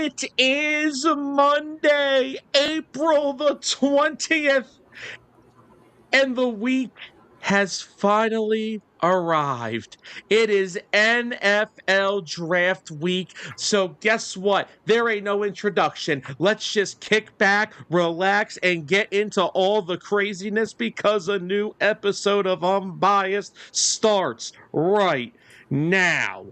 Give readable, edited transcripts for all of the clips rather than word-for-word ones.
It is Monday, April the 20th, and the week has finally arrived. It is NFL draft week, so guess what? There ain't no introduction. Let's just kick back, relax, and get into all the craziness because a new episode of Unbiased starts right now.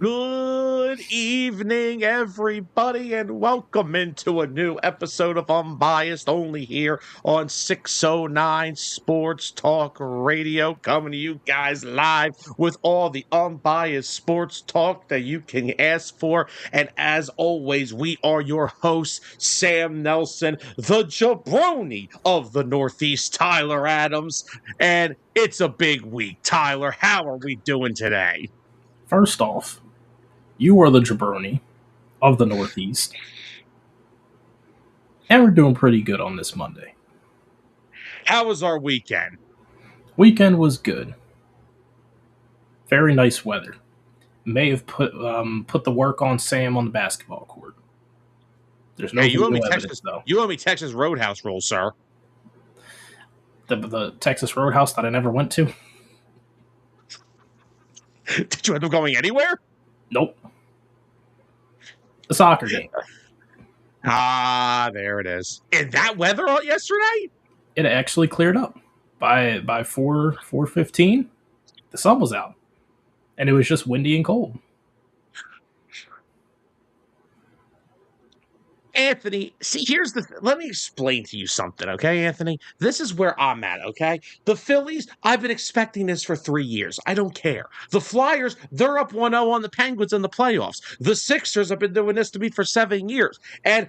Good evening, everybody, and welcome into a new episode of Unbiased, only here on 609 Sports Talk Radio, coming to you guys live with all the unbiased sports talk that you can ask for. And as always, we are your hosts, Sam Nelson, the jabroni of the Northeast, Tyler Adams, and it's a big week. Tyler, how are we doing today? First off, you are the jabroni of the Northeast. And we're doing pretty good on this Monday. How was our weekend? Weekend was good. Very nice weather. May have put the work on Sam on the basketball court. There's no you owe me evidence, Texas, though. You owe me Texas Roadhouse rules, sir. The Texas Roadhouse that I never went to? Did you end up going anywhere? Nope. The soccer game. Ah, there it is. In that weather yesterday? It actually cleared up. By 4:15, the sun was out. And it was just windy and cold. Anthony, see, let me explain to you something, okay, Anthony? This is where I'm at, okay? The Phillies, I've been expecting this for 3 years. I don't care. The Flyers, they're up 1-0 on the Penguins in the playoffs. The Sixers have been doing this to me for 7 years. And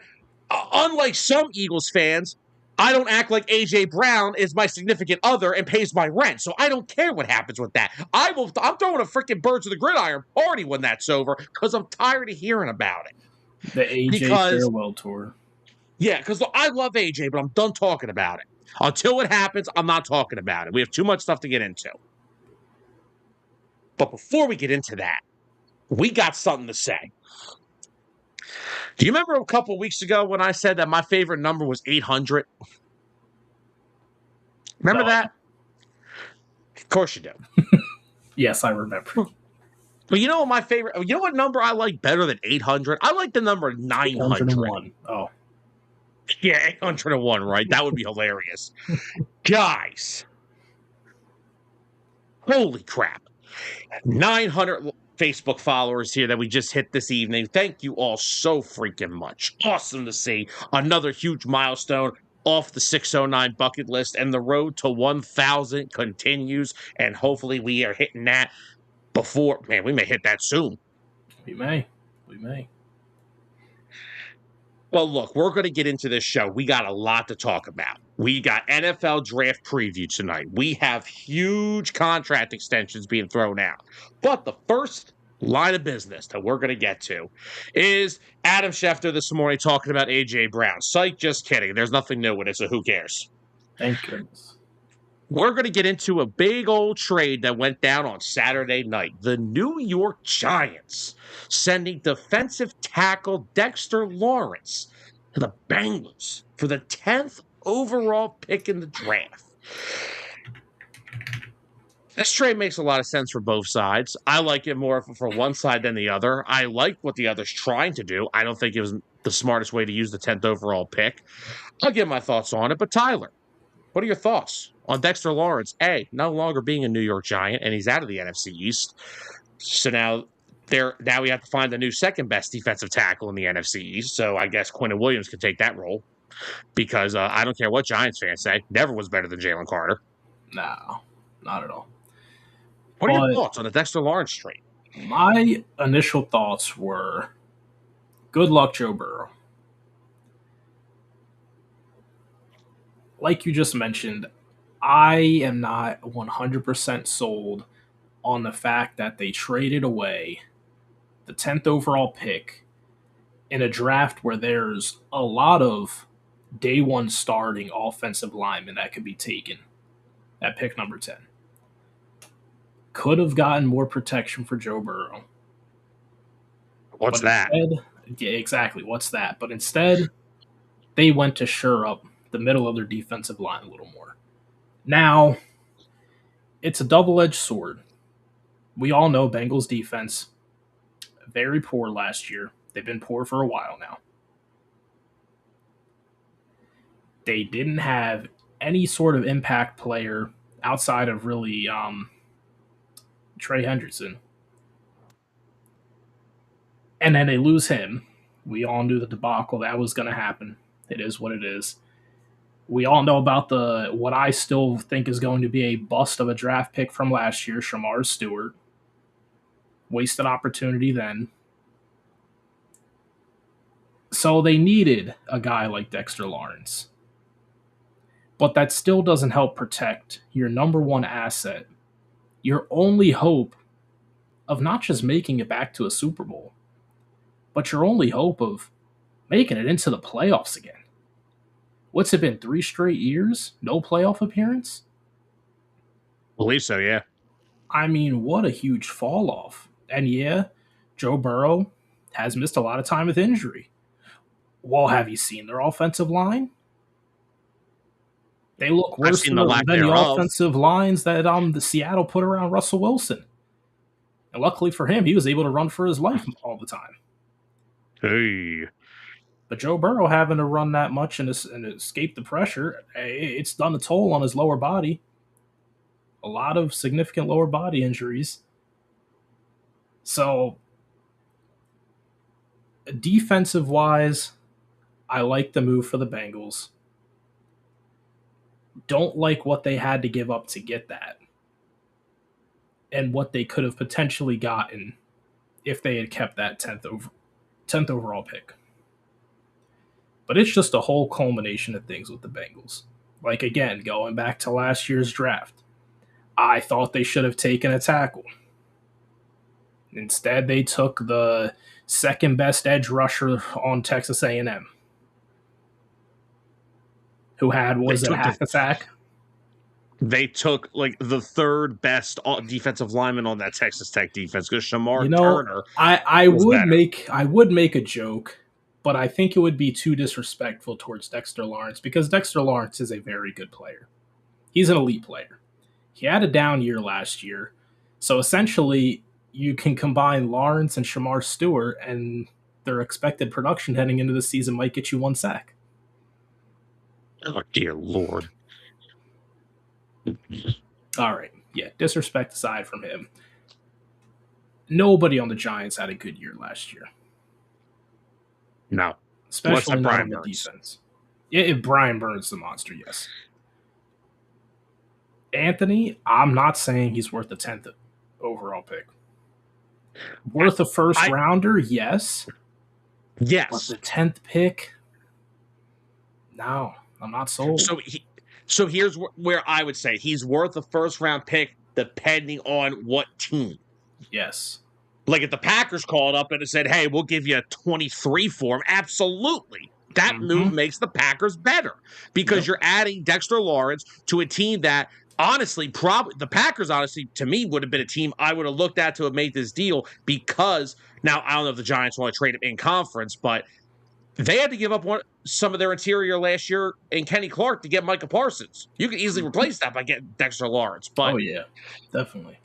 unlike some Eagles fans, I don't act like A.J. Brown is my significant other and pays my rent, so I don't care what happens with that. I'm throwing a freaking Birds of the Gridiron party when that's over because I'm tired of hearing about it. The AJ farewell tour. Yeah, because I love AJ, but I'm done talking about it. Until it happens, I'm not talking about it. We have too much stuff to get into. But before we get into that, we got something to say. Do you remember a couple weeks ago when I said that my favorite number was 800? Remember that? Of course you do. Yes, I remember. But you know what number I like better than 800? I like the number 900. 801. Oh. Yeah, 801, right? That would be hilarious. Guys. Holy crap. 900 Facebook followers here that we just hit this evening. Thank you all so freaking much. Awesome to see. Another huge milestone off the 609 bucket list, and the road to 1,000 continues, and hopefully we are hitting that before, man, we may hit that soon. We may. Well, look, we're going to get into this show. We got a lot to talk about. We got NFL draft preview tonight. We have huge contract extensions being thrown out. But the first line of business that we're going to get to is Adam Schefter this morning talking about A.J. Brown. Psych, just kidding. There's nothing new with it, so who cares? Thank goodness. We're going to get into a big old trade that went down on Saturday night. The New York Giants sending defensive tackle Dexter Lawrence to the Bengals for the 10th overall pick in the draft. This trade makes a lot of sense for both sides. I like it more for one side than the other. I like what the other's trying to do. I don't think it was the smartest way to use the 10th overall pick. I'll give my thoughts on it. But Tyler, what are your thoughts on Dexter Lawrence? No longer being a New York Giant, and he's out of the NFC East. So now we have to find the new second best defensive tackle in the NFC East. So I guess Quentin Williams could take that role. because I don't care what Giants fans say, never was better than Jalen Carter. No, not at all. What are your thoughts on the Dexter Lawrence trade? My initial thoughts were, good luck, Joe Burrow. Like you just mentioned, I am not 100% sold on the fact that they traded away the 10th overall pick in a draft where there's a lot of day one starting offensive linemen that could be taken at pick number 10. Could have gotten more protection for Joe Burrow. What's that? Yeah, exactly. What's that? But instead, they went to shore up the middle of their defensive line a little more. Now, it's a double-edged sword. We all know Bengals defense, very poor last year. They've been poor for a while now. They didn't have any sort of impact player outside of really Trey Hendrickson. And then they lose him. We all knew the debacle that was going to happen. It is what it is. We all know about what I still think is going to be a bust of a draft pick from last year, Shamar Stewart. Wasted opportunity then. So they needed a guy like Dexter Lawrence. But that still doesn't help protect your number one asset, your only hope of not just making it back to a Super Bowl, but your only hope of making it into the playoffs again. What's it been, 3 straight years? No playoff appearance? I believe so, yeah. I mean, what a huge fall off. And yeah, Joe Burrow has missed a lot of time with injury. Well, have you seen their offensive line? They look worse than the offensive lines that the Seattle put around Russell Wilson. And luckily for him, he was able to run for his life all the time. Hey. But Joe Burrow having to run that much and escape the pressure, it's done a toll on his lower body. A lot of significant lower body injuries. So, defensive-wise, I like the move for the Bengals. Don't like what they had to give up to get that. And what they could have potentially gotten if they had kept that 10th overall pick. But it's just a whole culmination of things with the Bengals. Like, again, going back to last year's draft, I thought they should have taken a tackle. Instead, they took the second best edge rusher on Texas A&M, who had, half a sack? They took like the third best defensive lineman on that Texas Tech defense because Shamar Turner. I would make a joke, but I think it would be too disrespectful towards Dexter Lawrence because Dexter Lawrence is a very good player. He's an elite player. He had a down year last year, so essentially you can combine Lawrence and Shamar Stewart, and their expected production heading into the season might get you 1 sack. Oh, dear Lord. All right. Yeah, disrespect aside from him. Nobody on the Giants had a good year last year. No. Especially not on the defense. Yeah, if Brian Burns the monster, yes. Anthony, I'm not saying he's worth the 10th overall pick. Worth a first rounder, yes. Yes. But the 10th pick, no, I'm not sold. So here's where I would say he's worth a first-round pick depending on what team. Yes. Like if the Packers called up and said, hey, we'll give you a 23 for him, absolutely. That move makes the Packers better because you're adding Dexter Lawrence to a team that honestly, probably the Packers, honestly, to me, would have been a team I would have looked at to have made this deal because now I don't know if the Giants want to trade him in conference, but they had to give up some of their interior last year in Kenny Clark to get Micah Parsons. You can easily replace that by getting Dexter Lawrence. But oh, yeah, definitely.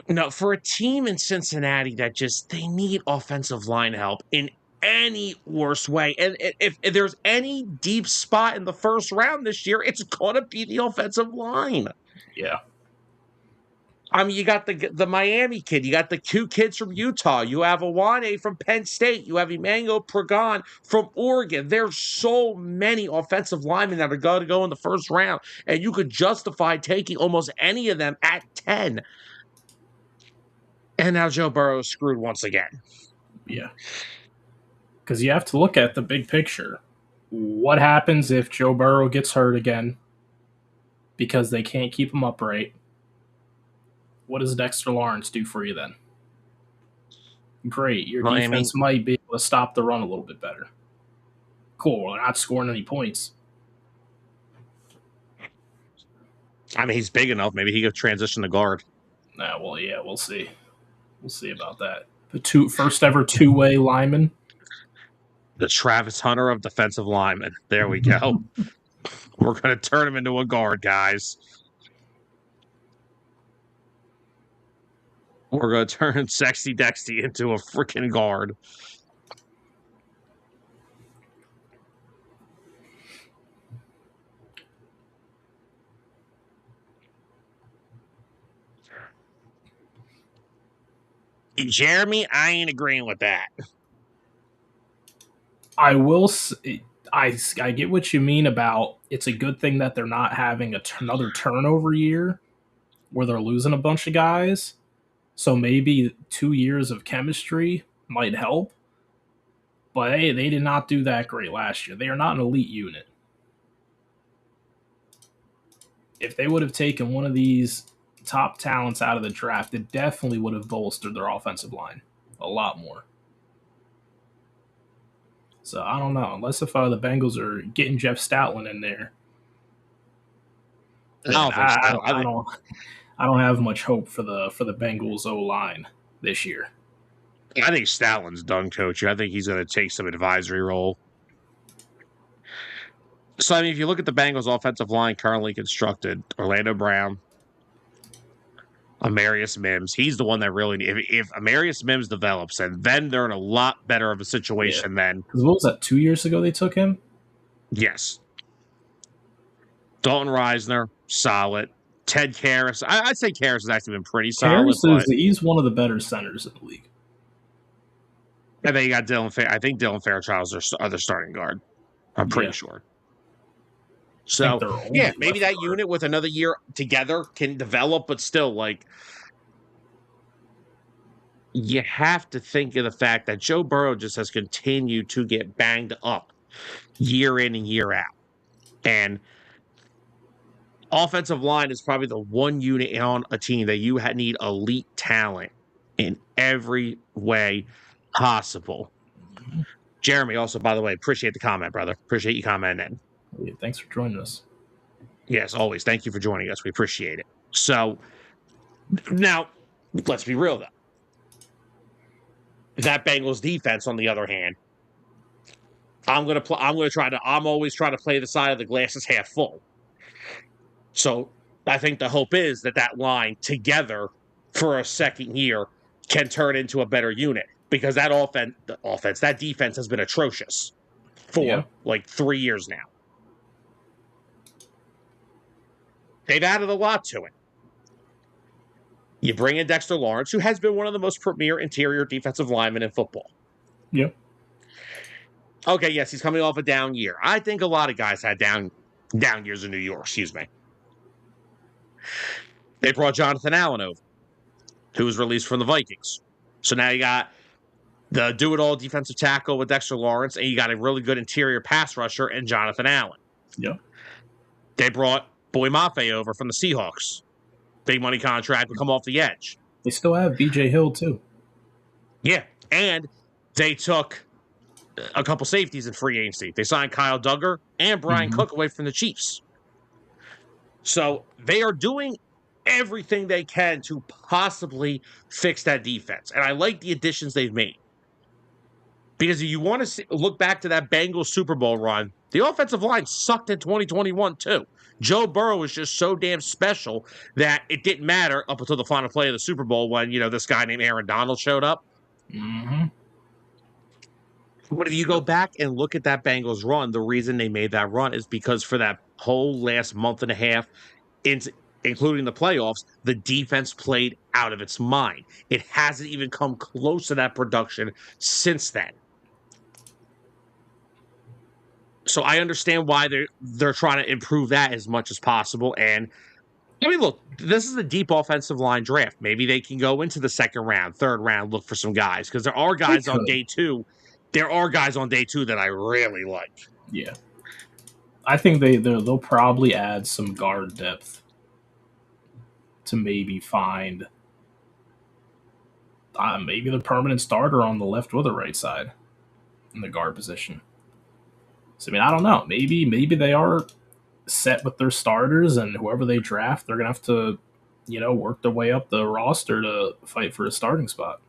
No, for a team in Cincinnati that they need offensive line help in any worse way. And if there's any deep spot in the first round this year, it's going to be the offensive line. Yeah. I mean, you got the Miami kid. You got the two kids from Utah. You have Awane from Penn State. You have Emmanuel Pragan from Oregon. There's so many offensive linemen that are going to go in the first round, and you could justify taking almost any of them at 10. And now Joe Burrow is screwed once again. Yeah. Because you have to look at the big picture. What happens if Joe Burrow gets hurt again because they can't keep him upright? What does Dexter Lawrence do for you then? Great. Your Well, I mean, defense might be able to stop the run a little bit better. Cool. We're not scoring any points. he's big enough. Maybe he could transition to guard. Well, yeah, we'll see. We'll see about that. The first ever two-way lineman. The Travis Hunter of defensive linemen. There we go. We're going to turn him into a guard, guys. We're going to turn Sexy Dexty into a freaking guard. Jeremy, I ain't agreeing with that. I will say, I get what you mean about it's a good thing that they're not having another turnover year where they're losing a bunch of guys. So maybe 2 years of chemistry might help. But hey, they did not do that great last year. They are not an elite unit. If they would have taken one of these top talents out of the draft, it definitely would have bolstered their offensive line a lot more. So I don't know. Unless if the Bengals are getting Jeff Stoutland in there, I don't have much hope for the Bengals O line this year. I think Stoutland's done coaching. I think he's going to take some advisory role. So, I mean, if you look at the Bengals offensive line currently constructed, Orlando Brown, Amarius Mims, he's the one that really, if Amarius Mims develops, and then they're in a lot better of a situation then. Because what was that, 2 years ago they took him? Yes. Dalton Reisner, solid. Ted Karras, I'd say Karras has actually been pretty solid. He's one of the better centers in the league. And then you got I think Dylan Fairchild's their starting guard. I'm pretty sure. So, yeah, maybe that unit with another year together can develop, but still, like, you have to think of the fact that Joe Burrow just has continued to get banged up year in and year out. And offensive line is probably the one unit on a team that you need elite talent in every way possible. Mm-hmm. Jeremy, also, by the way, appreciate the comment, brother. Appreciate you commenting. Yeah, thanks for joining us. Yes, always. Thank you for joining us. We appreciate it. So, now, let's be real, though. That Bengals defense, on the other hand, I'm always trying to play the side of the glass is half full. So, I think the hope is that line together for a second year can turn into a better unit, because that that defense has been atrocious for like 3 years now. They've added a lot to it. You bring in Dexter Lawrence, who has been one of the most premier interior defensive linemen in football. Yep. Okay, yes, he's coming off a down year. I think a lot of guys had down years in New York, excuse me. They brought Jonathan Allen over, who was released from the Vikings. So now you got the do-it-all defensive tackle with Dexter Lawrence, and you got a really good interior pass rusher in Jonathan Allen. Yep. They brought Boy Mafe over from the Seahawks. Big money contract to come off the edge. They still have BJ Hill, too. Yeah, and they took a couple safeties in free agency. They signed Kyle Duggar and Brian Cook away from the Chiefs. So they are doing everything they can to possibly fix that defense. And I like the additions they've made. Because if you want to look back to that Bengals Super Bowl run, the offensive line sucked in 2021 too. Joe Burrow was just so damn special that it didn't matter up until the final play of the Super Bowl when, this guy named Aaron Donald showed up. Mm-hmm. But if you go back and look at that Bengals run, the reason they made that run is because for that whole last month and a half, including the playoffs, the defense played out of its mind. It hasn't even come close to that production since then. So I understand why they're trying to improve that as much as possible. And I mean, look, this is a deep offensive line draft. Maybe they can go into the second round, third round, look for some guys because there are They guys on could. day two. There are guys on day two that I really like. Yeah. I think they'll probably add some guard depth to maybe find maybe the permanent starter on the left or the right side in the guard position. So I mean, I don't know. Maybe they are set with their starters, and whoever they draft, they're gonna have to, work their way up the roster to fight for a starting spot.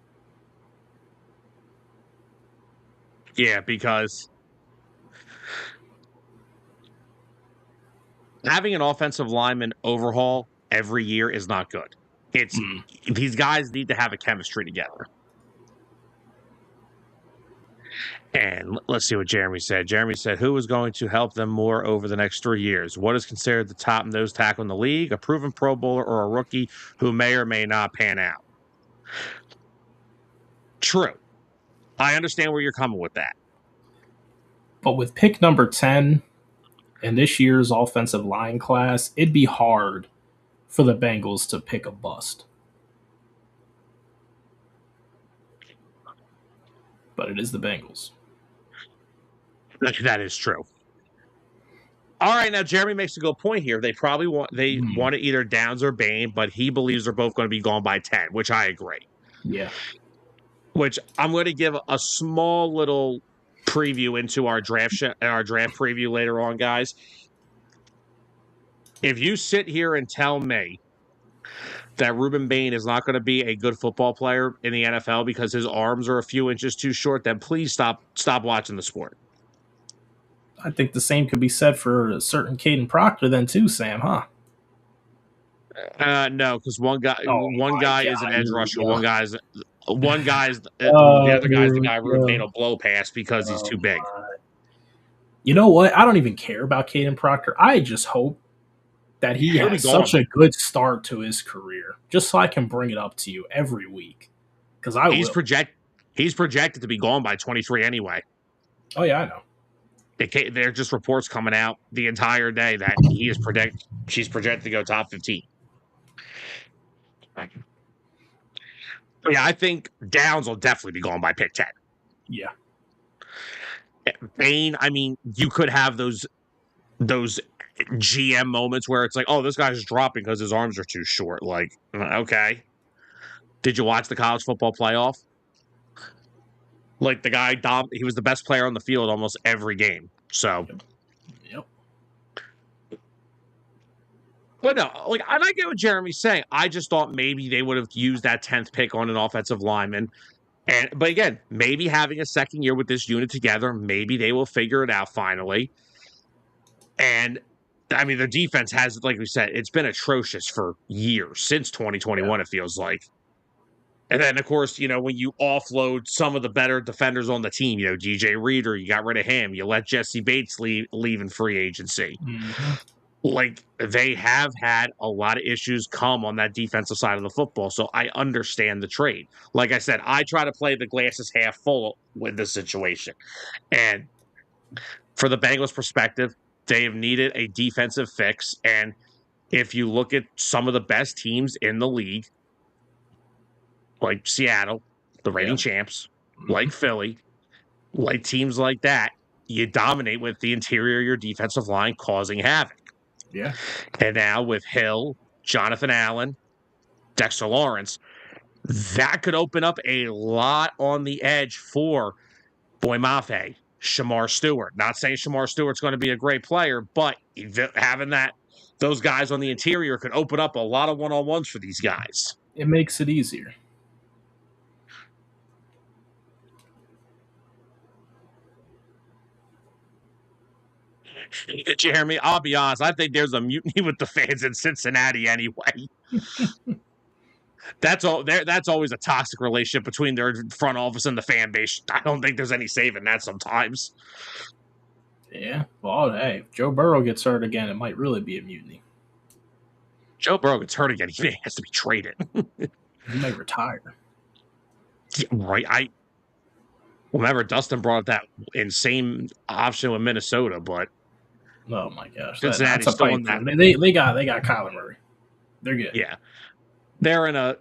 Yeah, because having an offensive lineman overhaul every year is not good. It's Mm. these guys need to have a chemistry together. And let's see what Jeremy said. Jeremy said, who is going to help them more over the next 3 years? What is considered the top nose tackle in the league? A proven Pro Bowler or a rookie who may or may not pan out? True. I understand where you're coming with that. But with pick number 10 in this year's offensive line class, it'd be hard for the Bengals to pick a bust. But it is the Bengals. That is true. All right, now Jeremy makes a good point here. They probably want either Downs or Bain, but he believes they're both going to be gone by 10, which I agree. Yeah. Which I'm going to give a small little preview into our draft preview later on, guys. If you sit here and tell me that Ruben Bain is not going to be a good football player in the NFL because his arms are a few inches too short, then please stop watching the sport. I think the same could be said for a certain Caden Proctor then too, Sam, huh? No, because one guy is an edge rusher, one guy's the other guy's the guy Ruben Bain will blow past because he's too big. You know what? I don't even care about Caden Proctor. I just hope that he has such a good start to his career, just so I can bring it up to you every week. Because he's projected to be gone by 23 anyway. Oh yeah, I know. There are just reports coming out the entire day that she's projected to go top 15. Yeah, I think Downs will definitely be gone by pick 10. Yeah. Bain, I mean, you could have those GM moments where it's like, oh, this guy's dropping because his arms are too short. Like, okay. Did you watch the college football playoff? Like the guy, he was the best player on the field almost every game. So, yep. But no, like I get what Jeremy's saying. I just thought maybe they would have used that 10th pick on an offensive lineman. But again, maybe having a second year with this unit together, maybe they will figure it out finally. And I mean, the defense has, like we said, it's been atrocious for years, since 2021, it feels like. And then, of course, when you offload some of the better defenders on the team, DJ Reader, you got rid of him. You let Jesse Bates leave in free agency. Mm-hmm. Like, they have had a lot of issues come on that defensive side of the football, so I understand the trade. Like I said, I try to play the glasses half full with this situation. And for the Bengals' perspective, they have needed a defensive fix. And if you look at some of the best teams in the league, like Seattle, the reigning champs, like Philly, like teams like that, you dominate with the interior of your defensive line causing havoc. Yeah. And now with Hill, Jonathan Allen, Dexter Lawrence, that could open up a lot on the edge for Boy Mafe, Shamar Stewart. Not saying Shamar Stewart's going to be a great player, but having those guys on the interior could open up a lot of one-on-ones for these guys. It makes it easier. Jeremy, I'll be honest. I think there's a mutiny with the fans in Cincinnati anyway. That's always a toxic relationship between their front office and the fan base. I don't think there's any saving that sometimes. Yeah. Well, hey, if Joe Burrow gets hurt again, it might really be a mutiny. Joe Burrow gets hurt again, he has to be traded. He might retire. Yeah, right. Remember, Dustin brought up that insane option with Minnesota, but Oh my gosh, that's Cincinnati's a still in pipe that. dream. They got Kyler Murray. They're good. Yeah. They're in a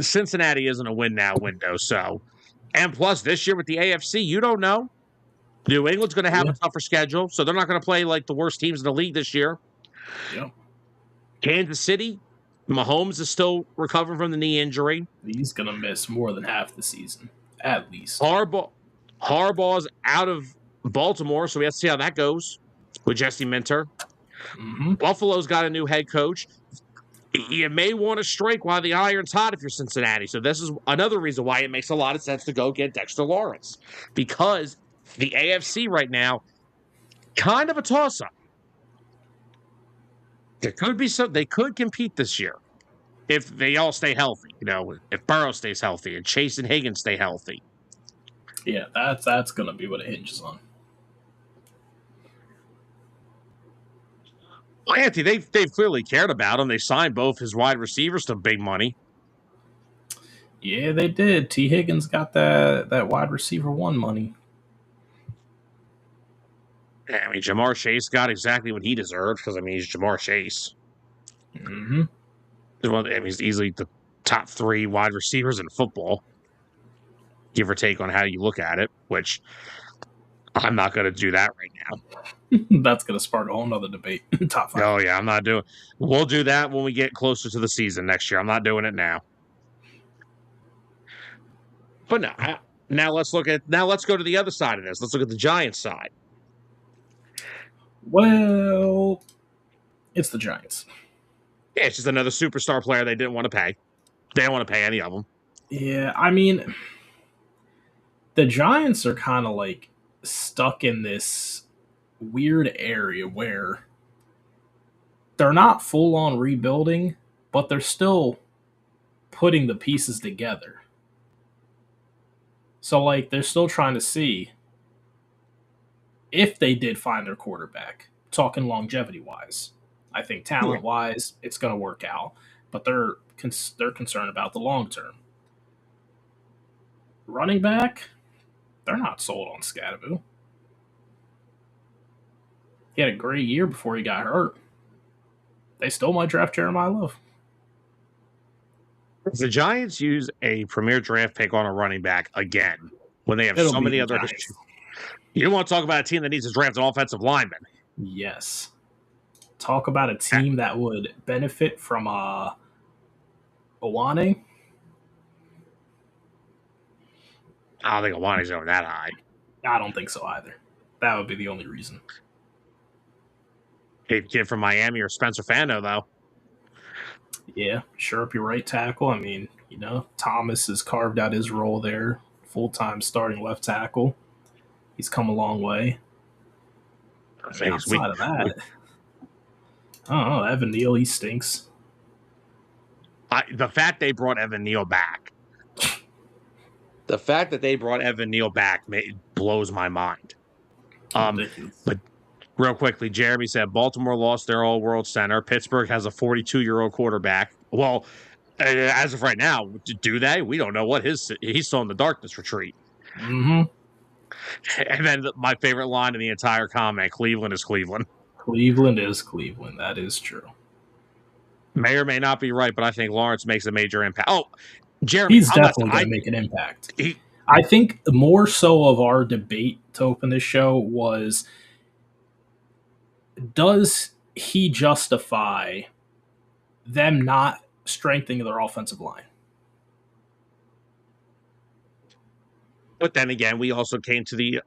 Cincinnati isn't a win now window. So, and plus this year with the AFC, you don't know. New England's going to have Yeah. a tougher schedule, so they're not going to play like the worst teams in the league this year. Yeah. Kansas City, Mahomes is still recovering from the knee injury. He's gonna miss more than half the season, at least. Harbaugh's out of Baltimore, so we have to see how that goes with Jesse Minter. Mm-hmm. Buffalo's got a new head coach. You may want to strike while the iron's hot if you're Cincinnati. So this is another reason why it makes a lot of sense to go get Dexter Lawrence, because the AFC right now, kind of a toss-up. There could be some. They could compete this year if they all stay healthy. You know, if Burrow stays healthy and Chase and Higgins stay healthy. Yeah, that's gonna be what it hinges on. Well, Anthony, they've clearly cared about him. They signed both his wide receivers to big money. Yeah, they did. T. Higgins got that wide receiver one money. I mean, Jamar Chase got exactly what he deserved because, I mean, he's Jamar Chase. Mm-hmm. Well, I mean, he's easily the top 3 wide receivers in football, give or take on how you look at it, which I'm not going to do that right now. That's gonna spark a whole nother debate. Top 5. Oh, yeah, I'm not doing. We'll do that when we get closer to the season next year. I'm not doing it now. But no, now let's go to the other side of this. Let's look at the Giants side. Well, it's the Giants. Yeah, it's just another superstar player they didn't want to pay. They don't want to pay any of them. Yeah, I mean, the Giants are kind of like stuck in this weird area where they're not full on rebuilding, but they're still putting the pieces together. So, like, they're still trying to see if they did find their quarterback, talking longevity wise. I think talent wise, it's going to work out, but they're concerned about the long term. Running back, they're not sold on Scadaboo. He had a great year before he got hurt. They still might draft Jeremiah Love. If the Giants use a premier draft pick on a running back again, when they have so many other issues, you don't want to talk about a team that needs to draft an offensive lineman. Yes. Talk about a team that would benefit from Owane. I don't think Owane's going that high. I don't think so either. That would be the only reason. A kid from Miami or Spencer Fano, though. Yeah, sure up your right tackle. I mean, you know, Thomas has carved out his role there, full-time starting left tackle. He's come a long way. I mean, outside of that, I don't know. Evan Neal, he stinks. The fact they brought Evan Neal back. The fact that they brought Evan Neal back blows my mind. But real quickly, Jeremy said Baltimore lost their all-world center. Pittsburgh has a 42-year-old quarterback. Well, as of right now, do they? We don't know what he's still in the darkness retreat. Mm-hmm. And then my favorite line in the entire comment: Cleveland is Cleveland. Cleveland is Cleveland. That is true. May or may not be right, but I think Lawrence makes a major impact. Oh, Jeremy, he's definitely going to make an impact. I think more so of our debate to open this show was, does he justify them not strengthening their offensive line? But then again, we also came to the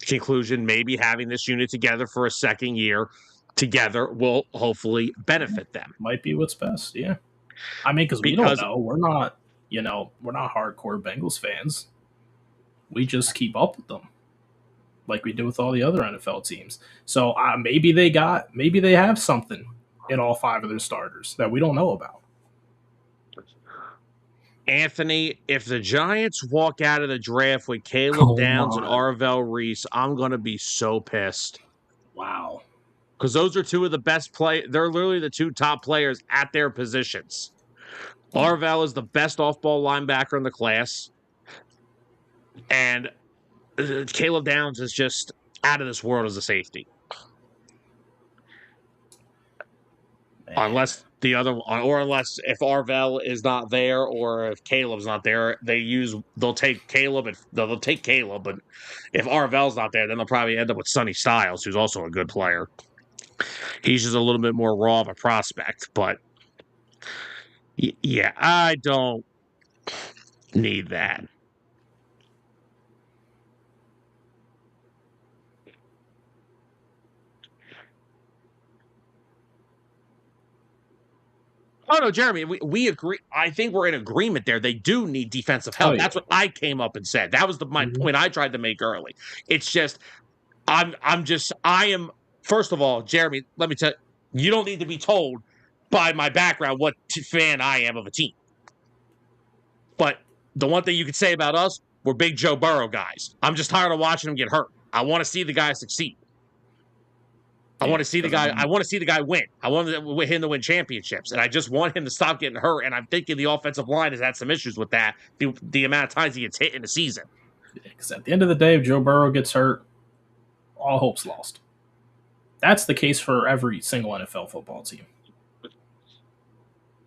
conclusion maybe having this unit together for a second year together will hopefully benefit them. Might be what's best, yeah. I mean, because we don't know. We're not, we're not hardcore Bengals fans. We just keep up with them like we do with all the other NFL teams. So maybe they have something in all 5 of their starters that we don't know about. Anthony, if the Giants walk out of the draft with Caleb Downs and Arvell Reese, I'm going to be so pissed. Wow. because those are two of the best play. They're literally the two top players at their positions. Arvell is the best off-ball linebacker in the class, and Caleb Downs is just out of this world as a safety. Man. Unless the other, or unless if Arvell is not there, or if Caleb's not there, they'll take Caleb and they'll take Caleb. But if Arvell's not there, then they'll probably end up with Sonny Styles, who's also a good player. He's just a little bit more raw of a prospect, but yeah, I don't need that. Oh no, Jeremy, we agree. I think we're in agreement there. They do need defensive help. Yeah. That's what I came up and said. That was my point I tried to make early. It's just I am first of all, Jeremy, let me tell you, you don't need to be told by my background what fan I am of a team. But the one thing you could say about us, we're big Joe Burrow guys. I'm just tired of watching him get hurt. I want to see the guy succeed. I want to see the guy. I want to see the guy win. I want him to win championships, and I just want him to stop getting hurt. And I'm thinking the offensive line has had some issues with that. The amount of times he gets hit in the season. Because at the end of the day, if Joe Burrow gets hurt, all hope's lost. That's the case for every single NFL football team,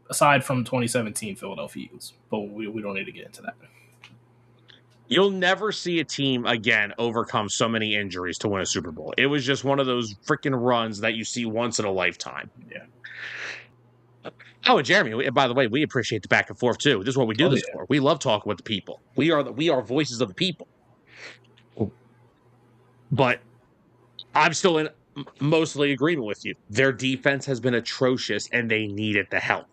aside from 2017 Philadelphia Eagles. But we don't need to get into that. You'll never see a team again overcome so many injuries to win a Super Bowl. It was just one of those freaking runs that you see once in a lifetime. Yeah. Oh, and Jeremy, by the way, we appreciate the back and forth too. This is what we do this for. We love talking with the people. We are voices of the people. But I'm still in mostly agreement with you. Their defense has been atrocious, and they needed the help.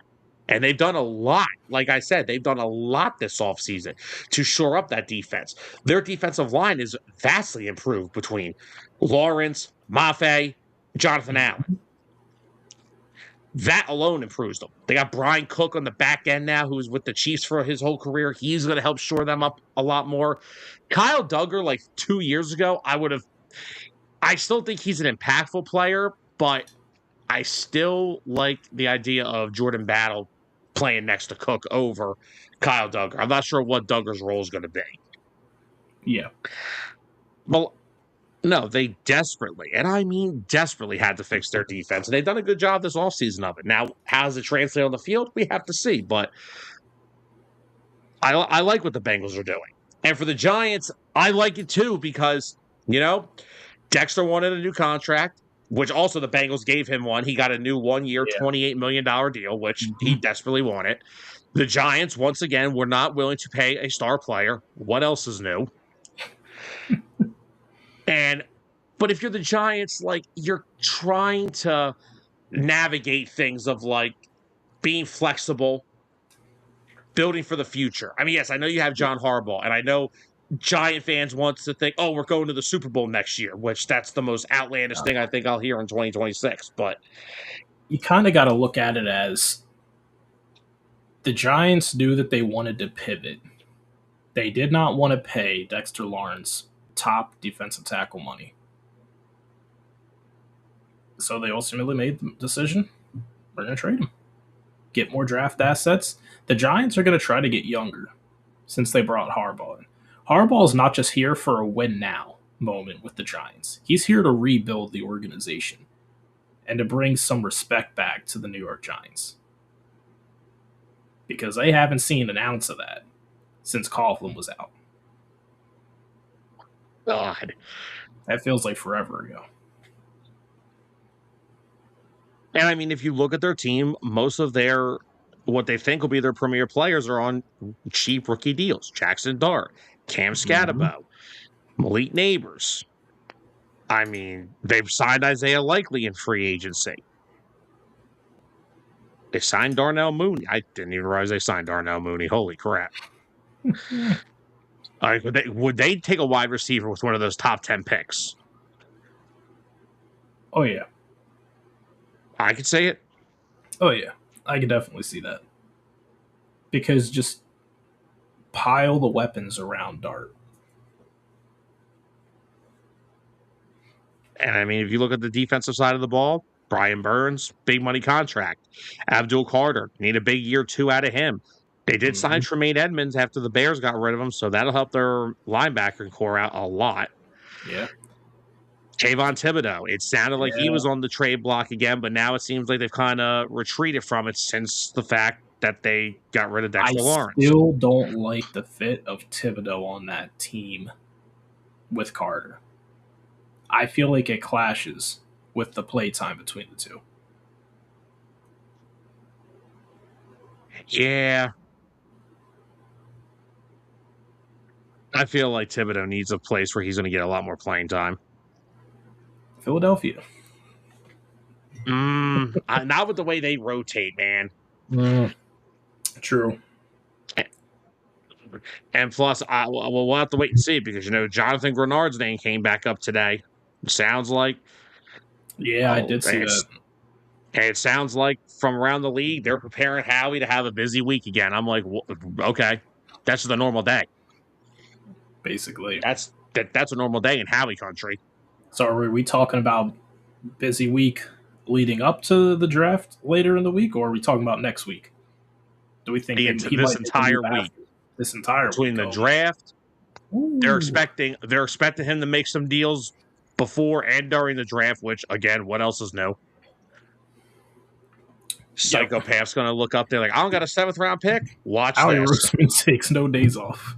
And they've done a lot. Like I said, they've done a lot this offseason to shore up that defense. Their defensive line is vastly improved between Lawrence, Mafe, Jonathan Allen. That alone improves them. They got Brian Cook on the back end now, who's with the Chiefs for his whole career. He's going to help shore them up a lot more. Kyle Duggar, like 2 years ago, I still think he's an impactful player, but I still like the idea of Jordan Battle playing next to Cook over Kyle Duggar. I'm not sure what Duggar's role is going to be. Yeah. Well, no, they desperately, and I mean desperately, had to fix their defense. And they've done a good job this offseason of it. Now, how does it translate on the field? We have to see. But I like what the Bengals are doing. And for the Giants, I like it too because, Dexter wanted a new contract, which also the Bengals gave him one. He got a new 1 year, $28 million deal, which he desperately wanted. The Giants, once again, were not willing to pay a star player. What else is new? But if you're the Giants, you're trying to navigate things of being flexible, building for the future. I mean, yes, I know you have John Harbaugh, and I know Giant fans want to think, oh, we're going to the Super Bowl next year, which that's the most outlandish thing I think I'll hear in 2026. But you kind of got to look at it as the Giants knew that they wanted to pivot. They did not want to pay Dexter Lawrence top defensive tackle money. So they ultimately made the decision, we're going to trade him. Get more draft assets. The Giants are going to try to get younger since they brought Harbaugh in. Harbaugh is not just here for a win now moment with the Giants. He's here to rebuild the organization and to bring some respect back to the New York Giants. Because they haven't seen an ounce of that since Coughlin was out. God. That feels like forever ago. And I mean, if you look at their team, most of what they think will be their premier players are on cheap rookie deals. Jackson Dart, Cam Scatterbo, Malik Neighbors. I mean, they've signed Isaiah Likely in free agency. They signed Darnell Mooney. I didn't even realize they signed Darnell Mooney. Holy crap. Would they take a wide receiver with one of those top 10 picks? Oh, yeah. I could say it. Oh, yeah. I could definitely see that. Because just pile the weapons around Dart. And I mean, if you look at the defensive side of the ball, Brian Burns, big money contract. Abdul Carter, need a big year 2 out of him. They did sign Tremaine Edmonds after the Bears got rid of him, so that'll help their linebacker core out a lot. Yeah. Kayvon Thibodeau, it sounded like he Yeah. was on the trade block again, but now it seems like they've kind of retreated from it since the fact that they got rid of I Dexter Lawrence. still don't like the fit of Thibodeau on that team with Carter. I feel like it clashes with the play time between the two. Yeah. I feel like Thibodeau needs a place where he's going to get a lot more playing time. Philadelphia. Not with the way they rotate, man. True. And plus, we'll have to wait and see because, Jonathan Grenard's name came back up today. Sounds like. Yeah, I did see that. And it sounds like from around the league, they're preparing Howie to have a busy week again. I'm like, okay, that's the normal day. Basically. That's a normal day in Howie country. So are we talking about busy week leading up to the draft later in the week, or are we talking about next week? Do we think this entire week? This entire between week, the draft, they're expecting him to make some deals before and during the draft. Which again, what else is new? Psychopath's going to look up there like, I don't got a 7th round pick. Watch Howie this. Roseman takes no days off.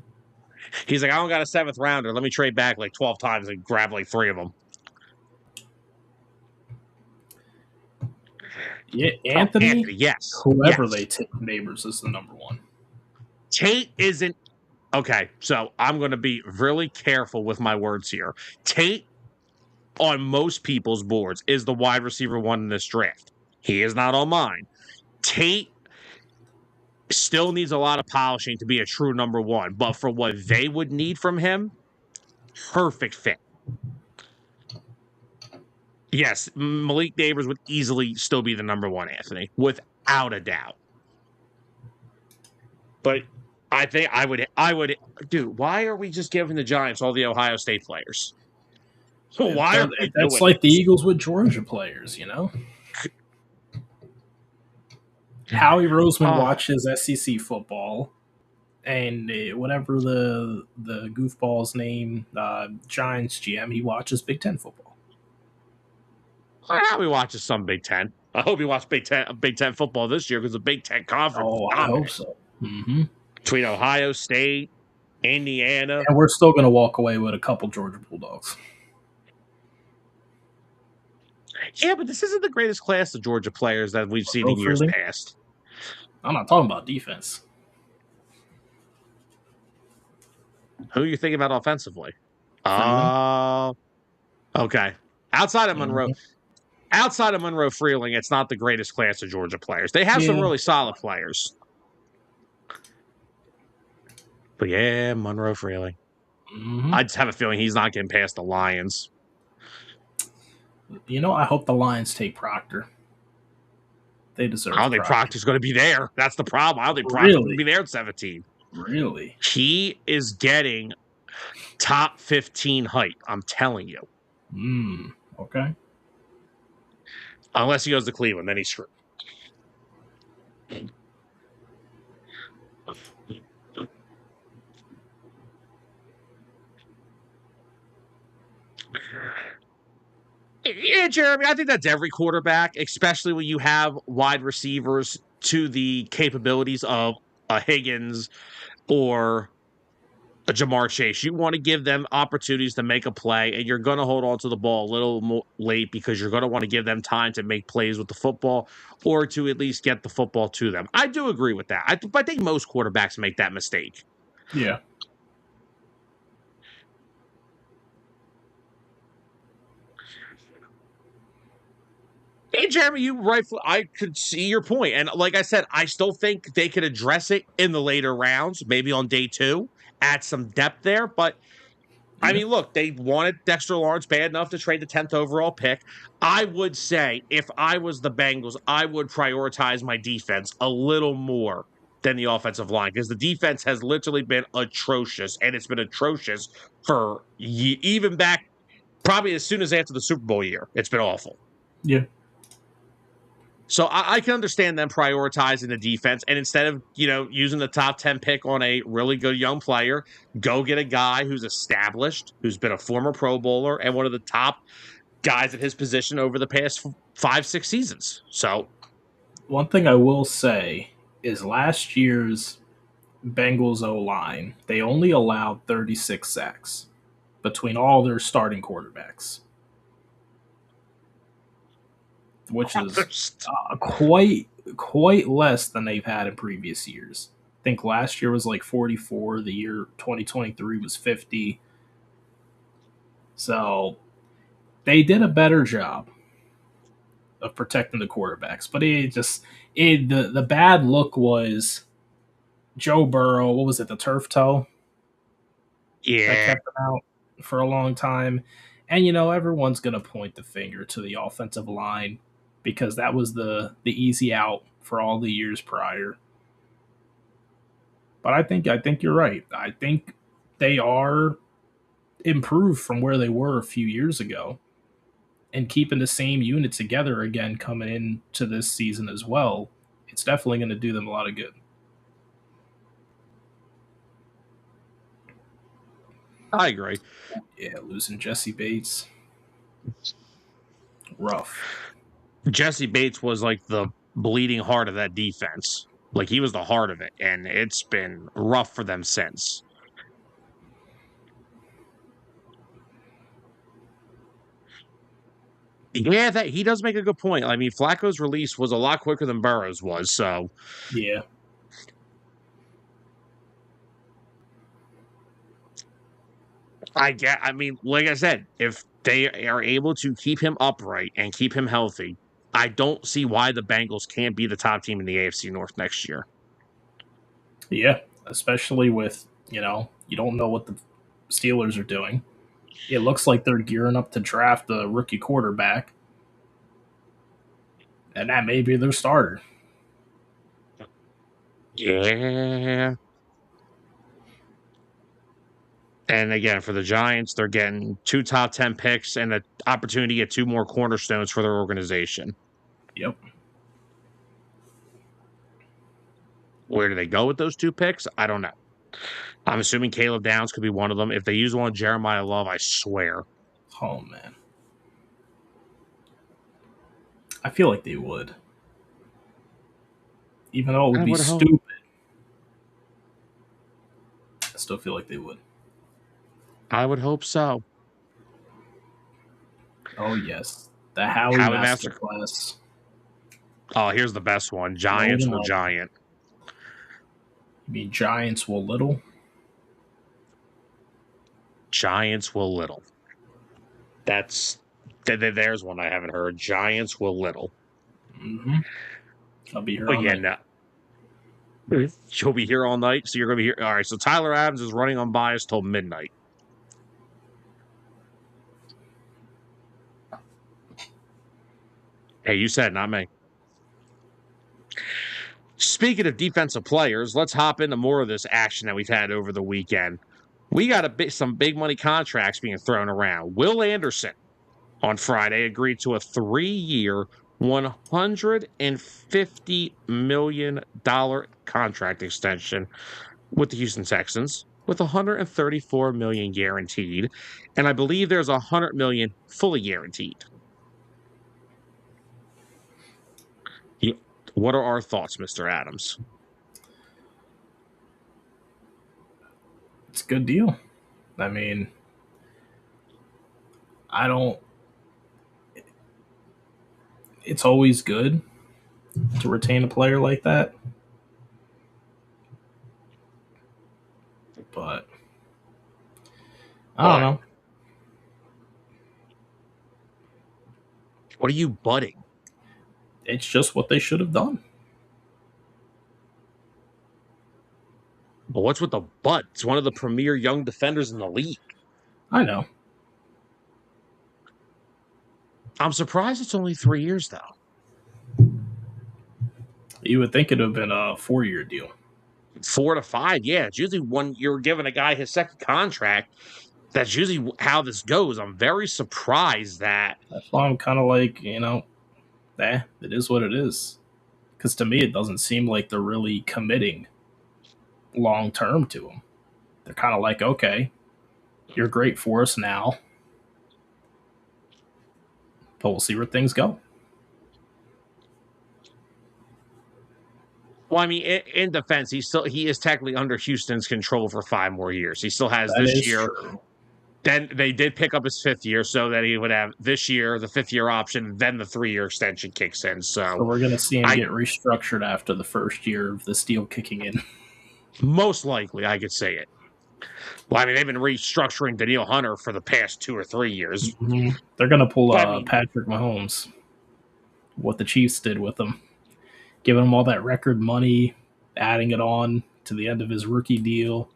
He's like, I don't got a 7th rounder. Let me trade back like 12 times and grab like 3 of them. Yeah, Anthony. Yes. Whoever they take Neighbors is the number one. Tate isn't okay. So I'm going to be really careful with my words here. Tate, on most people's boards, is the wide receiver 1 in this draft. He is not on mine. Tate still needs a lot of polishing to be a true number 1, but for what they would need from him, perfect fit. Yes, Malik Neighbors would easily still be the number 1, Anthony, without a doubt. But I think I would, dude, why are we just giving the Giants all the Ohio State players? Why are we That's like the Eagles with Georgia players, Howie Roseman watches SEC football, and whatever the goofball's name, Giants GM, he watches Big Ten football. Howie watches some Big Ten. I hope he watched Big Ten football this year because the Big Ten conference. Oh, I hope so. Mm-hmm. Between Ohio State, Indiana, and we're still going to walk away with a couple Georgia Bulldogs. Yeah, but this isn't the greatest class of Georgia players that we've seen in years past. I'm not talking about defense. Who are you thinking about offensively? Okay. Outside of Monroe Freeling, it's not the greatest class of Georgia players. They have some really solid players. But yeah, Monroe Freeling. Mm-hmm. I just have a feeling he's not getting past the Lions. I hope the Lions take Proctor. They deserve I don't think Proctor's going to be there. That's the problem. I don't think Proctor's going to be there at 17. Really? He is getting top 15 height. I'm telling you. Okay. Unless he goes to Cleveland, then he's screwed. Yeah, Jeremy, I think that's every quarterback, especially when you have wide receivers to the capabilities of a Higgins or a Jamar Chase. You want to give them opportunities to make a play, and you're going to hold on to the ball a little more late because you're going to want to give them time to make plays with the football or to at least get the football to them. I do agree with that. I think most quarterbacks make that mistake. Yeah. Hey, Jeremy, I could see your point. And like I said, I still think they could address it in the later rounds, maybe on day 2, add some depth there. But, I mean, look, they wanted Dexter Lawrence bad enough to trade the 10th overall pick. I would say if I was the Bengals, I would prioritize my defense a little more than the offensive line because the defense has literally been atrocious, and it's been atrocious for even back Probably as soon as after the Super Bowl year. It's been awful. Yeah. So I can understand them prioritizing the defense, and instead of using the top 10 pick on a really good young player, go get a guy who's established, who's been a former Pro Bowler and one of the top guys at his position over the past 5-6 seasons. So One thing I will say is last year's Bengals O line, they only allowed 36 sacks between all their starting quarterbacks, which is quite less than they've had in previous years. I think last year was like 44. The year 2023 was 50. So they did a better job of protecting the quarterbacks, but the bad look was Joe Burrow. What was it? The turf toe that yeah, kept him out for a long time. And everyone's going to point the finger to the offensive line because that was the easy out for all the years prior. But I think you're right. I think they are improved from where they were a few years ago, and keeping the same unit together again coming into this season as well. It's definitely going to do them a lot of good. I agree. Yeah, losing Jesse Bates, rough. Jesse Bates was like the bleeding heart of that defense. Like he was the heart of it, and it's been rough for them since. Yeah, that he does make a good point. I mean, Flacco's release was a lot quicker than Burrow's was, so Yeah, I mean, like I said, if they are able to keep him upright and keep him healthy, I don't see why the Bengals can't be the top team in the AFC North next year. yeah. Especially with you don't know what the Steelers are doing. It looks like they're gearing up to draft a rookie quarterback, and that may be their starter. Yeah. And again, for the Giants, they're getting 2 top 10 picks and an opportunity to get 2 more cornerstones for their organization. Yep. Where do they go with those 2 picks? I don't know. I'm assuming Caleb Downs could be one of them. If they use one Jeremiah Love, I swear. Oh man, I feel like they would, even though it would I be would hope. stupid. I still feel like they would. I would hope so. Oh yes, the Howie Howie Master. Masterclass. Oh, here's the best one. Low Giants and will light. giant. You mean Giants will little? Giants will little. There's one I haven't heard. Giants will little. Mm-hmm. I'll be here But all yeah, night. no. You'll be here all night. So you're gonna be here. All right. So Tyler Adams is running Unbiased till midnight. Hey, you said, not me. Speaking of defensive players, let's hop into more of this action that we've had over the weekend. We got some big money contracts being thrown around. Will Anderson on Friday agreed to a 3-year, $150 million contract extension with the Houston Texans, with 134 million guaranteed, and I believe there's 100 million fully guaranteed. What are our thoughts, Mr. Adams? It's a good deal. I mean, I don't. It's always good to retain a player like that, but I don't But know. what are you butting? It's just what they should have done. But what's with the butt? It's one of the premier young defenders in the league. I know. I'm surprised it's only 3 years, though. You would think it would have been a 4-year deal. 4 to 5, yeah. It's usually when you're giving a guy his second contract, That's usually how this goes. I'm very surprised that. That's why I'm kind of like, it is what it is. Because to me, it doesn't seem like they're really committing long term to him. They're kind of like, okay, you're great for us now, but we'll see where things go. Well, I mean, in defense, he is technically under Houston's control for 5 more years. He still has That this is year. true. Then they did pick up his 5th year, so that he would have this year, the 5th year option, then the 3-year extension kicks in. So So we're going to see him I get restructured after the first year of this deal kicking in. most likely I could say it. Well, I mean, they've been restructuring Danielle Hunter for the past 2 or 3 years. Mm-hmm. They're going to pull But I mean, Patrick Mahomes, what the Chiefs did with him, giving him all that record money, adding it on to the end of his rookie deal.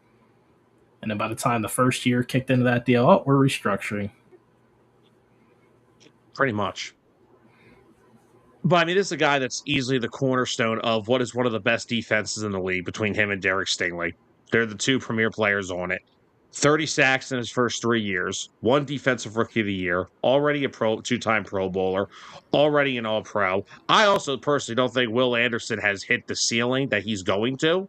And then by the time the first year kicked into that deal, oh, we're restructuring. pretty much. But I mean, this is a guy that's easily the cornerstone of what is one of the best defenses in the league between him and Derek Stingley. They're the two premier players on it. 30 sacks in his first 3 years, 1 defensive rookie of the year, already a 2-time Pro Bowler, already an All-Pro. I also personally don't think Will Anderson has hit the ceiling that he's going to.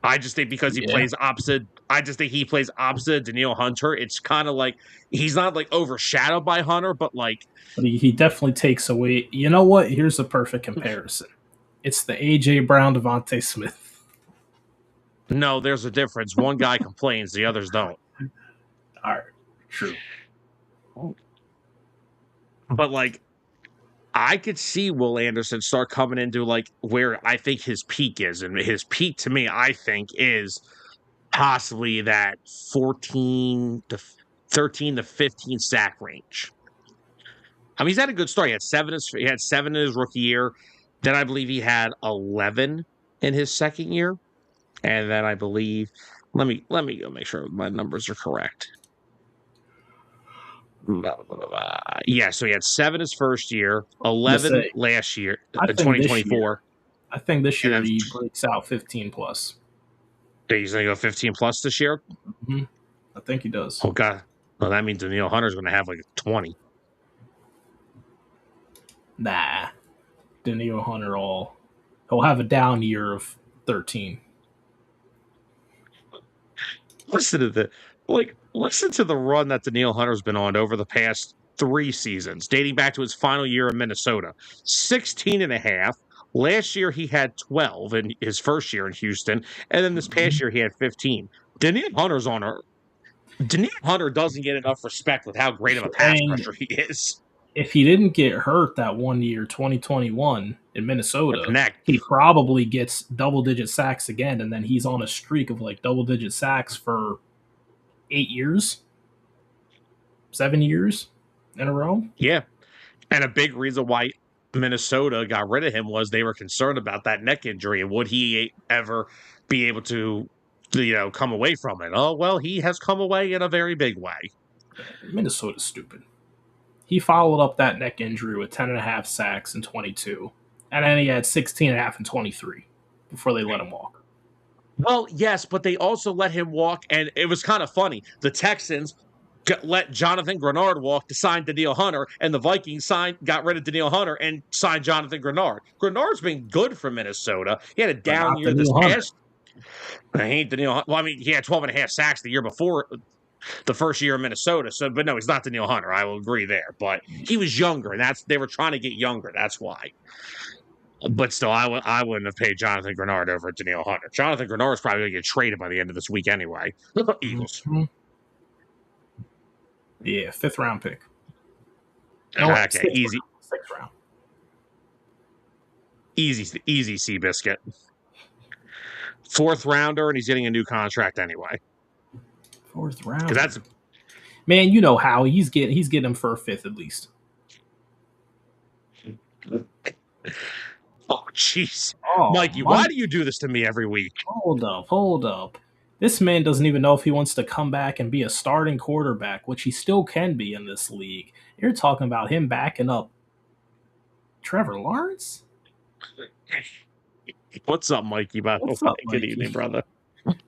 I just think because he plays opposite. I just think he plays opposite Danielle Hunter. It's kind of like he's not like overshadowed by Hunter, but like. But he definitely takes away. You know what? Here's a perfect comparison. It's the A.J. Brown, Devontae Smith. No, there's a difference. One guy complains, the others don't. All right, true. But like, I could see Will Anderson start coming into like where I think his peak is, and his peak to me, I think, is possibly that 13 to 15 sack range. I mean, he's had a good start. He had 7 in his rookie year. Then I believe he had 11 in his second year, and then I believe let me go make sure my numbers are correct. Yeah, so he had 7 his first year, 11 last year, 2024. I think this year he breaks out 15 plus. He's going to go 15 plus this year? Mm-hmm. I think he does. Oh, God. Well, that means Danielle Hunter's going to have like 20. Nah. Danielle Hunter he'll have a down year of 13. Listen to the run that Danielle Hunter's been on over the past 3 seasons, dating back to his final year in Minnesota. 16 and a half. Last year, he had 12 in his first year in Houston. And then this past year, he had 15. Danielle Hunter's on her. Danielle Hunter doesn't get enough respect with how great of a pass rusher he is. If he didn't get hurt that 1 year, 2021, in Minnesota, he probably gets double-digit sacks again, and then he's on a streak of like double-digit sacks for 8 years, 7 years in a row. Yeah, and a big reason why Minnesota got rid of him was they were concerned about that neck injury and would he ever be able to, come away from it. Oh, well, he has come away in a very big way. Minnesota's stupid. He followed up that neck injury with 10.5 sacks in 22, and then he had 16.5 in 23 before they let him walk. Well, yes, but they also let him walk, and it was kind of funny. The Texans let Jonathan Grenard walk to sign Danielle Hunter, and the Vikings got rid of Danielle Hunter and signed Jonathan Grenard. Grenard's been good for Minnesota. He had a down year this past. I hate Danielle Hunter. Well, I mean, he had 12.5 sacks the year before the first year in Minnesota. So, but no, he's not Danielle Hunter. I will agree there. But he was younger, and they were trying to get younger. That's why. But still, I wouldn't have paid Jonathan Grenard over Danielle Hunter. Jonathan Grenard is probably going to get traded by the end of this week anyway. Eagles. Mm-hmm. Yeah, 5th round pick. No, okay, easy. 6th round. Easy Seabiscuit. 4th rounder, and he's getting a new contract anyway. 4th round. Because that's, man, you know how he's getting him for a 5th at least. Oh, jeez. Mikey, why do you do this to me every week? Hold up. This man doesn't even know if he wants to come back and be a starting quarterback, which he still can be in this league. You're talking about him backing up Trevor Lawrence? What's up, Mikey? Good evening, brother.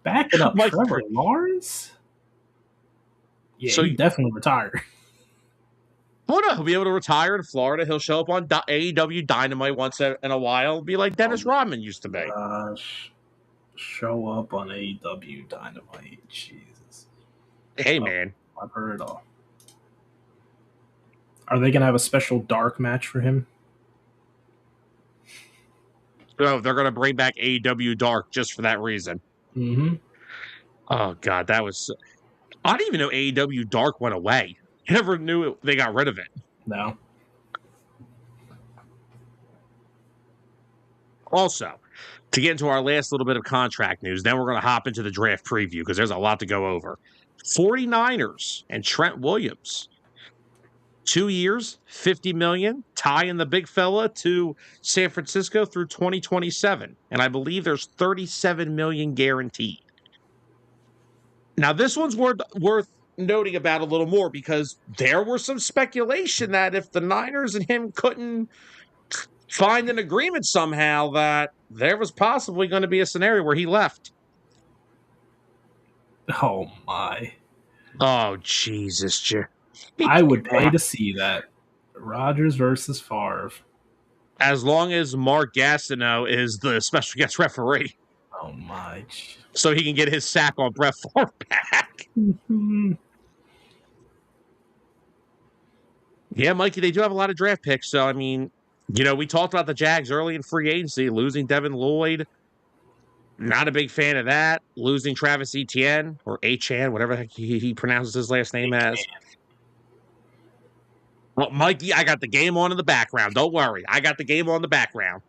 Backing up Mike, Trevor Lawrence? Yeah, so he definitely retired. well, no, he'll be able to retire in Florida. He'll show up on AEW Dynamite once in a while, be like Oh Dennis my Rodman used to be. gosh. Show up on AEW Dynamite. Jesus. Hey, Oh, man. I've heard it all. Are they going to have a special dark match for him? Oh, they're going to bring back AEW Dark just for that reason. Mm-hmm. Oh, God, that was. I didn't even know AEW Dark went away. I never knew they got rid of it. No. Also, to get into our last little bit of contract news, then we're going to hop into the draft preview because there's a lot to go over. 49ers and Trent Williams. 2 years, 50 million, tying the big fella to San Francisco through 2027. And I believe there's 37 million guaranteed. Now, this one's worth noting about a little more because there was some speculation that if the Niners and him couldn't find an agreement somehow, that there was possibly going to be a scenario where he left. Oh my. Oh, Jesus. I would pay to see that. Rodgers versus Favre. As long as Mark Gastineau is the special guest referee. Oh my. So he can get his sack on Brett Favre back. Yeah, Mikey, they do have a lot of draft picks. So, I mean, we talked about the Jags early in free agency, losing Devin Lloyd. Not a big fan of that. Losing Travis Etienne or Achan, whatever he pronounces his last name as. Well, Mikey, I got the game on in the background. Don't worry. I got the game on in the background.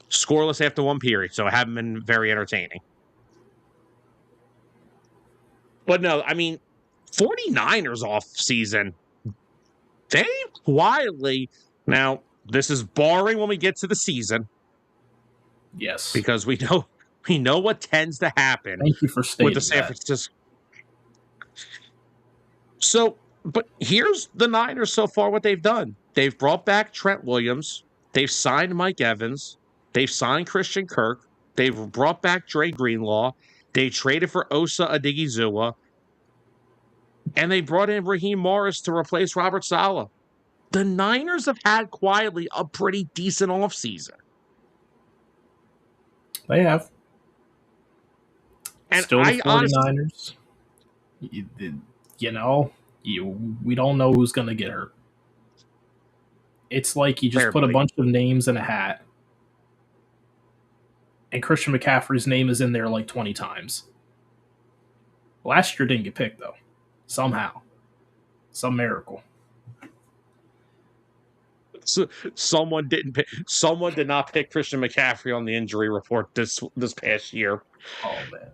Scoreless after one period, so it haven't been very entertaining. But no, I mean, 49ers off season, they quietly, now, this is barring when we get to the season. Yes. Because we know what tends to happen. Thank you for stating with the San Francisco. So, but here's the Niners so far, what they've done. They've brought back Trent Williams. They've signed Mike Evans. They've signed Christian Kirk. They've brought back Dre Greenlaw. They traded for Osa Odigizua. And they brought in Raheem Morris to replace Robert Saleh. The Niners have had quietly a pretty decent offseason. They have. And still the 49ers. We don't know who's going to get hurt. It's like you just put a bunch of names in a hat, and Christian McCaffrey's name is in there like 20 times. Last year didn't get picked, though. Somehow. Some miracle. So someone did not pick Christian McCaffrey on the injury report this past year. Oh, man.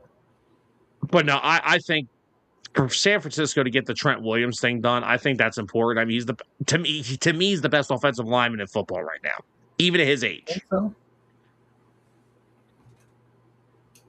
But no, I think for San Francisco to get the Trent Williams thing done, I think that's important. I mean, to me he's the best offensive lineman in football right now, even at his age. I think so.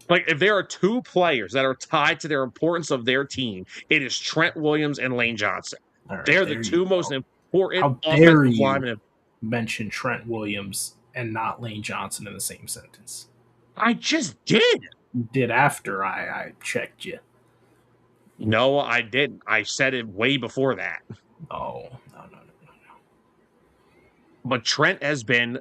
Like, if there are two players that are tied to their importance of their team, it is Trent Williams and Lane Johnson. Right, they're the two most important How dare offensive you linemen. mention Trent Williams and not Lane Johnson in the same sentence? I just did. You did after I checked you. No, I didn't. I said it way before that. Oh, no. But Trent has been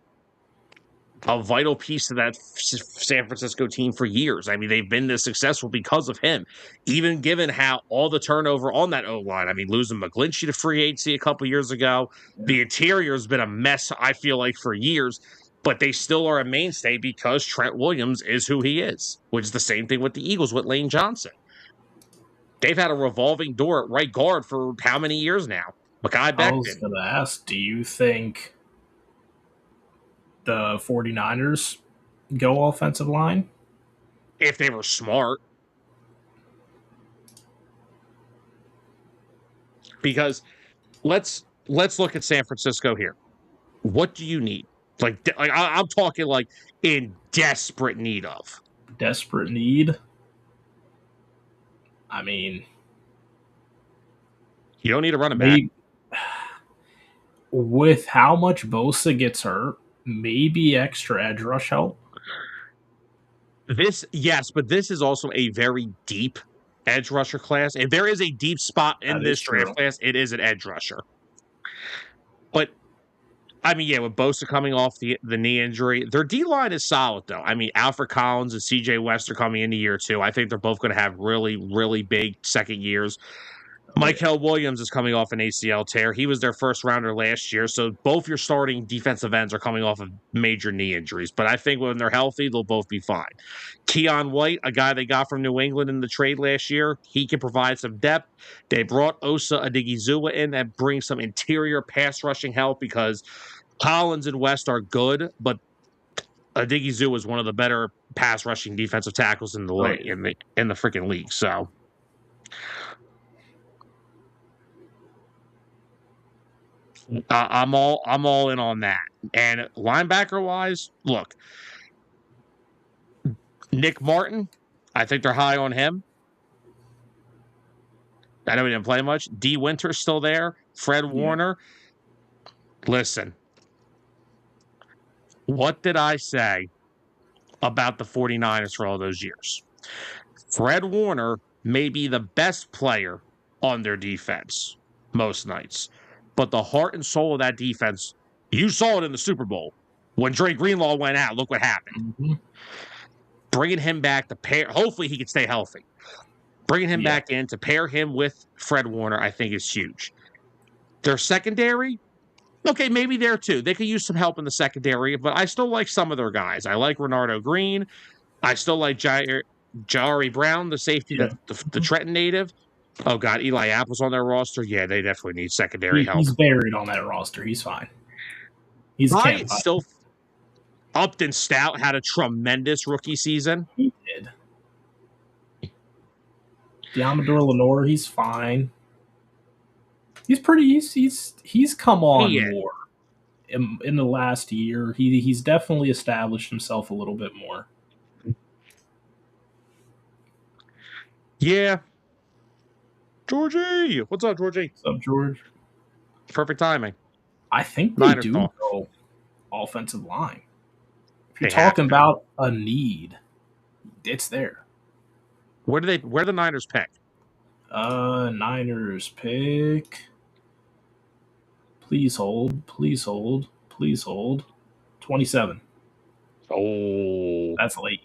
a vital piece to that San Francisco team for years. I mean, they've been this successful because of him, even given how all the turnover on that O-line. I mean, losing McGlinchey to free agency a couple years ago. Yeah. The interior has been a mess, I feel like, for years, but they still are a mainstay because Trent Williams is who he is, which is the same thing with the Eagles with Lane Johnson. They've had a revolving door at right guard for how many years now? Mekhi Becton. I was going to ask, do you think the 49ers go offensive line? If they were smart. Because let's look at San Francisco here. What do you need? Like I'm talking like in desperate need of. Desperate need? I mean, you don't need a running back. With how much Bosa gets hurt, maybe extra edge rush help. Yes, but this is also a very deep edge rusher class. If there is a deep spot in That this is draft true. class, it is an edge rusher. But I mean, yeah, with Bosa coming off the knee injury, their D line is solid though. I mean, Alfred Collins and CJ West are coming into year two. I think they're both going to have really, really big second years. Oh, yeah. Mykal Williams is coming off an ACL tear. He was their first rounder last year. So both your starting defensive ends are coming off of major knee injuries. But I think when they're healthy, they'll both be fine. Keon White, a guy they got from New England in the trade last year, he can provide some depth. They brought Osa Adigizua in that brings some interior pass rushing help because Collins and West are good, but Adigizua is one of the better pass rushing defensive tackles in the Oh, league, yeah. in the freaking league. So I'm all in on that. And linebacker wise, look, Nick Martin, I think they're high on him. I know he didn't play much. D Winter's still there. Fred Warner. Listen, what did I say about the 49ers for all those years? Fred Warner may be the best player on their defense most nights, but the heart and soul of that defense, you saw it in the Super Bowl. When Dre Greenlaw went out, look what happened. Mm-hmm. Bringing him back to pair, hopefully he can stay healthy. Bringing him back in to pair him with Fred Warner, I think is huge. Their secondary, okay, maybe there too. They could use some help in the secondary, but I still like some of their guys. I like Renardo Green. I still like Jari Brown, the safety, the Trenton native. Oh, God, Eli Apple's on their roster. Yeah, they definitely need secondary help. He's buried on that roster. He's fine. He's a camp. Still, Upton Stout had a tremendous rookie season. He did. Diamador Lenore, he's fine. He's pretty. He's come on more in the last year. He's definitely established himself a little bit more. Yeah. Georgie, what's up, Georgie? What's up, George? Perfect timing. I think they do go offensive line. If you're talking about a need, it's there. Where the Niners pick? Niners pick. Please hold. Please hold. Please hold. 27. Oh, that's late.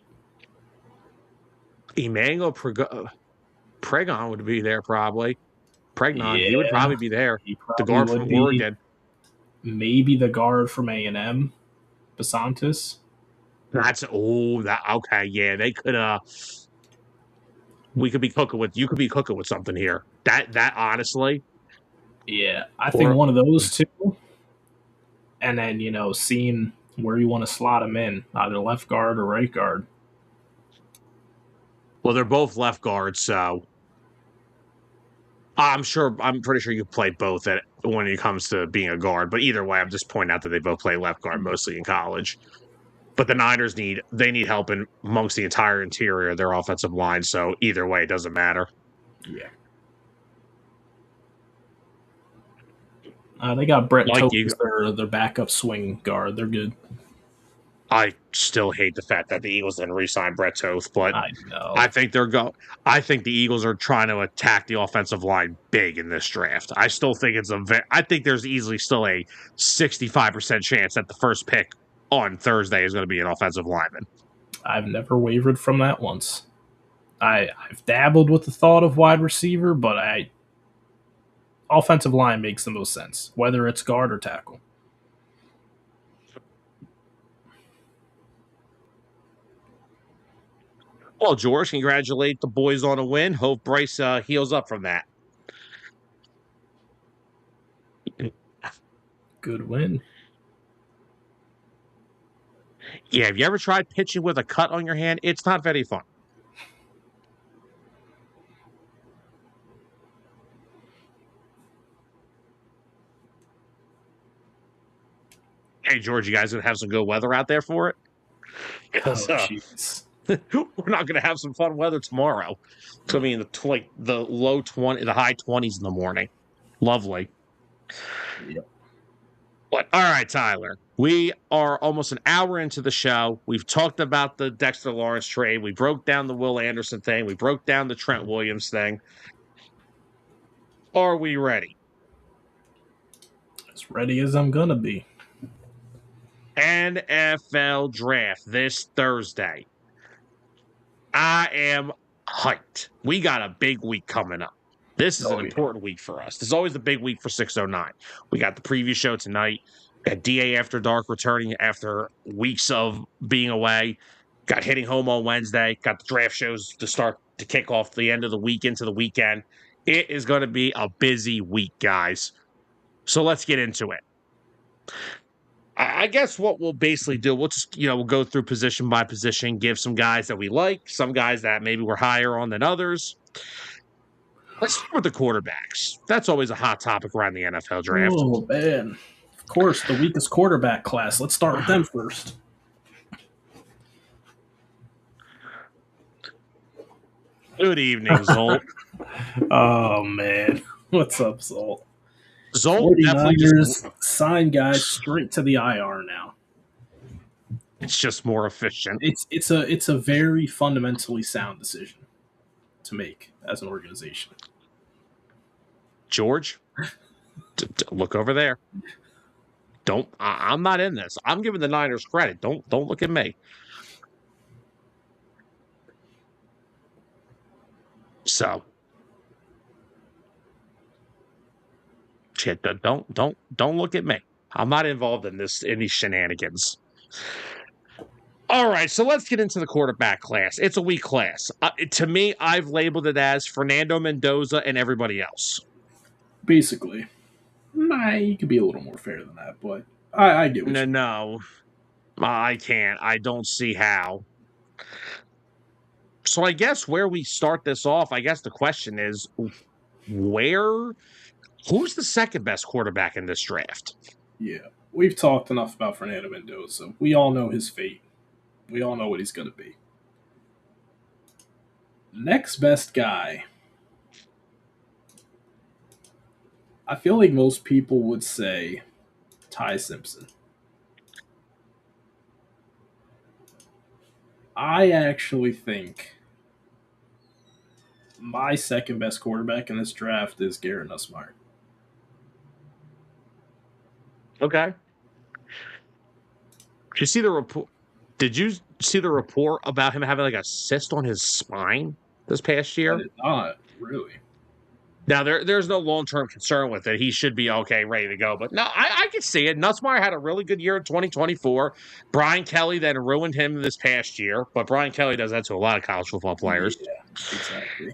Emmanuel Pregon would be there probably. He would probably be there. The guard from Oregon. Maybe the guard from A&M, Basantis. Okay, yeah, they could you could be cooking with something here. That honestly. Yeah, I think one of those two. And then, seeing where you want to slot them in, either left guard or right guard. Well, they're both left guards, so I'm pretty sure you play both when it comes to being a guard. But either way, I'm just pointing out that they both play left guard mostly in college. But the Niners need help amongst the entire interior of their offensive line. So either way, it doesn't matter. Yeah. They got Brett Toth as their backup swing guard. They're good. I still hate the fact that the Eagles didn't re-sign Brett Toth, but I think the Eagles are trying to attack the offensive line big in this draft. I still think I think there's easily still a 65% chance that the first pick on Thursday is going to be an offensive lineman. I've never wavered from that once. I've dabbled with the thought of wide receiver, but offensive line makes the most sense, whether it's guard or tackle. Well, George, congratulate the boys on a win. Hope Bryce heals up from that. Good win. Yeah, have you ever tried pitching with a cut on your hand? It's not very fun. Hey, George, you guys gonna have some good weather out there for it? We're not gonna have some fun weather tomorrow. It's gonna be in the low 20, the high 20s in the morning. Lovely. Yep. What? All right, Tyler. We are almost an hour into the show. We've talked about the Dexter Lawrence trade. We broke down the Will Anderson thing. We broke down the Trent Williams thing. Are we ready? As ready as I'm gonna be. NFL draft this Thursday. I am hyped. We got a big week coming up. This is an Oh, yeah. important week for us. This is always the big week for 609. We got the preview show tonight. Got DA After Dark returning after weeks of being away. Got Hitting Home on Wednesday. Got the draft shows to start to kick off the end of the week into the weekend. It is going to be a busy week, guys. So let's get into it. I guess what we'll basically do, we'll just, we'll go through position by position, give some guys that we like, some guys that maybe we're higher on than others. Let's start with the quarterbacks. That's always a hot topic around the NFL draft. Oh, man. Of course, the weakest quarterback class. Let's start with them first. Good evening, Zolt. Oh, man. What's up, Zolt? Zolt definitely 49ers sign guys straight to the IR now. It's just more efficient. It's a very fundamentally sound decision to make as an organization. George, look over there. I'm not in this. I'm giving the Niners credit. Don't look at me. So, shit, don't look at me. I'm not involved in these shenanigans. All right, so let's get into the quarterback class. It's a weak class. To me, I've labeled it as Fernando Mendoza and everybody else. Basically. You could be a little more fair than that, but I get what No, I can't. I don't see how. So I guess where we start this off, I guess the question is, who's the second best quarterback in this draft? Yeah, we've talked enough about Fernando Mendoza. We all know his fate. We all know what he's going to be. Next best guy. I feel like most people would say Ty Simpson. I actually think my second best quarterback in this draft is Garrett Nussmeier. Okay. Did you see the report about him having like a cyst on his spine this past year? I did not, really. Now, there's no long-term concern with it. He should be okay, ready to go. But no, I can see it. Nussmeier had a really good year in 2024. Brian Kelly then ruined him this past year. But Brian Kelly does that to a lot of college football players. Yeah, exactly.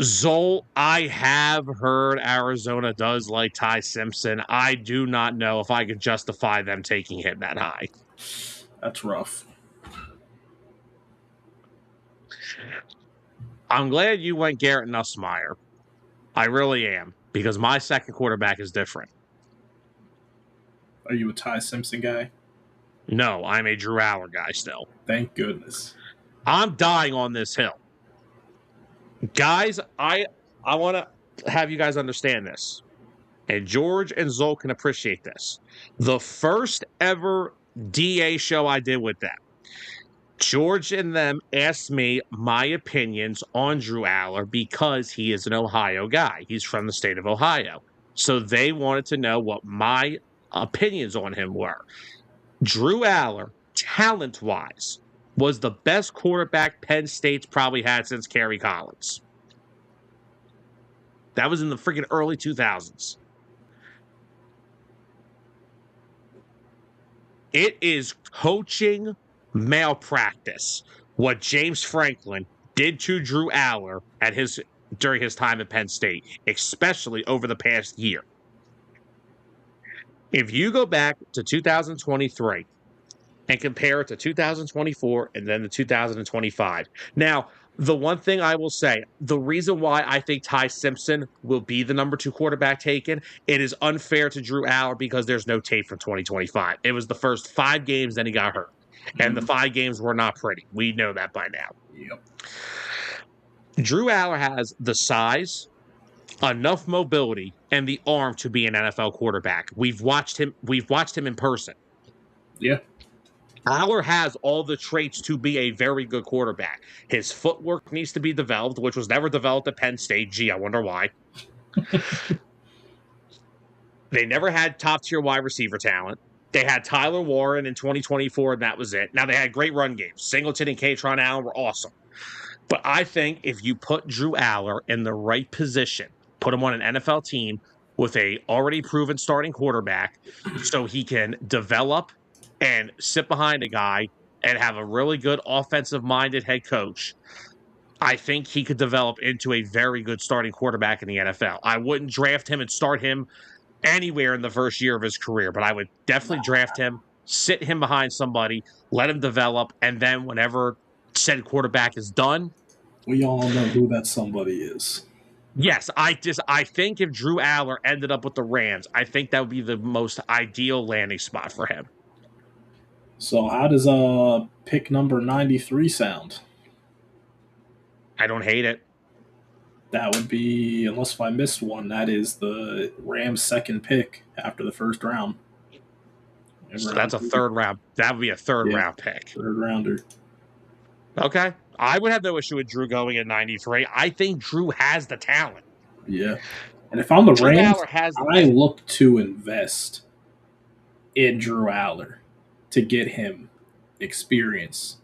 Zoll, I have heard Arizona does like Ty Simpson. I do not know if I could justify them taking him that high. That's rough. I'm glad you went Garrett Nussmeier. I really am, because my second quarterback is different. Are you a Ty Simpson guy? No, I'm a Drew Aller guy still. Thank goodness. I'm dying on this hill. Guys, I want to have you guys understand this. And George and Zoll can appreciate this. The first ever DA show I did with them, George and them asked me my opinions on Drew Aller because he is an Ohio guy. He's from the state of Ohio. So they wanted to know what my opinions on him were. Drew Aller, talent-wise, was the best quarterback Penn State's probably had since Kerry Collins. That was in the freaking early 2000s. It is coaching malpractice what James Franklin did to Drew Aller during his time at Penn State, especially over the past year. If you go back to 2023 and compare it to 2024 and then the 2025. Now, the one thing I will say, the reason why I think Ty Simpson will be the number 2 quarterback taken, it is unfair to Drew Aller because there's no tape from 2025. It was the first 5 games, then he got hurt. And the 5 games were not pretty. We know that by now. Yep. Drew Aller has the size, enough mobility and the arm to be an NFL quarterback. We've watched him in person. Yeah. Aller has all the traits to be a very good quarterback. His footwork needs to be developed, which was never developed at Penn State. Gee, I wonder why. They never had top-tier wide receiver talent. They had Tyler Warren in 2024, and that was it. Now, they had great run games. Singleton and Katron Allen were awesome. But I think if you put Drew Aller in the right position, put him on an NFL team with a already proven starting quarterback so he can develop and sit behind a guy and have a really good offensive-minded head coach, I think he could develop into a very good starting quarterback in the NFL. I wouldn't draft him and start him anywhere in the first year of his career, but I would definitely draft him, sit him behind somebody, let him develop, and then whenever said quarterback is done, We all know who that somebody is. yes, I think if Drew Aller ended up with the Rams, I think that would be the most ideal landing spot for him. So how does pick number 93 sound? I don't hate it. That would be, unless if I missed one, that is the Rams' second pick after the first round. So that's a third round. That would be a third round pick. Third rounder. Okay. I would have no issue with Drew going at 93. I think Drew has the talent. Yeah. And if I'm the Drew Rams, Aller has the I look to invest in Drew Aller to get him experience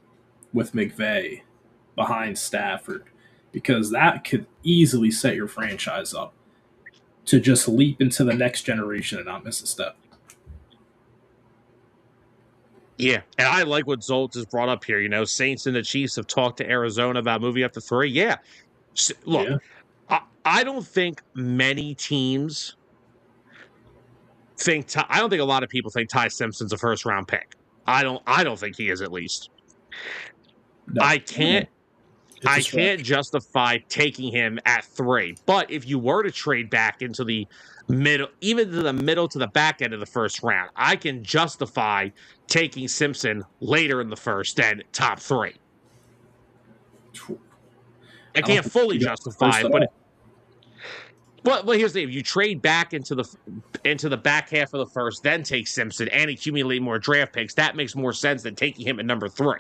with McVay behind Stafford, because that could easily set your franchise up to just leap into the next generation and not miss a step. Yeah, and I like what Zolt has brought up here. You know, Saints and the Chiefs have talked to Arizona about moving up to 3. Yeah. Look, Yeah. I don't think many teams think I don't think a lot of people think Ty Simpson's a first round pick. I don't think he is, at least. No. I can't justify taking him at 3. But if you were to trade back into the middle, even to the middle to the back end of the first round, I can justify taking Simpson later in the first than top 3. I can't fully justify it, but here's the thing: if you trade back into the back half of the first, then take Simpson and accumulate more draft picks, that makes more sense than taking him at number 3.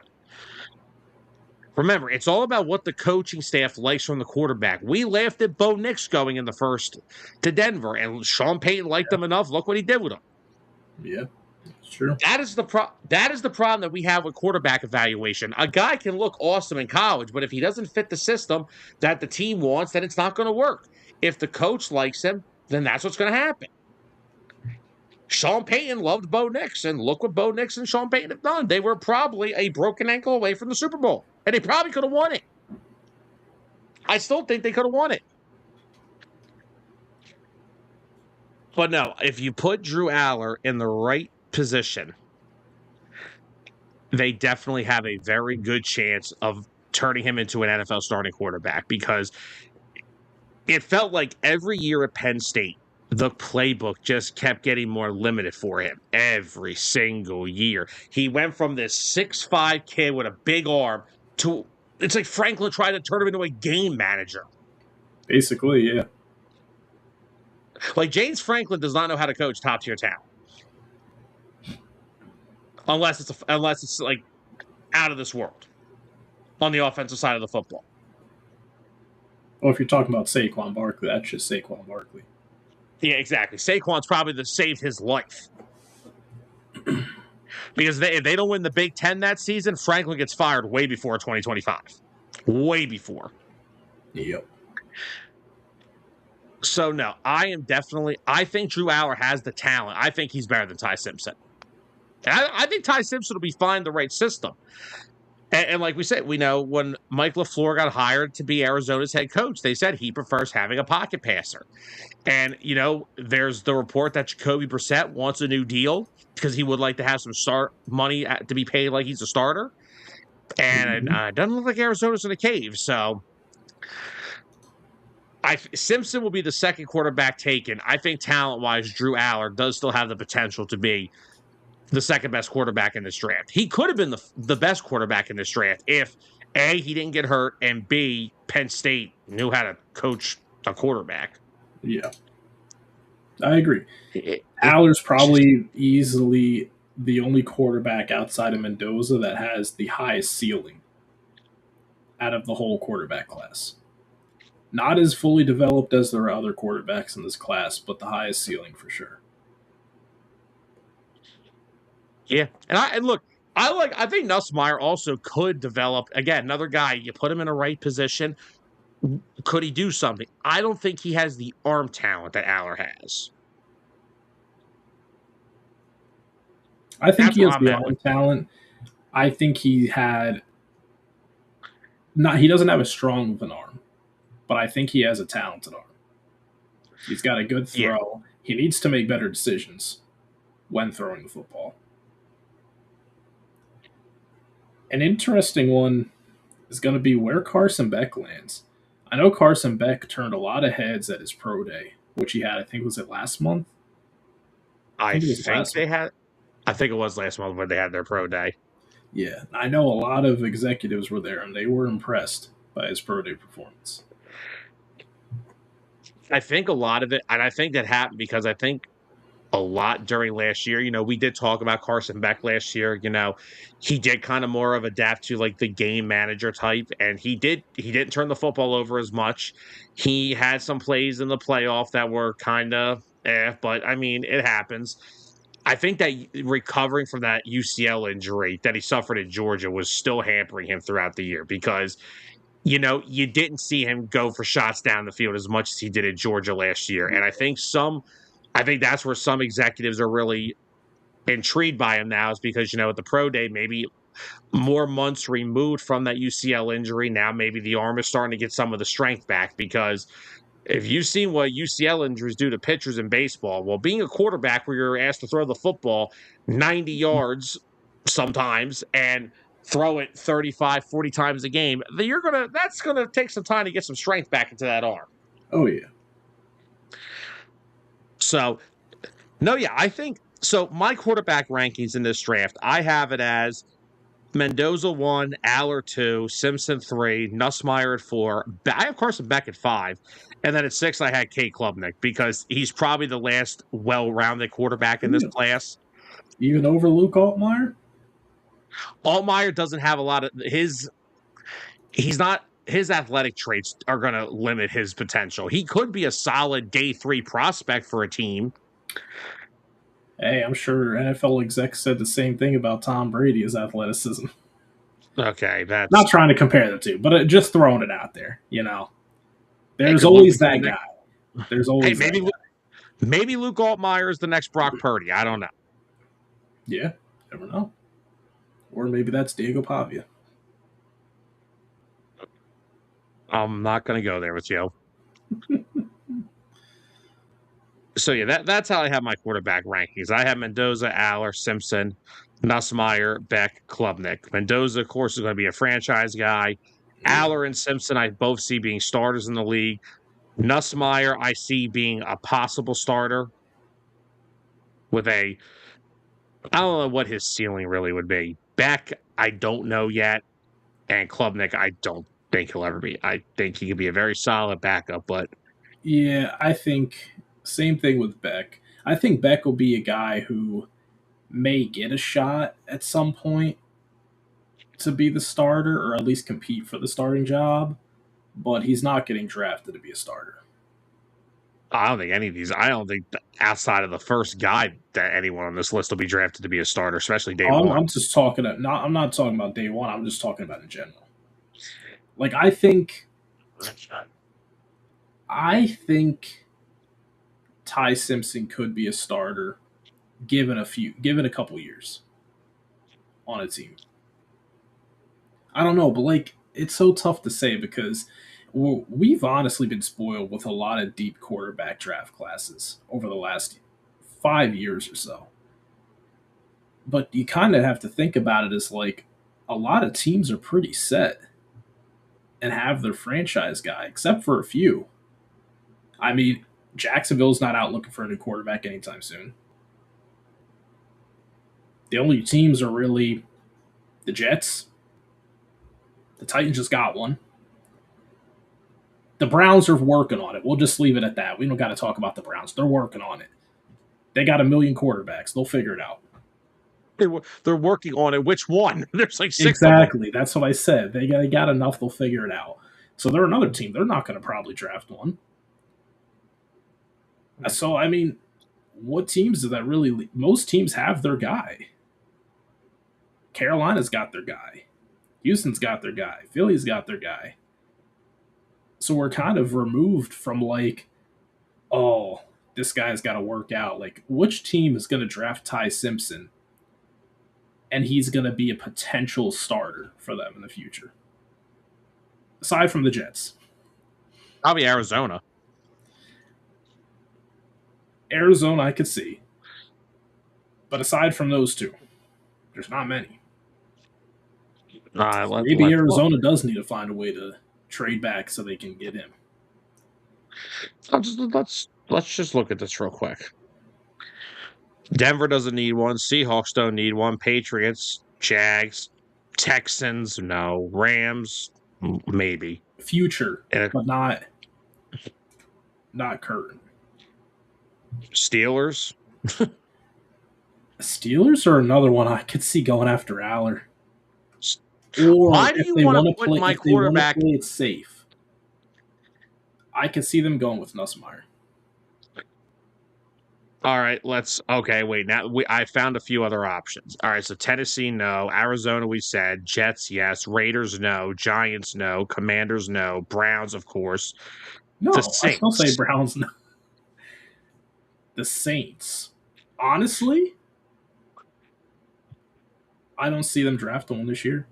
Remember, it's all about what the coaching staff likes from the quarterback. We laughed at Bo Nix going in the first to Denver, and Sean Payton liked him enough. Look what he did with him. Yeah, it's true. That is the problem that we have with quarterback evaluation. A guy can look awesome in college, but if he doesn't fit the system that the team wants, then it's not going to work. If the coach likes him, then that's what's going to happen. Sean Payton loved Bo Nix, and look what Bo Nix and Sean Payton have done. They were probably a broken ankle away from the Super Bowl, and they probably could have won it. I still think they could have won it. But no, if you put Drew Aller in the right position, they definitely have a very good chance of turning him into an NFL starting quarterback, because it felt like every year at Penn State, the playbook just kept getting more limited for him every single year. He went from this 6'5" kid with a big arm to, it's like Franklin tried to turn him into a game manager. Basically, yeah. Like, James Franklin does not know how to coach top-tier talent. Unless it's like out of this world on the offensive side of the football. Well, if you're talking about Saquon Barkley, that's just Saquon Barkley. Yeah, exactly. Saquon's probably saved his life. Because if they don't win the Big Ten that season, Franklin gets fired way before 2025. Way before. Yep. So, no, I think Drew Aller has the talent. I think he's better than Ty Simpson. And I think Ty Simpson will be fine in the right system. And like we said, we know when Mike LaFleur got hired to be Arizona's head coach, they said he prefers having a pocket passer. And, you know, there's the report that Jacoby Brissett wants a new deal because he would like to have some start money to be paid like he's a starter. And it doesn't look like Arizona's in a cave. So Simpson will be the second quarterback taken. I think talent-wise, Drew Aller does still have the potential to be the second best quarterback in this draft. He could have been the best quarterback in this draft if A, he didn't get hurt, and B, Penn State knew how to coach a quarterback. Yeah, I agree. Aller's It's just probably easily the only quarterback outside of Mendoza that has the highest ceiling out of the whole quarterback class. Not as fully developed as there are other quarterbacks in this class, but the highest ceiling for sure. yeah. And look, I think Nussmeier also could develop again another guy. You put him in a right position. Could he do something? I don't think he has the arm talent that Aller has. I think That's he where has I'm the at with. arm talent. I think he had not. He doesn't have as strong of an arm, but I think he has a talented arm. He's got a good Yeah, throw. He needs to make better decisions when throwing the football. An interesting one is going to be where Carson Beck lands. I know Carson Beck turned a lot of heads at his pro day, which he had, I think, was it last month? I I think it was think last they month. had. I think it was last month when they had their pro day. Yeah, I know a lot of executives were there and they were impressed by his pro day performance. I think a lot of it, and I think that happened because I think a lot during last year. We did talk about Carson Beck last year. He did kind of more of adapt to like the game manager type, and he didn't turn the football over as much. He had some plays in the playoff that were kind of but I mean, it happens. I think that recovering from that UCL injury that he suffered at Georgia was still hampering him throughout the year because you didn't see him go for shots down the field as much as he did at Georgia last year. And I think that's where some executives are really intrigued by him now is because, at the pro day, maybe more months removed from that UCL injury. Now maybe the arm is starting to get some of the strength back because if you've seen what UCL injuries do to pitchers in baseball, well, being a quarterback where you're asked to throw the football 90 yards sometimes and throw it 35, 40 times a game, that's gonna take some time to get some strength back into that arm. Oh, yeah. So no, yeah, I think so. My quarterback rankings in this draft, I have it as Mendoza 1, Aller 2, Simpson 3, Nussmeier at 4. I have Carson Beck at 5. And then at 6, I had Kate Klubnik because he's probably the last well rounded quarterback in this Yeah. class. Even over Luke Altmaier? Altmaier doesn't have a lot of he's not. His athletic traits are going to limit his potential. He could be a solid day 3 prospect for a team. Hey, I'm sure NFL execs said the same thing about Tom Brady's athleticism. Okay, Not that's trying to compare the two, but just throwing it out there. hey, There's good luck always becoming that the next. guy. There's Hey, always that maybe Luke Altmaier is the next Brock Purdy. I don't know. guy. Yeah, never know. Or maybe that's Diego Pavia. I'm not going to go there with you. So yeah, that's how I have my quarterback rankings. I have Mendoza, Aller, Simpson, Nussmeier, Beck, Klubnik. Mendoza, of course, is going to be a franchise guy. Yeah. Aller and Simpson, I both see being starters in the league. Nussmeier, I see being a possible starter with I don't know what his ceiling really would be. Beck, I don't know yet. And Klubnik, I don't think he'll ever be. I think he could be a very solid backup, but Yeah, I think same thing with Beck. I think Beck will be a guy who may get a shot at some point to be the starter or at least compete for the starting job, but he's not getting drafted to be a starter. I don't think any of these. I don't think outside of the first guy that anyone on this list will be drafted to be a starter, especially day I'm, one. I'm just talking not I'm not talking about day one, I'm just talking about in general. Like I think Ty Simpson could be a starter given a couple years on a team. I don't know, but like it's so tough to say because we've honestly been spoiled with a lot of deep quarterback draft classes over the last 5 years or so. But you kind of have to think about it as like a lot of teams are pretty set and have their franchise guy, except for a few. I mean, Jacksonville's not out looking for a new quarterback anytime soon. The only teams are really the Jets. The Titans just got one. The Browns are working on it. We'll just leave it at that. We don't got to talk about the Browns. They're working on it. They got a million quarterbacks. They'll figure it out. They're working on it. Which one? There's like 6 of them. Exactly. That's what I said. They got enough. They'll figure it out. So they're another team. They're not going to probably draft one. So, I mean, what teams do that really? Most teams have their guy. Carolina's got their guy. Houston's got their guy. Philly's got their guy. So we're kind of removed from like, oh, this guy's got to work out. Like, which team is going to draft Ty Simpson and he's going to be a potential starter for them in the future? Aside from the Jets. Probably Arizona. Arizona, I could see. But aside from those two, there's not many. Maybe Arizona does need to find a way to trade back so they can get him. Let's just look at this real quick. Denver doesn't need one. Seahawks don't need one. Patriots, Jags, Texans, no. Rams, maybe. Future, but not current. Steelers. Steelers are another one I could see going after Aller. Or why do you want to put my quarterback? Play it safe. I can see them going with Nussmeier. All right, okay, wait. Now I found a few other options. All right, so Tennessee, no. Arizona, we said. Jets, yes. Raiders, no. Giants, no. Commanders, no. Browns, of course. No, I still say Browns, no. The Saints. Honestly, I don't see them drafting one this year.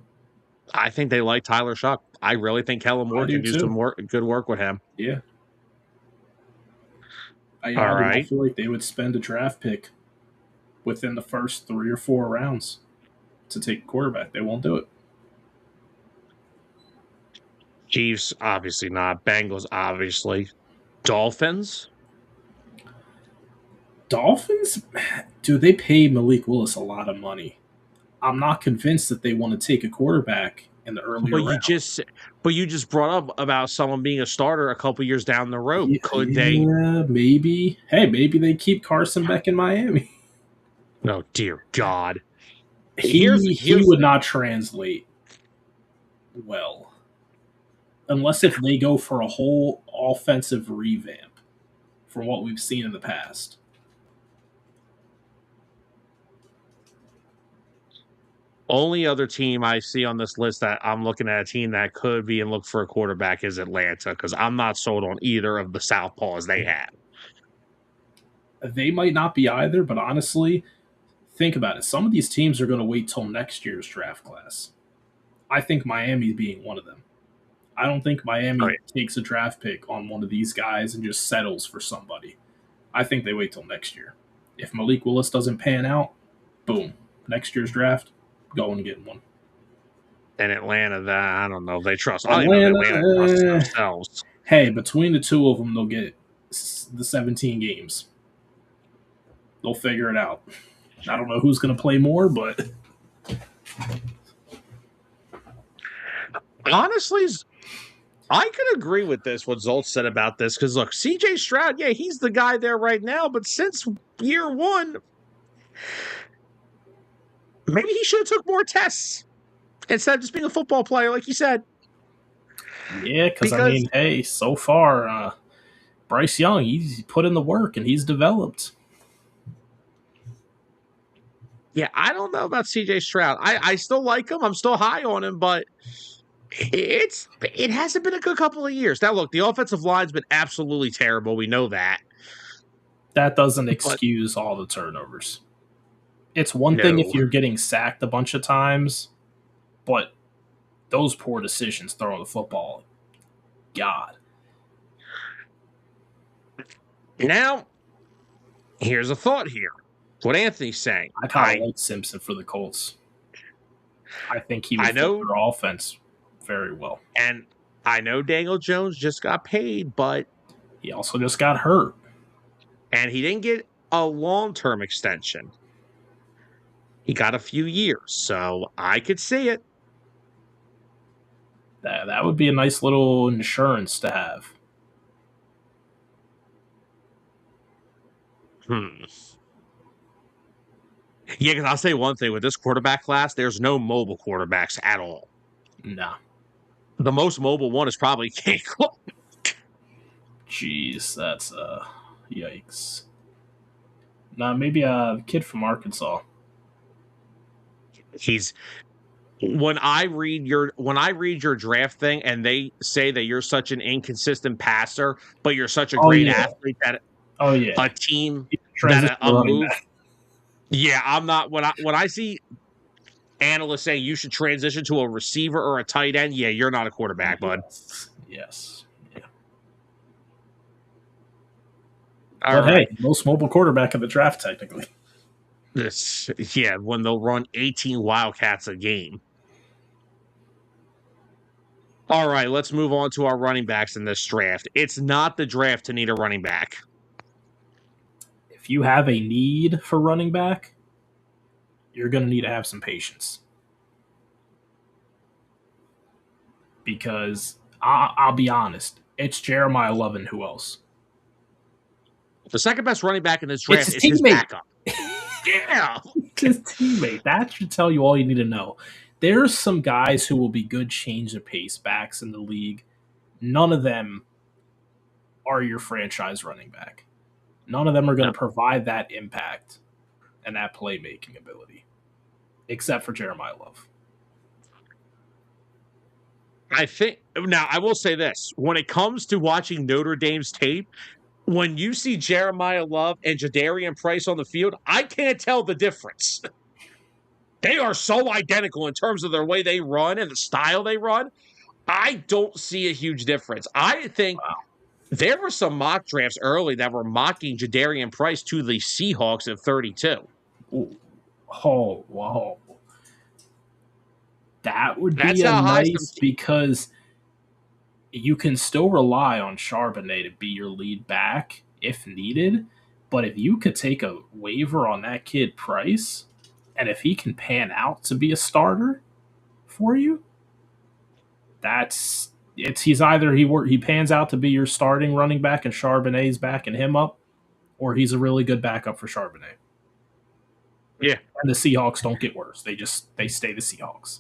I think they like Tyler Shuck. I really think Kellen Moore can do some good work with him. Yeah. I feel like they would spend a draft pick within the first 3 or 4 rounds to take a quarterback. They won't do it. Chiefs, obviously not. Bengals, obviously. Dolphins? Dolphins? Dude, they pay Malik Willis a lot of money. I'm not convinced that they want to take a quarterback in the earlier round. But you just brought up about someone being a starter a couple years down the road. Could they? Yeah, maybe. Hey, maybe they keep Carson Beck in Miami. Oh, dear God. He would not translate well. Unless if they go for a whole offensive revamp from what we've seen in the past. Only other team I see on this list that I'm looking at a team that could be and look for a quarterback is Atlanta, because I'm not sold on either of the southpaws they have. They might not be either, but honestly, think about it. Some of these teams are going to wait till next year's draft class. I think Miami being one of them. I don't think Miami takes a draft pick on one of these guys and just settles for somebody. I think they wait till next year. If Malik Willis doesn't pan out, boom, next year's draft, go and get one. And Atlanta, I don't know if they trust. Atlanta trusts themselves. Hey, between the two of them, they'll get the 17 games. They'll figure it out. I don't know who's going to play more, but honestly, I could agree with this, what Zolt said about this, because look, CJ Stroud, yeah, he's the guy there right now, but since year one, maybe he should have took more tests instead of just being a football player, like you said. Yeah, because I mean, hey, so far, Bryce Young, he's put in the work and he's developed. Yeah, I don't know about CJ Stroud. I still like him. I'm still high on him, but it hasn't been a good couple of years. Now, look, the offensive line's been absolutely terrible. We know that. That doesn't excuse all the turnovers. It's one thing if you're getting sacked a bunch of times, but those poor decisions throwing the football, God. Now, here's a thought here. What Anthony's saying. I kind of like Simpson for the Colts. I think he would fit their offense very well. And I know Daniel Jones just got paid, but he also just got hurt. And he didn't get a long-term extension. He got a few years, so I could see it. That would be a nice little insurance to have. Hmm. Yeah, because I'll say one thing with this quarterback class, there's no mobile quarterbacks at all. No. The most mobile one is probably Kane. Jeez, that's yikes. Nah, maybe a kid from Arkansas. He's when I read your draft thing and they say that you're such an inconsistent passer, but you're such a Oh great yeah. athlete that Oh yeah. a team that Transition to a running move. back. Yeah, I'm not when I see analysts saying you should transition to a receiver or a tight end. Yeah, you're not a quarterback, bud. Yes. Yes. Yeah. All But right. hey, most mobile quarterback in the draft technically. Yeah, when they'll run 18 Wildcats a game. All right, let's move on to our running backs in this draft. It's not the draft to need a running back. If you have a need for running back, you're going to need to have some patience because I'll be honest, it's Jeremiah Love and who else? The second best running back in this It's draft his is his teammate. backup. Yeah. It's his teammate. That should tell you all you need to know. There's some guys who will be good change of pace backs in the league. None of them are your franchise running back. None of them are going No. to provide that impact and that playmaking ability, except for Jeremiah Love. I think now I will say this. When it comes to watching Notre Dame's tape, when you see Jeremiah Love and Jadarian Price on the field, I can't tell the difference. They are so identical in terms of their way they run and the style they run. I don't see a huge difference. I think Wow. there were some mock drafts early that were mocking Jadarian Price to the Seahawks at 32. Ooh. Oh, whoa. That would be That's a how high some. nice because you can still rely on Charbonnet to be your lead back if needed. But if you could take a waiver on that kid Price, and if he can pan out to be a starter for you, he's either he pans out to be your starting running back and Charbonnet's backing him up, or he's a really good backup for Charbonnet. Yeah. And the Seahawks don't get worse. They stay the Seahawks.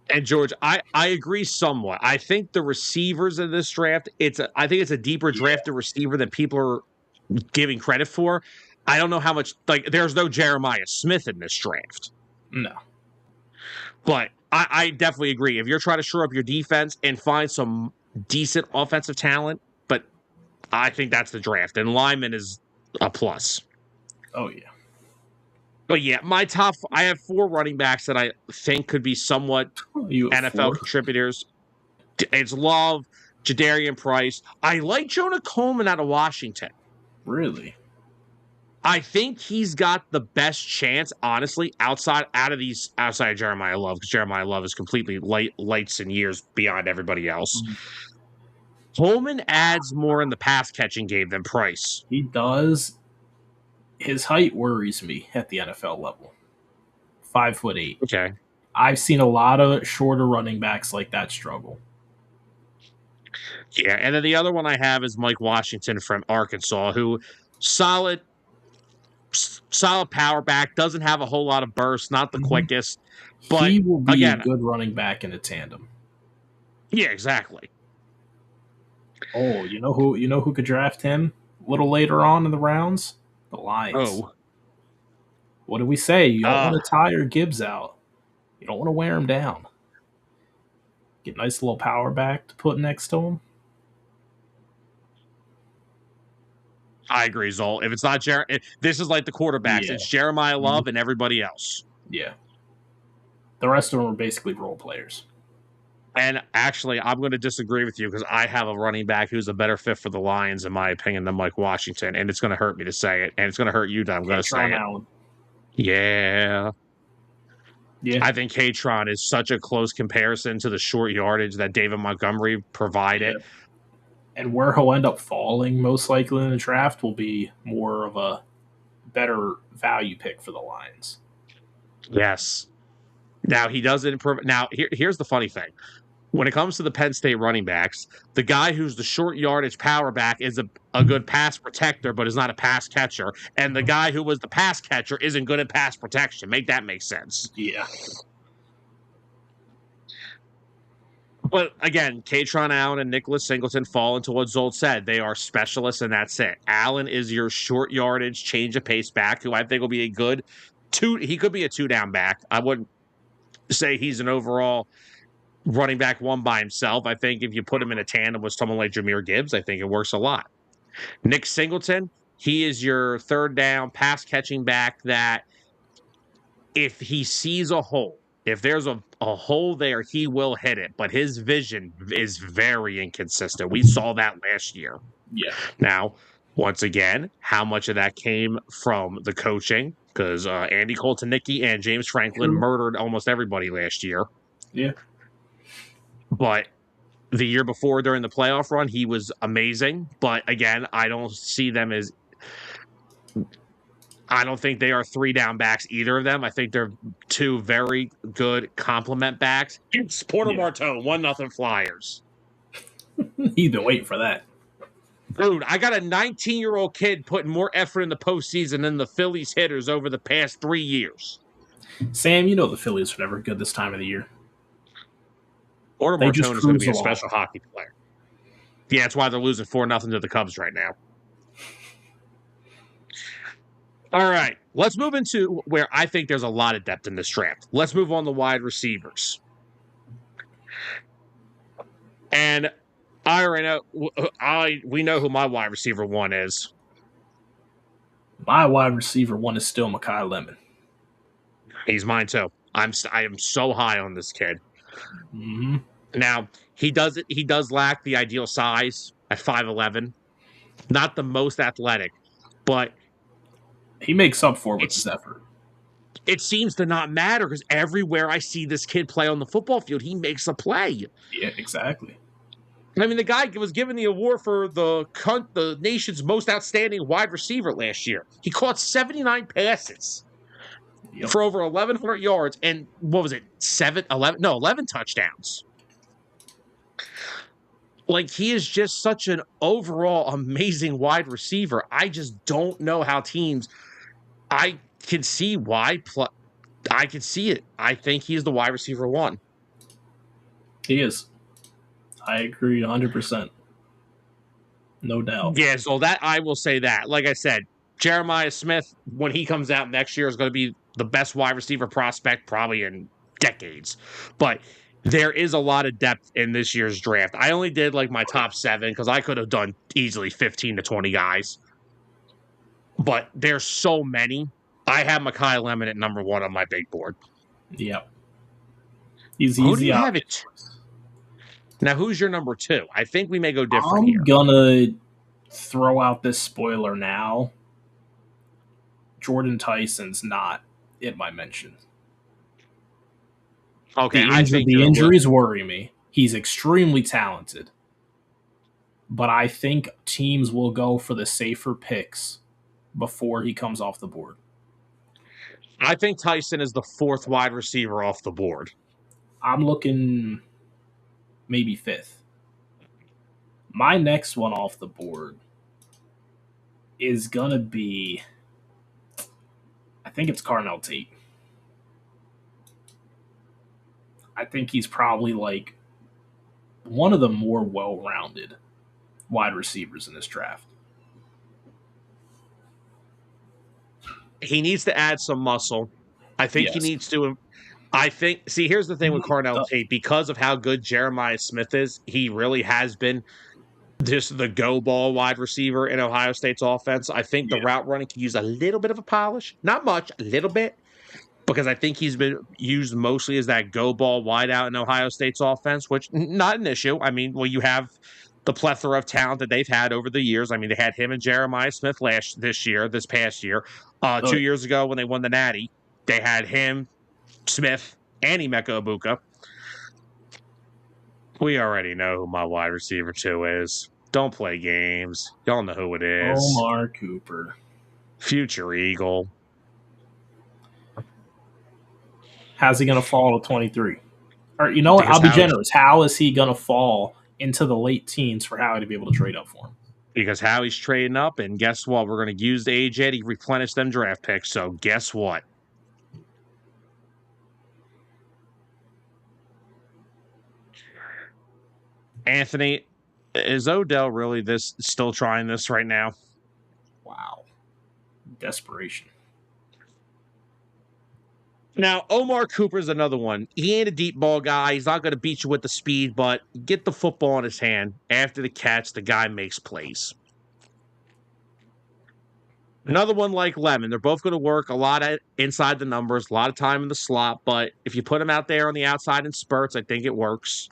And George, I agree somewhat. I think the receivers in this draft, I think it's a deeper Yeah. drafted receiver than people are giving credit for. I don't know how much there's no Jeremiah Smith in this draft. No. But I definitely agree. If you're trying to shore up your defense and find some decent offensive talent, but I think that's the draft. And Lyman is a plus. Oh yeah. But yeah, I have 4 running backs that I think could be somewhat You have NFL 4. contributors. It's Love, Jadarian Price. I like Jonah Coleman out of Washington. Really? I think he's got the best chance, honestly, outside of Jeremiah Love, because Jeremiah Love is completely lights and years beyond everybody else. Coleman adds more in the pass catching game than Price. He does. His height worries me at the NFL level. 5'8". Okay. I've seen a lot of shorter running backs like that struggle. Yeah, and then the other one I have is Mike Washington from Arkansas, who solid power back, doesn't have a whole lot of burst, not the quickest, but He will be again, a good running back in a tandem. yeah, exactly. Oh, you know who could draft him a little later on in the rounds? The Lions. Oh, What do we say? You don't want to tire Gibbs out. You don't want to wear him down. Get a nice little power back to put next to him. I agree, Zol. If it's not this is like the quarterbacks. Yeah. It's Jeremiah Love and everybody else. Yeah. The rest of them are basically role players. And actually, I'm going to disagree with you because I have a running back who's a better fit for the Lions, in my opinion, than Mike Washington. And it's going to hurt me to say it. And it's going to hurt you that I'm going to say it. Allen. Yeah. Yeah. I think Katron is such a close comparison to the short yardage that David Montgomery provided. Yeah. And where he'll end up falling most likely in the draft will be more of a better value pick for the Lions. Yes. Now, he doesn't. Now, here's the funny thing. when it comes to the Penn State running backs, the guy who's the short yardage power back is a good pass protector, but is not a pass catcher. And the guy who was the pass catcher isn't good at pass protection. Make that make sense. Yeah. But again, Katron Allen and Nicholas Singleton fall into what Zolt said. They are specialists, and that's it. Allen is your short yardage, change of pace back, who I think will be a good he could be a 2-down back. I wouldn't say he's an overall running back one by himself. I think if you put him in a tandem with someone like Jahmyr Gibbs, I think it works a lot. Nick Singleton, he is your third down pass catching back that if he sees a hole, if there's a hole there, he will hit it. But his vision is very inconsistent. We saw that last year. Yeah. Now, once again, how much of that came from the coaching? Because Andy Coltonicki and James Franklin murdered almost everybody last year. Yeah. But the year before during the playoff run, he was amazing. But again, I don't see them as I don't think they are 3-down backs, either of them. I think they're two very good complement backs. It's Porter Marteau, 1-0 Flyers. You've been waiting for that. Dude, I got a 19-year-old kid putting more effort in the postseason than the Phillies hitters over the past 3 years. Sam, you know the Phillies are never good this time of the year. Porter Marteau is going to be a special hockey player. Yeah, that's why they're losing 4-0 to the Cubs right now. All right, let's move into where I think there's a lot of depth in this draft. Let's move on to wide receivers. And I already know we know who my wide receiver one is. My wide receiver one is still Mekhi Lemon. He's mine too. I am so high on this kid. Mm-hmm. Now he does lack the ideal size at 5'11", not the most athletic, but he makes up for it with his effort. It seems to not matter because everywhere I see this kid play on the football field, he makes a play. Yeah, exactly. I mean, the guy was given the award for the nation's most outstanding wide receiver last year. He caught 79 passes for over 1,100 yards and what was it, 11 touchdowns. Like, he is just such an overall amazing wide receiver. I just don't know how teams. I can see why. I can see it. I think he's the wide receiver one. He is. I agree 100%. No doubt. Yeah, so that I will say that. Like I said, Jeremiah Smith, when he comes out next year, is going to be the best wide receiver prospect probably in decades. But there is a lot of depth in this year's draft. I only did like my top 7 because I could have done easily 15 to 20 guys. But there's so many. I have Mekhi Lemon at number 1 on my big board. Yep. He's Who easy. do you have it? Now, who's your number 2? I think we may go different here. I'm gonna throw out this spoiler now. Jordan Tyson's not in my mention. Okay, the injuries worry me. He's extremely talented. But I think teams will go for the safer picks before he comes off the board. I think Tyson is the 4th wide receiver off the board. I'm looking maybe 5th. My next one off the board is going to be, I think it's Carnell Tate. I think he's probably like one of the more well-rounded wide receivers in this draft. He needs to add some muscle. I think he needs to. See, here's the thing with Carnell Tate. Because of how good Jeremiah Smith is, he really has been just the go ball wide receiver in Ohio State's offense. I think the route running can use a little bit of a polish. Not much, a little bit. Because I think he's been used mostly as that go ball wideout in Ohio State's offense, which not an issue. I mean, well, you have the plethora of talent that they've had over the years. I mean, they had him and Jeremiah Smith this past year. 2 years ago when they won the Natty, they had him, Smith, and Emeka Ibuka. We already know who my wide receiver 2 is. Don't play games. Y'all know who it is. Omar Cooper. Future Eagle. How's he going to fall to 23? Or you know what? because I'll be generous. How is he going to fall into the late teens for Howie to be able to trade up for him? Because Howie's trading up, and guess what? We're going to use the AJ to replenish them draft picks. So guess what? Anthony, is Odell really this still trying this right now? Wow. Desperation. Now, Omar Cooper's another one. He ain't a deep ball guy. He's not going to beat you with the speed, but get the football in his hand. After the catch, the guy makes plays. Another one like Lemon. They're both going to work a lot at inside the numbers, a lot of time in the slot, but if you put him out there on the outside in spurts, I think it works.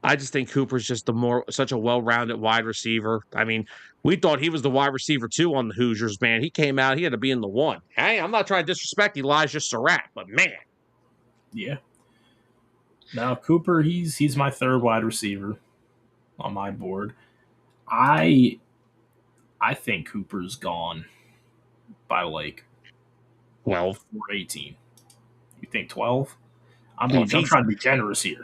I just think Cooper's just such a well-rounded wide receiver. I mean, we thought he was the wide receiver too on the Hoosiers, man. He came out, he had to be in the one. Hey, I'm not trying to disrespect Elijah Surratt, but man. Yeah. Now Cooper, he's my third wide receiver on my board. I think Cooper's gone by like 12. 4-18. You think 12? I'm trying to be generous here.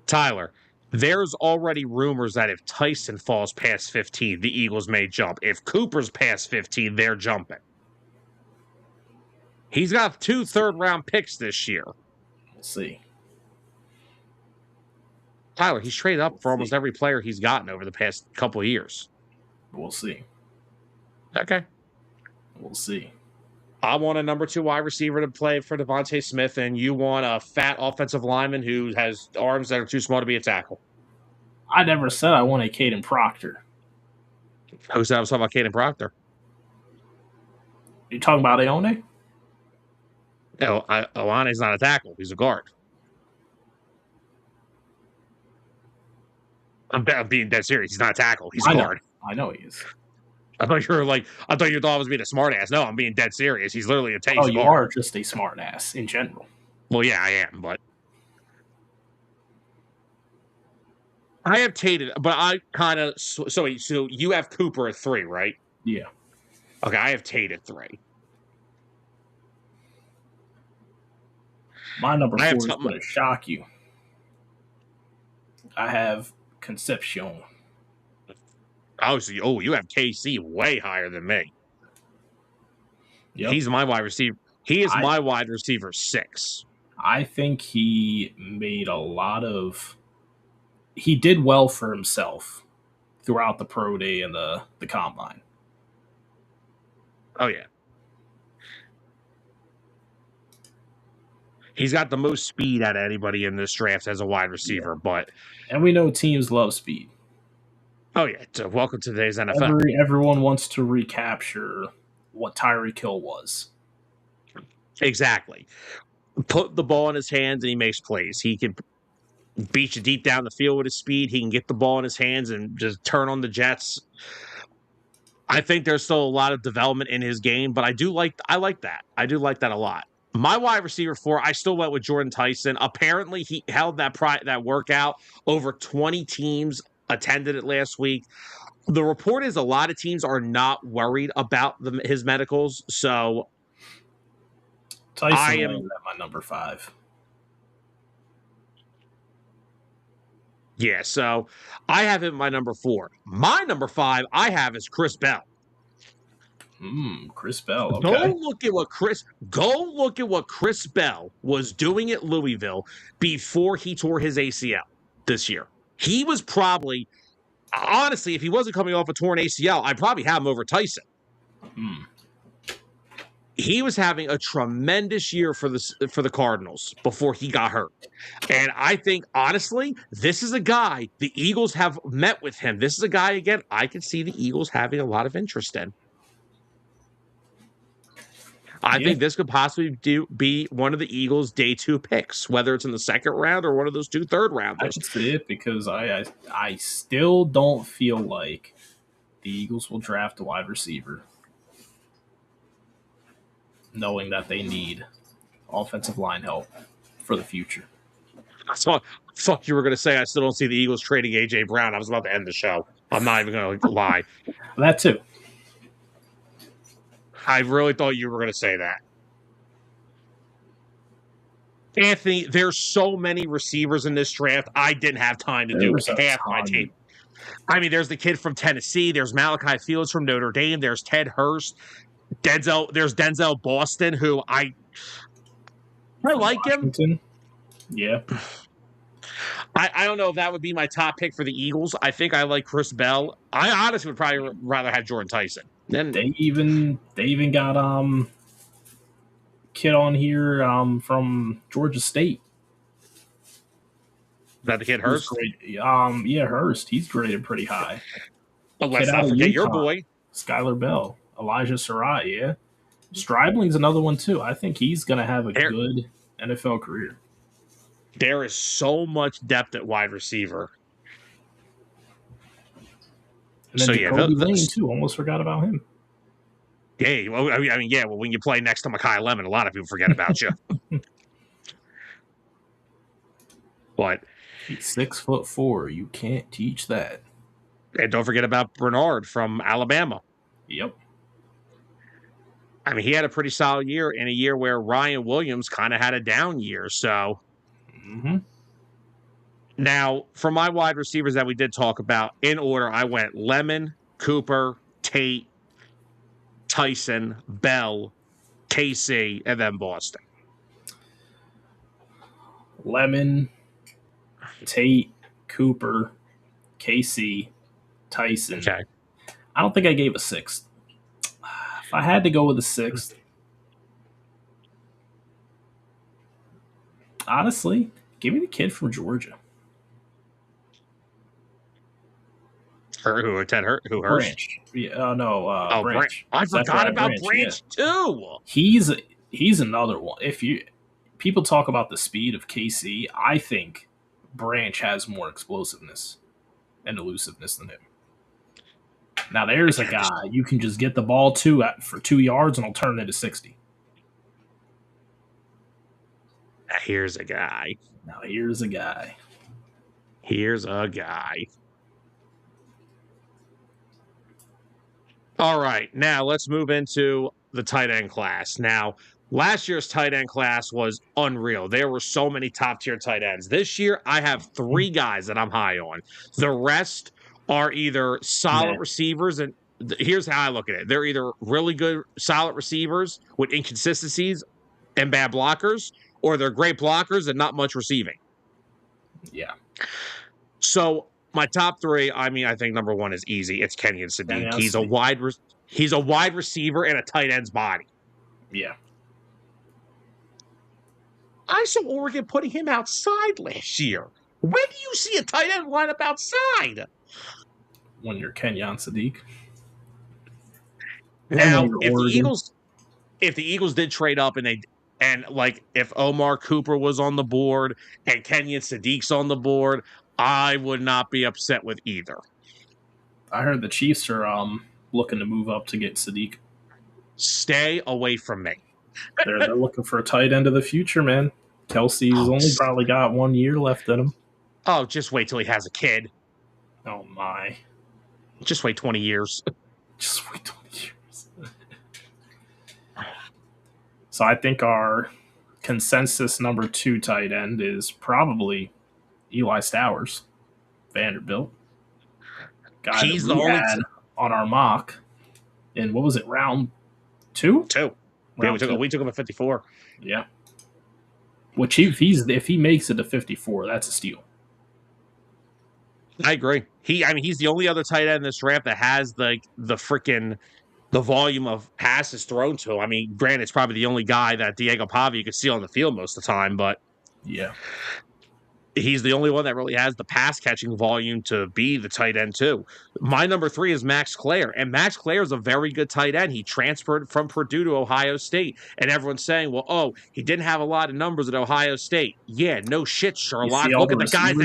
Tyler, there's already rumors that if Tyson falls past 15, the Eagles may jump. If Cooper's past 15, they're jumping. He's got 2 third-round picks this year. We'll see. Tyler, he's traded up for almost every player he's gotten over the past couple of years. We'll see. Okay. We'll see. I want a number 2 wide receiver to play for Devontae Smith, and you want a fat offensive lineman who has arms that are too small to be a tackle. I never said I wanted Caden Proctor. Who said I was talking about Caden Proctor? You talking about Aone? No, Olane's not a tackle. He's a guard. I'm being dead serious. He's not a tackle. He's a guard. I know he is. I thought you thought I was being a smartass. No, I'm being dead serious. He's literally a taste. Oh, you are just a smartass in general. Well, yeah, I am, but I have Tate, but I kind of so you have Cooper at 3, right? Yeah. Okay, I have Tate at 3. My number 4 is going to shock you. I have Concepcion. You have KC way higher than me. Yep. He's my wide receiver. He is my wide receiver 6. I think he made he did well for himself throughout the pro day and the combine. Oh, yeah. He's got the most speed out of anybody in this draft as a wide receiver, and we know teams love speed. Oh, yeah. So welcome to today's NFL. Everyone wants to recapture what Tyreek Hill was. Exactly. Put the ball in his hands and he makes plays. He can beat you deep down the field with his speed. He can get the ball in his hands and just turn on the jets. I think there's still a lot of development in his game, but I like that. I do like that a lot. My wide receiver 4, I still went with Jordan Tyson. Apparently, he held that workout. Over 20 teams attended it last week. The report is a lot of teams are not worried about his medicals. So Tyson landed at my number 5. Yeah, so I have him my number 4. My number 5 I have is Chris Bell. Chris Bell. Okay. Go look at what Chris Bell was doing at Louisville before he tore his ACL this year. He was probably, honestly, if he wasn't coming off a torn ACL, I'd probably have him over Tyson. He was having a tremendous year for the Cardinals before he got hurt. And I think, honestly, this is a guy, the Eagles have met with him. This is a guy, again, I can see the Eagles having a lot of interest in. I think this could possibly be one of the Eagles' day 2 picks, whether it's in the 2nd round or one of those 2 third rounders. I can see it because I still don't feel like the Eagles will draft a wide receiver, knowing that they need offensive line help for the future. I thought you were going to say I still don't see the Eagles trading A.J. Brown. I was about to end the show. I'm not even going to lie. That too. I really thought you were going to say that. Anthony, there's so many receivers in this draft. I didn't have time to do There's a half my ton. tape. I mean, there's the kid from Tennessee. There's Malachi Fields from Notre Dame. There's Ted Hurst. There's Denzel Boston, who I like him. Washington. Yeah. I don't know if that would be my top pick for the Eagles. I think I like Chris Bell. I honestly would probably rather have Jordan Tyson. Then They even got kid on here from Georgia State. that the kid Hurst. Yeah, Hurst. He's graded pretty high. But let's not forget your boy, Skylar Bell, Elijah Sarai. Yeah, Stribling's another one too. I think he's gonna have a good NFL career. There is so much depth at wide receiver. And then Jacoby Lane too. Almost forgot about him. Yeah, well, I mean, yeah. Well, when you play next to Mekhi Lemon, a lot of people forget about you. But he's 6'4". You can't teach that. And don't forget about Bernard from Alabama. Yep. I mean, he had a pretty solid year in a year where Ryan Williams kind of had a down year. So. Now, for my wide receivers that we did talk about, in order, I went Lemon, Cooper, Tate, Tyson, Bell, KC, and then Boston. Lemon, Tate, Cooper, KC, Tyson. Okay. I don't think I gave a sixth. If I had to go with a sixth, honestly, give me the kid from Georgia. Ted Hurst? Who Hurst? Branch. Yeah, no, Branch. I forgot about Branch too. He's another one. If people talk about the speed of KC, I think Branch has more explosiveness and elusiveness than him. Now there's a guy you can just get the ball to for 2 yards and I'll turn it into 60. Here's a guy. Here's a guy. All right, now let's move into the tight end class. Now, last year's tight end class was unreal. There were so many top-tier tight ends. This year, I have 3 guys that I'm high on. The rest are either solid receivers, and here's how I look at it. They're either really good, solid receivers with inconsistencies and bad blockers, or they're great blockers and not much receiving. Yeah. So my top 3, I mean, I think number 1 is easy. It's Kenyon Sadiq. He's a wide receiver in a tight end's body. Yeah. I saw Oregon putting him outside last year. When do you see a tight end line up outside? When you're Kenyon Sadiq. Now, if the Eagles did trade up and if Omar Cooper was on the board and Kenyon Sadiq's on the board, I would not be upset with either. I heard the Chiefs are looking to move up to get Sadiq. Stay away from me. They're looking for a tight end of the future, man. Kelsey's only probably got 1 year left in him. Oh, just wait till he has a kid. Oh, my. Just wait 20 years. Just wait 20 years. So I think our consensus number 2 tight end is probably Eli Stowers, Vanderbilt. He's the only on our mock. In what was it, round 2? 2. Yeah, we took him at 54. Yeah. Which if he makes it to 54, that's a steal. I agree. He's the only other tight end in this draft that has the volume of passes thrown to him. I mean, granted, it's probably the only guy that Diego Pavia you could see on the field most of the time, but yeah, he's the only one that really has the pass catching volume to be the tight end too. My number 3 is Max Clare, and Max Clare is a very good tight end. He transferred from Purdue to Ohio State, and everyone's saying, well, he didn't have a lot of numbers at Ohio State. Yeah, no shit, Sherlock. Look at the guys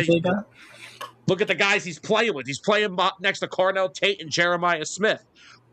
look at the guys he's playing with. He's playing next to Carnell Tate and Jeremiah Smith.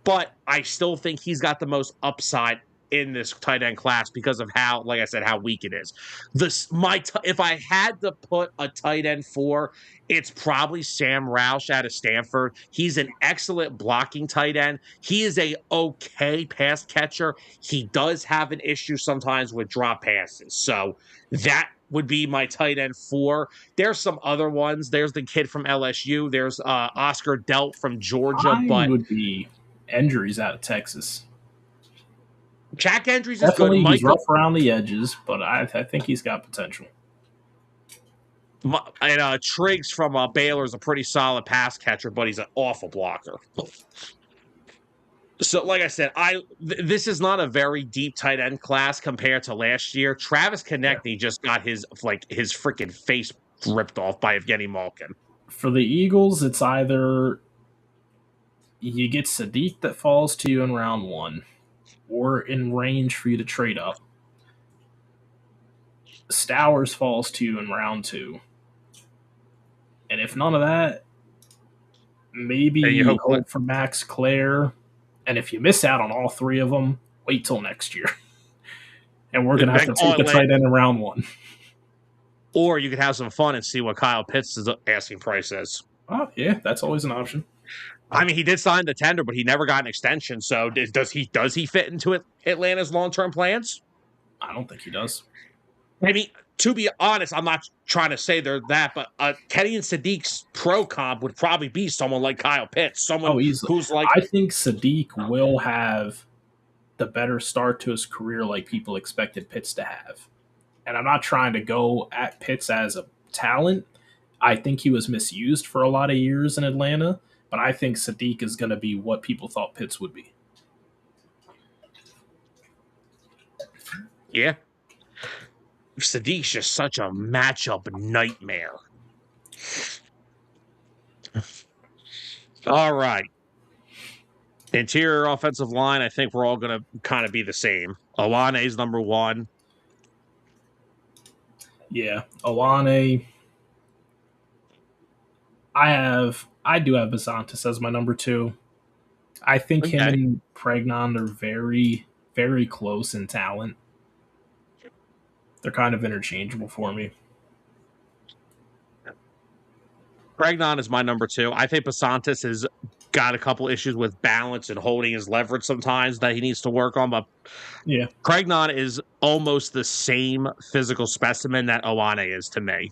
But I still think he's got the most upside in this tight end class because of how, like I said, how weak it is. If I had to put a tight end 4, it's probably Sam Roush out of Stanford. He's an excellent blocking tight end. He is a okay pass catcher. He does have an issue sometimes with drop passes. So that would be my tight end 4. There's some other ones. There's the kid from LSU. There's Oscar Delt from Georgia. Mine But would be Endries out of Texas. Jack Endries is good. Definitely, he's rough around the edges, but I think he's got potential. And Triggs from Baylor is a pretty solid pass catcher, but he's an awful blocker. So, like I said, this is not a very deep tight end class compared to last year. Travis Konechny just got his freaking face ripped off by Evgeny Malkin. For the Eagles, it's either you get Sadiq that falls to you in round 1, or in range for you to trade up. Stowers falls to you in round 2. And if none of that, maybe you hope for Max Clare. And if you miss out on all 3 of them, wait till next year. And we're going to have to take a tight end in round 1. Or you could have some fun and see what Kyle Pitts' asking price is. Oh, yeah, that's always an option. I mean, he did sign the tender, but he never got an extension. So does he fit into Atlanta's long-term plans? I don't think he does. I mean, to be honest, I'm not trying to say they're that, but Kenny and Sadiq's pro comp would probably be someone like Kyle Pitts, someone who's like. I think Sadiq will have the better start to his career like people expected Pitts to have. And I'm not trying to go at Pitts as a talent. I think he was misused for a lot of years in Atlanta, but I think Sadiq is going to be what people thought Pitts would be. Yeah. Sadiq's just such a matchup nightmare. All right. Interior offensive line, I think we're all going to kind of be the same. Awane's number 1. Yeah, Awane. I do have Basantis as my number 2. I think him and Pregnon are very, very close in talent. They're kind of interchangeable for me. Pregnon is my number 2. I think Basantis has got a couple issues with balance and holding his leverage sometimes that he needs to work on. But yeah, Pregnon is almost the same physical specimen that Awane is to me.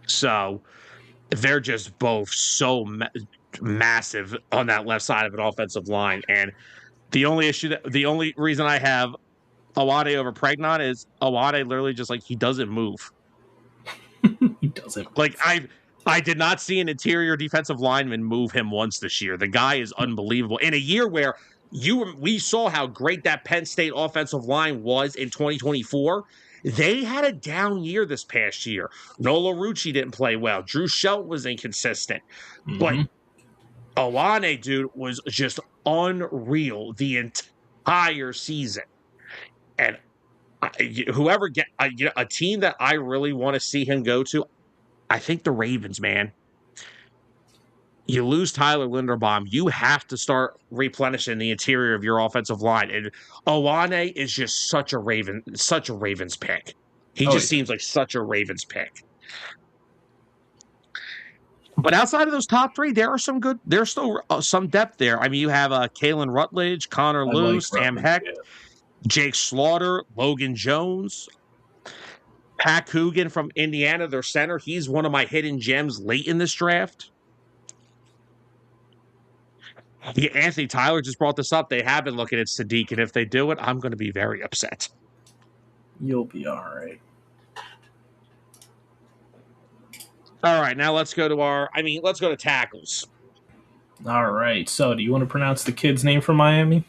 So they're just both so massive on that left side of an offensive line. And the only reason I have Awane over Pregnon is Awane literally just he doesn't move. He doesn't. I did not see an interior defensive lineman move him once this year. The guy is unbelievable. In a year where we saw how great that Penn State offensive line was in 2024, they had a down year this past year. Nola Rucci didn't play well. Drew Shelton was inconsistent. Mm-hmm. But Awane, dude, was just unreal the entire season. And whoever get a team that I really want to see him go to, I think the Ravens, man. You lose Tyler Linderbaum, you have to start replenishing the interior of your offensive line. And Awane is just such a Ravens pick. He seems like such a Ravens pick. But outside of those top 3, there's still some depth there. I mean, you have Kalen Rutledge, Connor Lew, Sam Heck, Jake Slaughter, Logan Jones, Pat Coogan from Indiana, their center. He's one of my hidden gems late in this draft. Anthony Tyler just brought this up. They have been looking at Sadiq, and if they do it, I'm going to be very upset. You'll be all right. All right, now let's go to tackles. All right. So, do you want to pronounce the kid's name from Miami?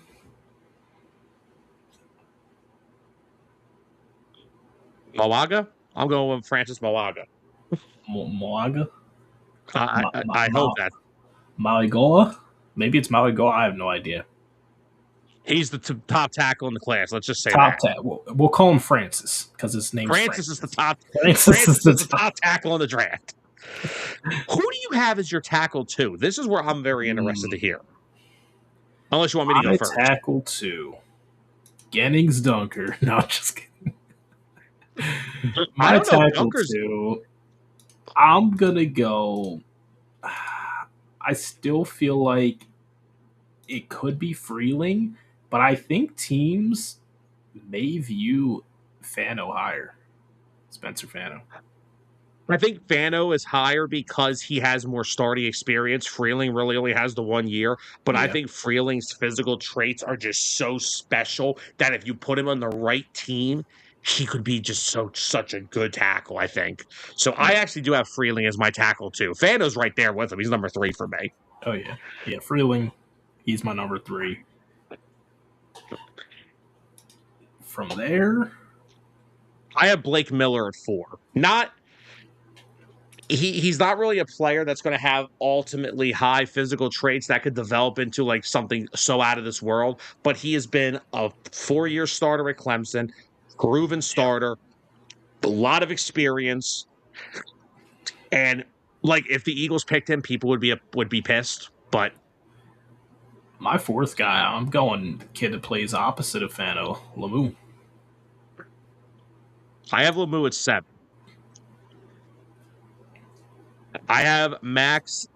Malaga? I'm going with Francis Malaga. Malaga? I hope that. Maligoa? Maybe it's Maligoa. I have no idea. He's the top tackle in the class. Let's just say that. We'll call him Francis because his name's Francis. Is the top. Francis is the top tackle in the draft. Who do you have as your tackle 2? This is where I'm very interested to hear. Unless you want me to go My first. tackle 2, Gennings Dunker. No, just kidding. I My don't know. tackle Dunker's 2, I'm going to go. I still feel like it could be Freeling, but I think teams may view Fano higher. Spencer Fano. I think Fano is higher because he has more starting experience. Freeling really only has the 1 year, but I Yeah. think Freeling's physical traits are just so special that if you put him on the right team, he could be just such a good tackle, I think. So I Yeah. actually do have Freeling as my tackle too. Fano's right there with him. He's number 3 for me. Oh, yeah. Yeah, Freeling, he's my number 3. From there, I have Blake Miller at 4. Not he's not really a player that's going to have ultimately high physical traits that could develop into like something so out of this world, but he has been a 4-year starter at Clemson, proven yeah, starter, a lot of experience, and like if the Eagles picked him, people would be pissed, but my 4th guy, I'm going the kid that plays opposite of Fano, Lamu. I have Lemieux at 7. I have Max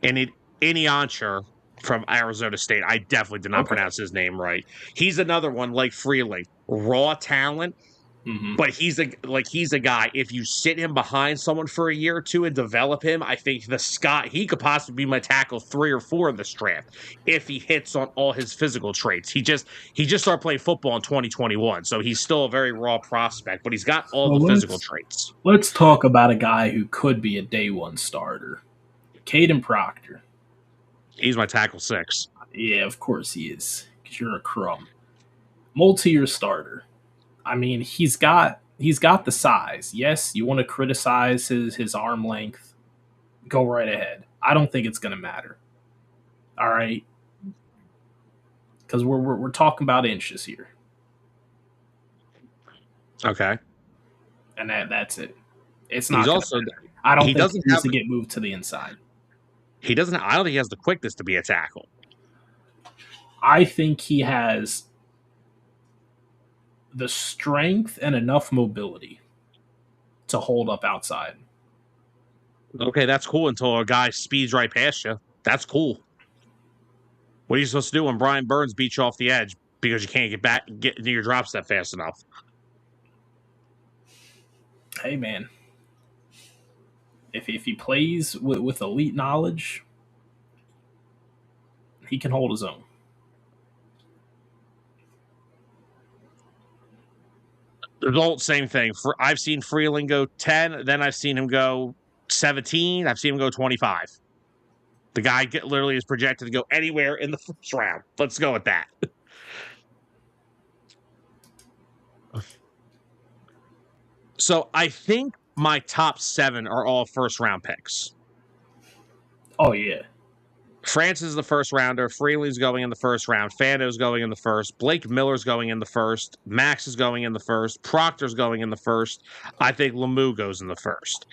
and Iniancher from Arizona State. I definitely did not Okay. pronounce his name right. He's another one like Freeling, raw talent. Mm-hmm. But he's a guy. If you sit him behind someone for a year or two and develop him, I think he could possibly be my tackle 3 or 4 in this draft if he hits on all his physical traits. He just started playing football in 2021, so he's still a very raw prospect, but he's got all So the physical traits. let's talk about a guy who could be a day 1 starter. Caden Proctor. He's my tackle 6. Yeah, of course he is, because you're a crumb. Multi-year starter. I mean, he's got the size. Yes, you want to criticize his arm length. Go right ahead. I don't think it's going to matter. All right, because we're talking about inches here, Okay. and that's it. It's He's not going to also matter. I don't he think he doesn't needs have to get moved to the inside. he doesn't I don't think he has the quickness to be a tackle. I think he has the strength and enough mobility to hold up outside. Okay, that's cool until a guy speeds right past you. That's cool. What are you supposed to do when Brian Burns beats you off the edge because you can't get into your drop step fast enough? Hey, man, if he plays with elite knowledge, he can hold his own. The old same thing. I've seen Freeland go 10, then I've seen him go 17, I've seen him go 25. The guy literally is projected to go anywhere in the first round. Let's go with that. So I think my top 7 are all first round picks. Oh yeah, France is the first rounder. Freely's going in the first round. Fando's going in the first. Blake Miller's going in the first. Max is going in the first. Proctor's going in the first. I think Lemieux goes in the first.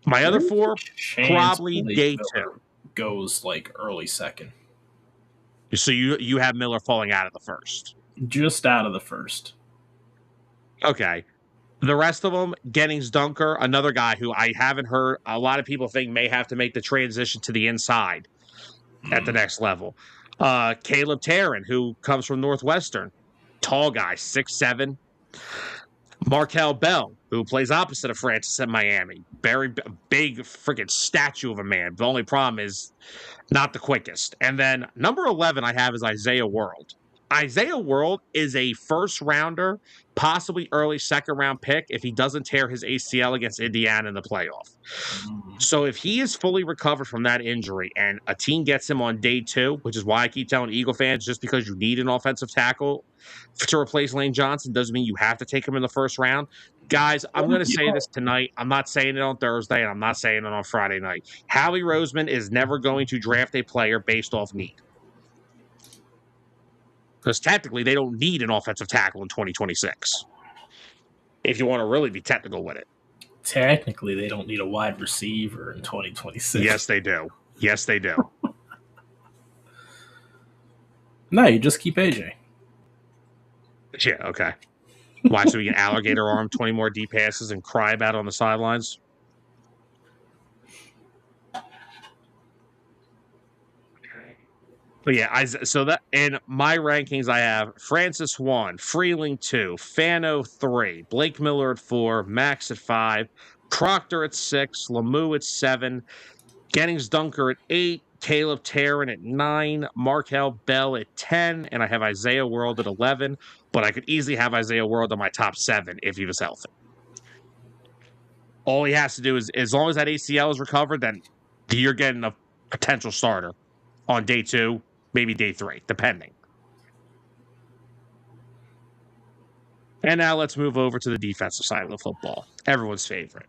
My other there's a 4, chance probably Blake day 2. Miller goes like early second, So you have Miller falling out of the first. just out of the first. Okay. The rest of them, Gennings Dunker, another guy who I haven't heard. A lot of people think may have to make the transition to the inside at the Mm. next level. Caleb Tarrin, who comes from Northwestern, tall guy, 6'7". Markel Bell, who plays opposite of Francis at Miami, very big freaking statue of a man. The only problem is not the quickest. And then number 11 I have is Isaiah World. Isaiah World is a first rounder, possibly early second round pick if he doesn't tear his ACL against Indiana in the playoff. Mm. So if he is fully recovered from that injury and a team gets him on day 2, which is why I keep telling Eagle fans, just because you need an offensive tackle to replace Lane Johnson doesn't mean you have to take him in the first round. Guys, I'm going to say this tonight. I'm not saying it on Thursday, and I'm not saying it on Friday night. Howie Roseman is never going to draft a player based off need. Because technically, they don't need an offensive tackle in 2026. If you want to really be technical with it. Technically, they don't need a wide receiver in 2026. Yes, they do. Yes, they do. No, you just keep AJ. Yeah, okay. Why, so we can alligator arm 20 more deep passes and cry about it on the sidelines? But yeah, so that in my rankings, I have Francis 1, Freeling 2, Fano 3, Blake Miller at 4, Max at 5, Proctor at 6, Lemieux at 7, Gennings Dunker at 8, Caleb Tarrant at 9, Markel Bell at 10, and I have Isaiah World at 11. But I could easily have Isaiah World in my top 7 if he was healthy. All he has to do is, as long as that ACL is recovered, then you're getting a potential starter on day 2, maybe day 3, depending. And now let's move over to the defensive side of the football. Everyone's favorite.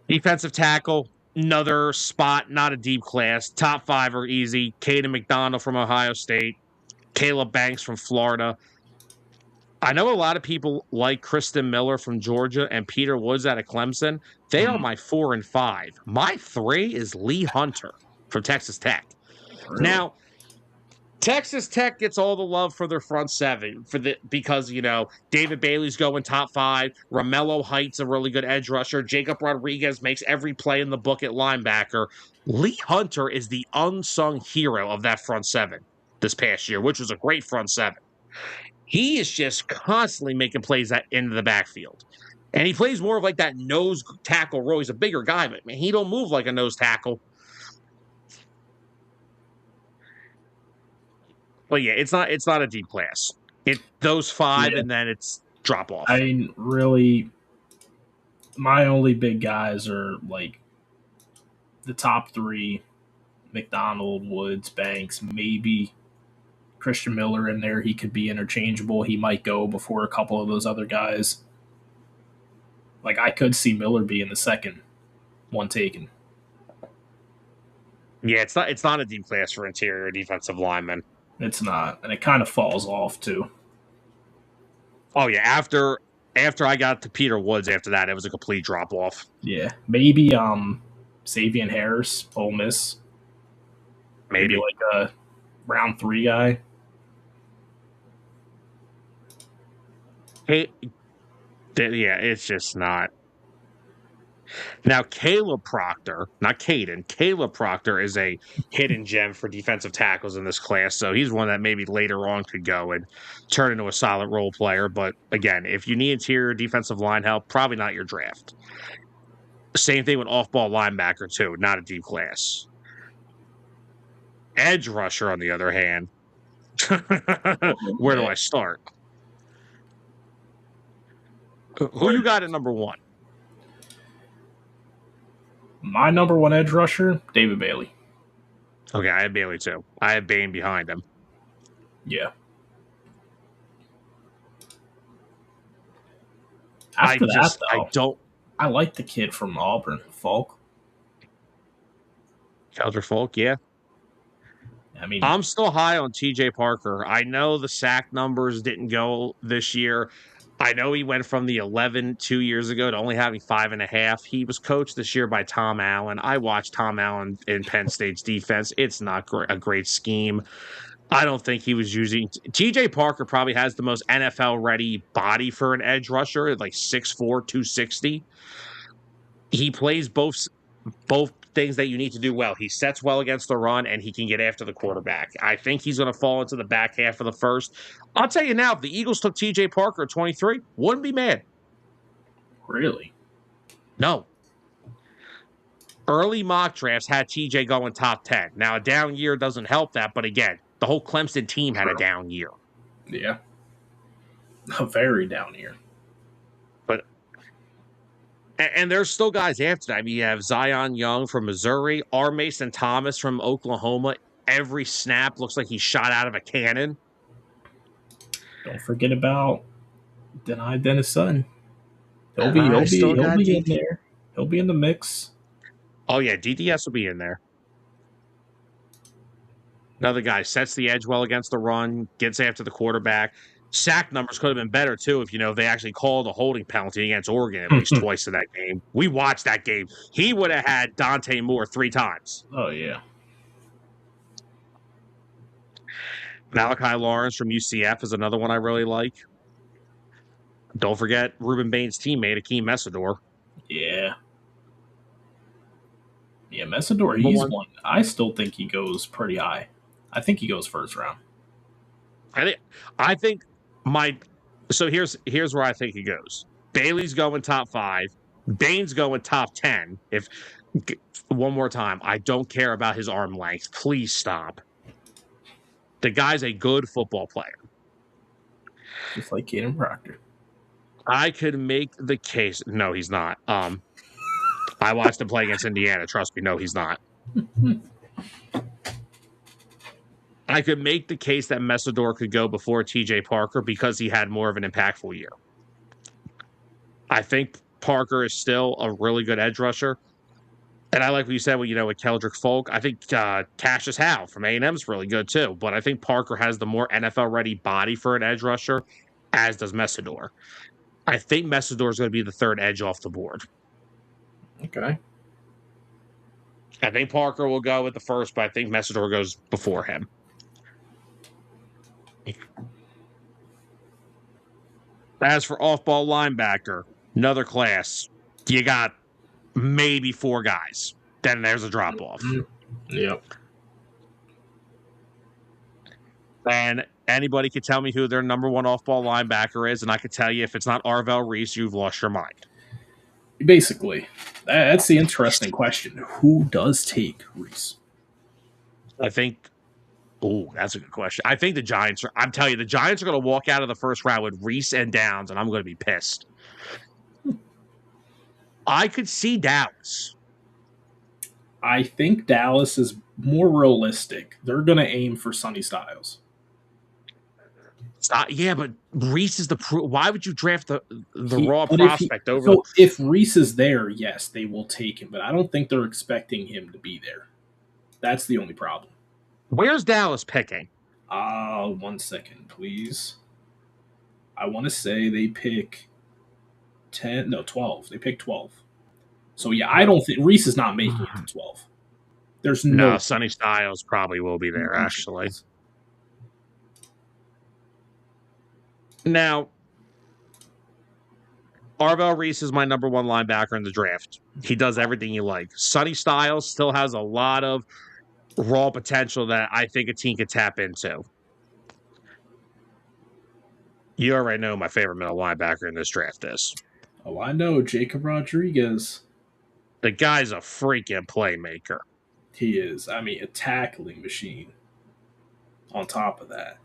Defensive tackle, another spot, not a deep class. Top 5 are easy. Caden McDonald from Ohio State, Caleb Banks from Florida. I know a lot of people like Kristen Miller from Georgia and Peter Woods out of Clemson. They are my 4 and 5. My 3 is Lee Hunter from Texas Tech. Really? Now, Texas Tech gets all the love for their front 7 because David Bailey's going top 5. Romello Height's a really good edge rusher. Jacob Rodriguez makes every play in the book at linebacker. Lee Hunter is the unsung hero of that front 7 this past year, which was a great front 7. He is just constantly making plays into the backfield. And he plays more of like that nose tackle role. He's a bigger guy, but man, he don't move like a nose tackle. But yeah, it's not a deep class. Those 5 and then it's drop off. I mean, really, my only big guys are like the top 3: McDonald, Woods, Banks, maybe Christian Miller in there. He could be interchangeable. He might go before a couple of those other guys. Like, I could see Miller being the second one taken. Yeah, it's not a deep class for interior defensive linemen. It's not, and it kind of falls off too. Oh yeah, after I got to Peter Woods, after that it was a complete drop off. Yeah, maybe Xavier Harris, Ole Miss. Maybe like a round 3 guy. Yeah, it's just not. Now, Caleb Proctor, not Caden, Caleb Proctor is a hidden gem for defensive tackles in this class. So he's one that maybe later on could go and turn into a solid role player. But again, if you need interior defensive line help, probably not your draft. Same thing with off-ball linebacker, too. Not a deep class. Edge rusher, on the other hand. Where do I start? Who you got at number 1? My number 1 edge rusher, David Bailey. Okay, I have Bailey too. I have Bain behind him. Yeah. After I like the kid from Auburn, Falk. Keldrick Falk, yeah. I mean, I'm still high on TJ Parker. I know the sack numbers didn't go this year. I know he went from the 11 2 years ago to only having 5.5. He was coached this year by Tom Allen. I watched Tom Allen in Penn State's defense. It's not a great scheme. I don't think he was using TJ Parker. Probably has the most NFL ready body for an edge rusher, like 6'4", 260. He plays both things that you need to do well. He sets well against the run, and he can get after the quarterback. I think he's going to fall into the back half of the first. I'll tell you now, if the Eagles took TJ Parker at 23, wouldn't be mad. Really? No. Early mock drafts had TJ going top 10. Now, a down year doesn't help that, but again, the whole Clemson team had a down year. Yeah. A very down year. And there's still guys after that. I mean, you have Zion Young from Missouri, R. Mason Thomas from Oklahoma. Every snap looks like he's shot out of a cannon. Don't forget about Denied Dennis Sutton. He'll be in there. He'll be in the mix. Oh, yeah, DDS will be in there. Another guy sets the edge well against the run, gets after the quarterback. Sack numbers could have been better, too, if, they actually called a holding penalty against Oregon at least twice in that game. We watched that game. He would have had Dante Moore 3 times. Oh, yeah. Malachi Lawrence from UCF is another one I really like. Don't forget Ruben Bain's teammate, Akeem Messidor. Yeah. Yeah, Messidor, Number he's one. one. I still think he goes pretty high. I think he goes first round. I think my so here's where I think he goes. Bailey's going top 5. Bain's going top 10. If one more time, I don't care about his arm length. Please stop. The guy's a good football player. Just like Caden Proctor. I could make the case. No, he's not. I watched him play against Indiana. Trust me, no, he's not. I could make the case that Messidor could go before TJ Parker because he had more of an impactful year. I think Parker is still a really good edge rusher. And I like what you said, with Keldrick Folk. I think Cassius Howe from A&M is really good too. But I think Parker has the more NFL-ready body for an edge rusher, as does Messidor. I think Messidor is going to be the third edge off the board. Okay. I think Parker will go with the first, but I think Messidor goes before him. As for off-ball linebacker, another class. You got maybe 4 guys. Then there's a drop-off. Yep. And anybody can tell me who their number 1 off-ball linebacker is, and I can tell you if it's not Arvell Reese, you've lost your mind. Basically, that's the interesting question. Who does take Reese? I think that's a good question. I think the Giants are. I'm telling you, the Giants are going to walk out of the first round with Reese and Downs, and I'm going to be pissed. I could see Dallas. I think Dallas is more realistic. They're going to aim for Sonny Styles. Yeah, but Reese is the why would you draft the raw prospect over? So if Reese is there, yes, they will take him, but I don't think they're expecting him to be there. That's the only problem. Where's Dallas picking? 1 second, please. I want to say they pick 12. They pick 12. So yeah, I don't think Reese is not making it to 12. There's no Sonny Styles probably will be there, actually. Now, Arvell Reese is my number 1 linebacker in the draft. He does everything you like. Sonny Styles still has a lot of raw potential that I think a team could tap into. You already know my favorite middle linebacker in this draft is. Oh, I know. Jacob Rodriguez. The guy's a freaking playmaker. He is. I mean, a tackling machine on top of that.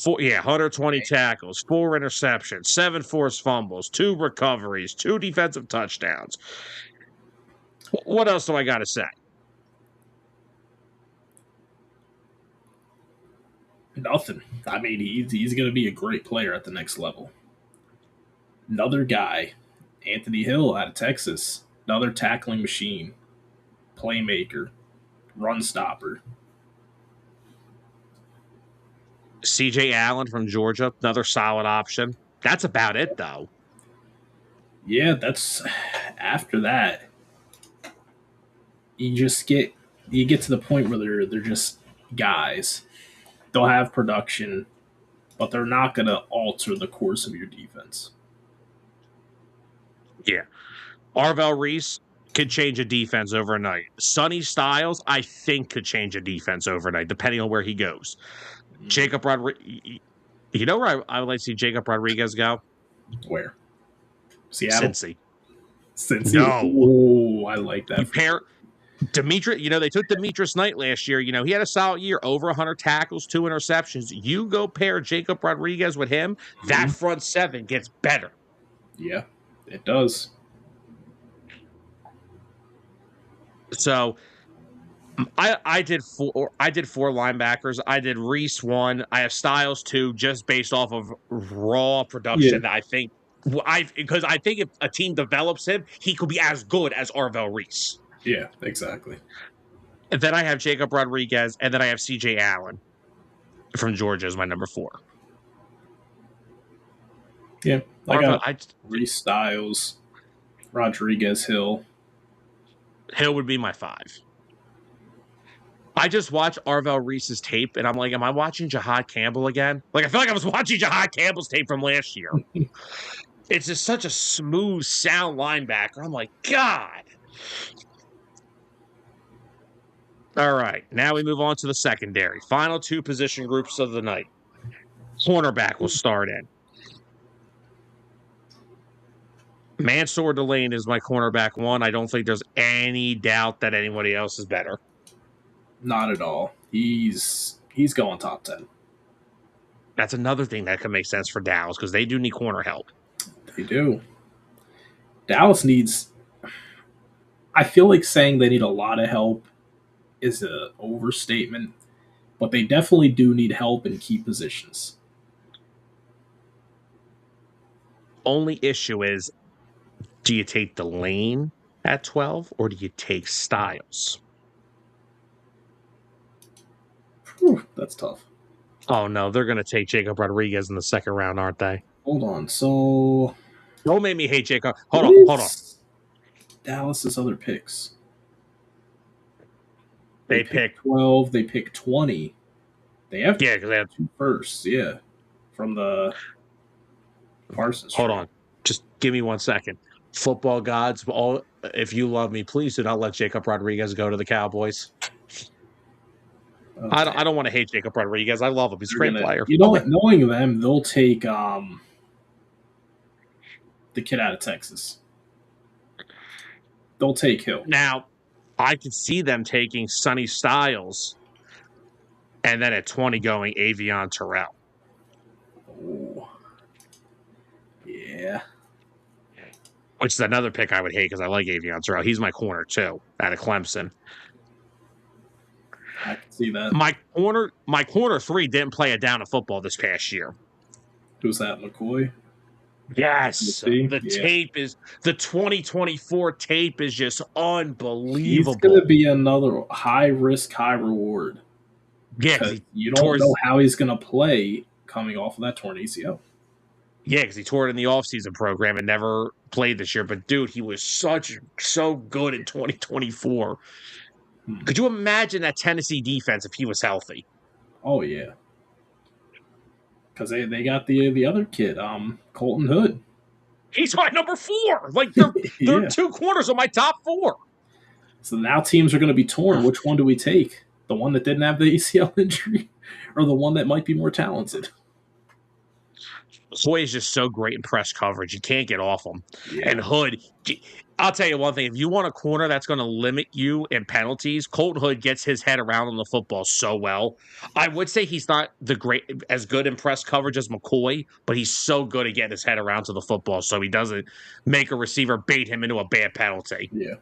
120 tackles, 4 interceptions, 7 forced fumbles, 2 recoveries, 2 defensive touchdowns. What else do I got to say? Nothing. I mean, he's going to be a great player at the next level. Another guy, Anthony Hill out of Texas. Another tackling machine, playmaker, run stopper. CJ Allen from Georgia, another solid option. That's about it, though. Yeah, that's after that. You get to the point where they're just guys. They'll have production, but they're not going to alter the course of your defense. Yeah. Arvell Reese could change a defense overnight. Sonny Styles, I think, could change a defense overnight, depending on where he goes. Jacob Rodriguez. You know where I would like to see Jacob Rodriguez go? Where? Seattle? Cincy. No. Oh, I like that. You pair Demetrius, they took Demetrius Knight last year. He had a solid year, over 100 tackles, 2 interceptions. You go pair Jacob Rodriguez with him, that front 7 gets better. Yeah, it does. So I did 4 linebackers. I did Reese 1. I have Styles 2, just based off of raw production. That I think because I think if a team develops him, he could be as good as Arvell Reese. Yeah, exactly. And then I have Jacob Rodriguez, and then I have CJ Allen from Georgia as my number 4. Yeah, I got Reese, Styles, Rodriguez, Hill. Hill would be my 5. I just watched Arvell Reese's tape, and I'm like, am I watching Jahad Campbell again? Like, I feel like I was watching Jahad Campbell's tape from last year. It's just such a smooth, sound linebacker. I'm like, God. All right, now we move on to the secondary. Final two position groups of the night. Cornerback will start in. Mansour Delane is my cornerback one. I don't think there's any doubt that anybody else is better. Not at all. He's going top 10. That's another thing that could make sense for Dallas because they do need corner help. They do. Dallas needs. I feel like saying they need a lot of help is an overstatement, but they definitely do need help in key positions. Only issue is, do you take Delane at 12 or do you take Styles? Whew, that's tough. Oh, no, they're going to take Jacob Rodriguez in the second round, aren't they? Hold on. So. Don't make me hate Jacob. Hold on. Dallas's other picks. They pick 12. They pick 20. They have because they have 2 firsts. Yeah, from the Parsons. Hold on, just give me 1 second. Football gods, if you love me, please do not let Jacob Rodriguez go to the Cowboys. Okay. I don't want to hate Jacob Rodriguez. I love him. He's a great player. You know what? Knowing them, they'll take the kid out of Texas. They'll take Hill. Now, I could see them taking Sonny Styles and then at 20 going Avion Terrell. Oh. Yeah. Which is another pick I would hate because I like Avion Terrell. He's my corner, too, out of Clemson. I can see that. My corner 3 didn't play a down of football this past year. Who's that, McCoy? Yes. Tape is the 2024 tape is just unbelievable. He's going to be another high risk, high reward. Yeah, you don't know how he's going to play coming off of that torn ACL. Yeah, because he tore it in the offseason program and never played this year. But, dude, he was so good in 2024. Could you imagine that Tennessee defense if he was healthy? Oh, yeah. Because they got the other kid, Colton Hood. He's my number 4. Like, they're yeah. 2 corners of my top 4. So now teams are going to be torn. Which one do we take? The one that didn't have the ACL injury or the one that might be more talented? Hoy is just so great in press coverage. You can't get off him. Yeah. And Hood, I'll tell you one thing. If you want a corner that's going to limit you in penalties, Colton Hood gets his head around on the football so well. I would say he's not as good in press coverage as McCoy, but he's so good at getting his head around to the football so he doesn't make a receiver bait him into a bad penalty. Yeah.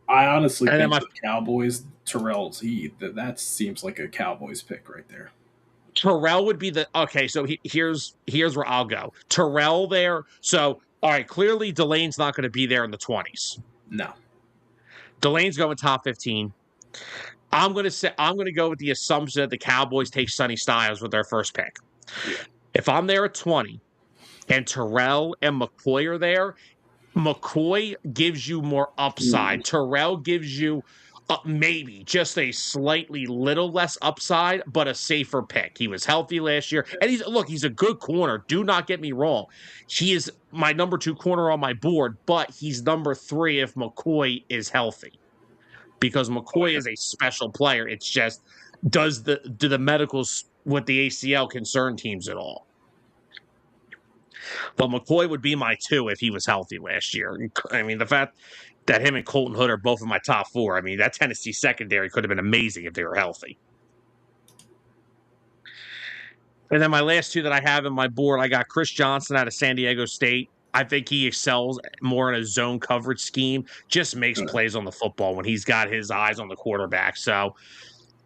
I honestly think the Cowboys, Terrell's that seems like a Cowboys pick right there. Terrell would be so here's where I'll go. Terrell there. So, all right, clearly Delane's not going to be there in the 20s. No. Delane's going top 15. I'm going to go with the assumption that the Cowboys take Sonny Styles with their first pick. Yeah. If I'm there at 20 and Terrell and McCoy are there, McCoy gives you more upside. Terrell gives you maybe just a slightly little less upside, but a safer pick. He was healthy last year. And he's a good corner. Do not get me wrong. He is my number 2 corner on my board, but he's number 3 if McCoy is healthy. Because McCoy is a special player. It's just, do the medicals with the ACL concern teams at all? But McCoy would be my 2 if he was healthy last year. I mean, the fact that him and Colton Hood are both in my top 4, I mean, that Tennessee secondary could have been amazing if they were healthy. And then my last 2 that I have in my board, I got Chris Johnson out of San Diego State. I think he excels more in a zone coverage scheme, just makes plays on the football when he's got his eyes on the quarterback. So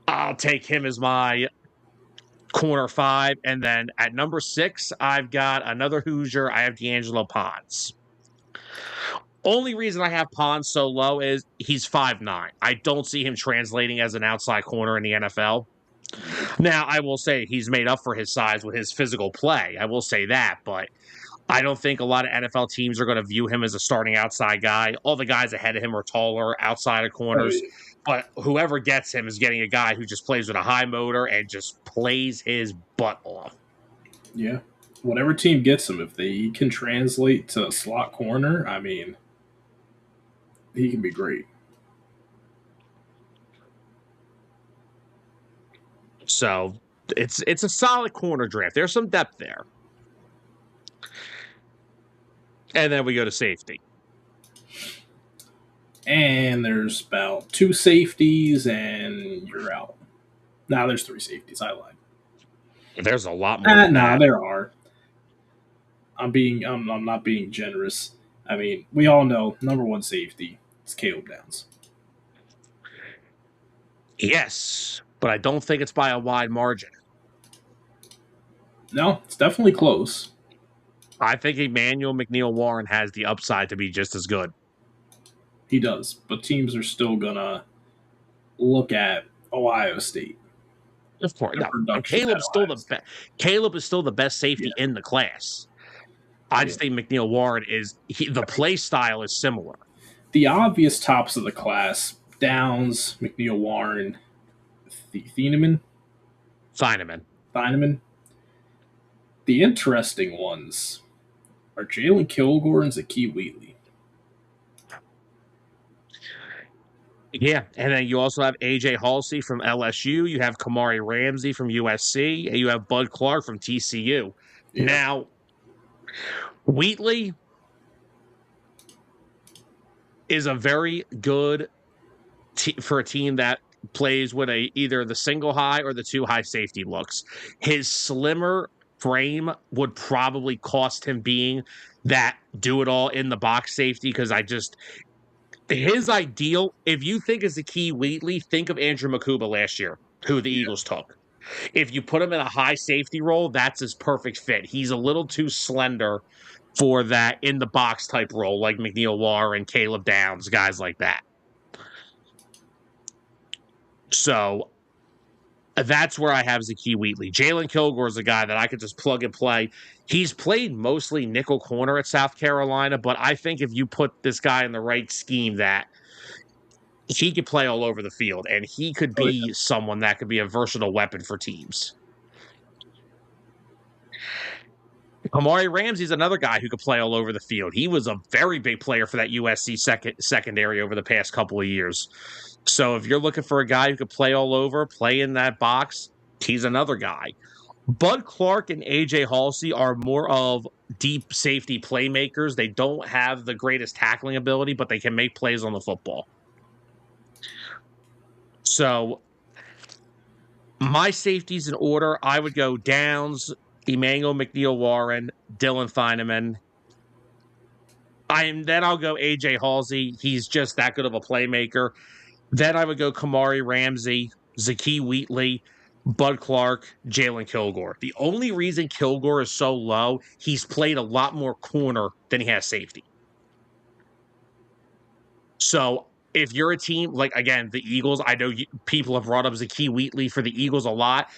I'll take him as my corner 5. And then at number 6, I've got another Hoosier. I have D'Angelo Pons. Only reason I have Pons so low is he's 5'9". I don't see him translating as an outside corner in the NFL. Now, I will say he's made up for his size with his physical play. I will say that, but I don't think a lot of NFL teams are going to view him as a starting outside guy. All the guys ahead of him are taller, outside of corners. But whoever gets him is getting a guy who just plays with a high motor and just plays his butt off. Yeah. Whatever team gets him, if they can translate to slot corner, I mean, he can be great. So it's a solid corner draft. There's some depth there. And then we go to safety. And there's about 2 safeties, and you're out. Now there's 3 safeties. I lied. There's a lot more than Nah, that. there are. I'm not being generous. I mean, we all know number one safety is Caleb Downs. Yes, but I don't think it's by a wide margin. No, it's definitely close. I think Emmanuel McNeil Warren has the upside to be just as good. He does, but teams are still gonna look at Ohio State. Of course, Their no. production at Caleb's still Ohio the State. Caleb is still the best safety Yeah. in the class. I just Yeah. think McNeil Warren is the play style is similar. The obvious tops of the class: Downs, McNeil Warren, Thieneman, Feineman. Thieneman. The interesting ones are Jalen Kilgore and Zakee Wheatley. Yeah, and then you also have AJ Halsey from LSU. You have Kamari Ramsey from USC, and you have Bud Clark from TCU. Yeah. Now, Wheatley is a very good for a team that plays with either the single high or the 2 high safety looks. His slimmer frame would probably cost him being that do it all in the box safety because his ideal, if you think is the key Wheatley, think of Andrew Makuba last year, who the Yeah. Eagles took. If you put him in a high safety role, that's his perfect fit. He's a little too slender for that in the box type role, like McNeil Warren, Caleb Downs, guys like that. So that's where I have Zakee Wheatley. Jalen Kilgore is a guy that I could just plug and play. He's played mostly nickel corner at South Carolina, but I think if you put this guy in the right scheme, that he could play all over the field, and he could Oh, be someone that could be a versatile weapon for teams. Kamari Ramsey's another guy who could play all over the field. He was a very big player for that USC secondary over the past couple of years. So if you're looking for a guy who could play all over, play in that box, he's another guy. Bud Clark and AJ Halsey are more of deep safety playmakers. They don't have the greatest tackling ability, but they can make plays on the football. So my safeties in order, I would go Downs, Emmanuel McNeil Warren, Dylan Thieneman. Then I'll go AJ Halsey. He's just that good of a playmaker. Then I would go Kamari Ramsey, Zakee Wheatley, Bud Clark, Jalen Kilgore. The only reason Kilgore is so low, he's played a lot more corner than he has safety. So if you're a team, like, again, the Eagles, I know people have brought up Zakee Wheatley for the Eagles a lot.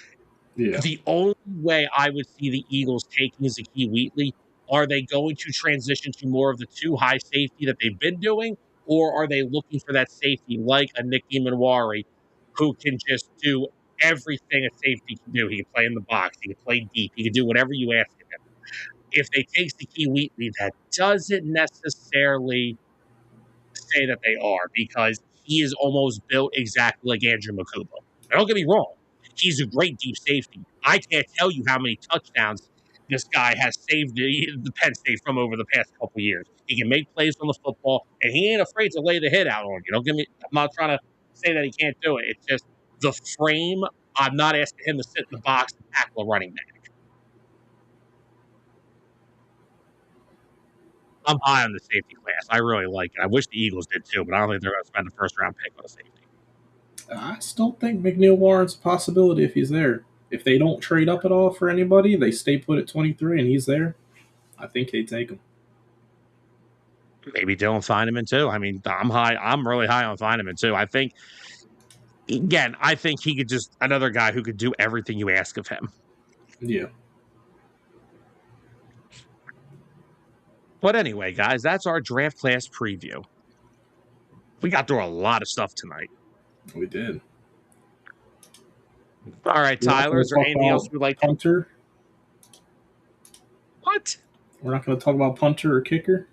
yeah. The only way I would see the Eagles taking Zakee Wheatley, are they going to transition to more of the 2 high safety that they've been doing, or are they looking for that safety like a Nick Manwari who can just do everything a safety can do? He can play in the box, he can play deep, he can do whatever you ask of him. If they take Zakee Wheatley, that doesn't necessarily say that they are, because he is almost built exactly like Andrew Makuba. Don't get me wrong. He's a great deep safety. I can't tell you how many touchdowns this guy has saved the Penn State from over the past couple years. He can make plays on the football, and he ain't afraid to lay the hit out on you. Don't get me. I'm not trying to say that he can't do it. It's just the frame. I'm not asking him to sit in the box and tackle a running back. I'm high on the safety class. I really like it. I wish the Eagles did too, but I don't think they're going to spend a first round pick on a safety. I still think McNeil Warren's a possibility if he's there. If they don't trade up at all for anybody, they stay put at 23 and he's there, I think they take him. Maybe Dylan Feineman too. I mean, I'm really high on Feineman too. I think, again, I think he could just another guy who could do everything you ask of him. Yeah. But anyway, guys, that's our draft class preview. We got through a lot of stuff tonight. We did. All right, We're not Tyler, going is to there talk anything else about you'd like to? punter. What? We're not going to talk about punter or kicker.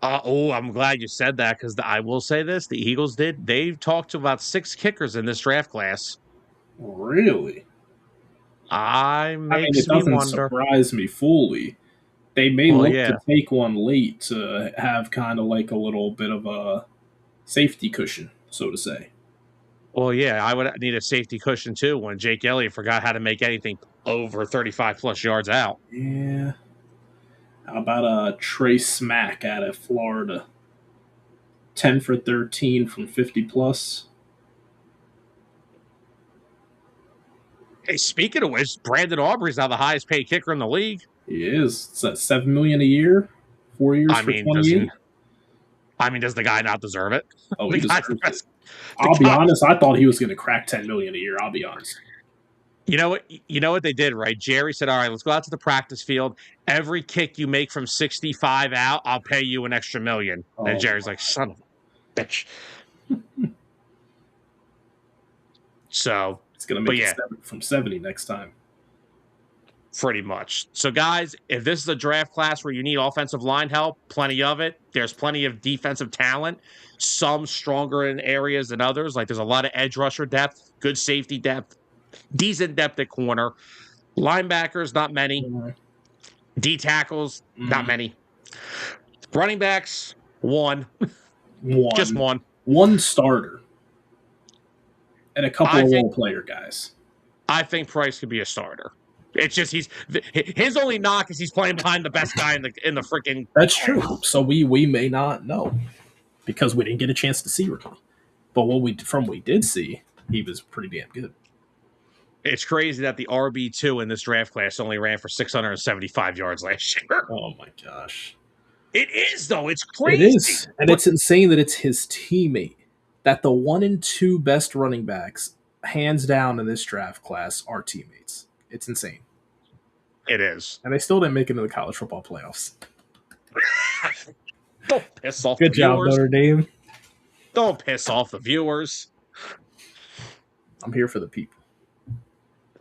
I'm glad you said that because I will say this: the Eagles did. They've talked to about 6 kickers in this draft class. Really? I I mean, makes it me doesn't wonder. surprise me fully. They may Well, look to yeah. take one late to have kind of like a little bit of a safety cushion, so to say. Well, yeah. I would need a safety cushion too when Jake Elliott forgot how to make anything over 35 plus yards out. Yeah. How about Trey Smack out of Florida? 10 for 13 from 50 plus. Hey, speaking of which, Brandon Aubrey's now the highest paid kicker in the league. He is. It's at 7 million a year, 4 years I for mean, does 28. does the guy not deserve it? Oh, The he guy's the deserves it. best. The I'll be guy. honest. I thought he was going to crack 10 million a year. I'll be honest. You know what? You know what they did, right? Jerry said, "All right, let's go out to the practice field. Every kick you make from 65 out, I'll pay you an extra million." And Oh, Jerry's like, "Son of a bitch." So, it's going to but make it yeah, from 70 next time. pretty much. So, guys, if this is a draft class where you need offensive line help, plenty of it. There's plenty of defensive talent, some stronger in areas than others. Like there's a lot of edge rusher depth, good safety depth, decent depth at corner. Linebackers, not many. D tackles, not Mm, many. Running backs, one, just one. one. One starter and a couple I of think role player guys. I think Price could be a starter. It's just his only knock is he's playing behind the best guy in the freaking. That's true. So we may not know because we didn't get a chance to see Ricky. But what we did see, he was pretty damn good. It's crazy that the RB2 in this draft class only ran for 675 yards last year. Oh my gosh. It is though. It's It crazy. is. And But it's insane that it's his teammate. That the 1 and 2 best running backs, hands down in this draft class, are teammates. It's insane. it is. And they still didn't make it into the college football playoffs. Don't piss off the Good job, viewers. Notre Dame. Don't piss off the viewers. I'm here for the people.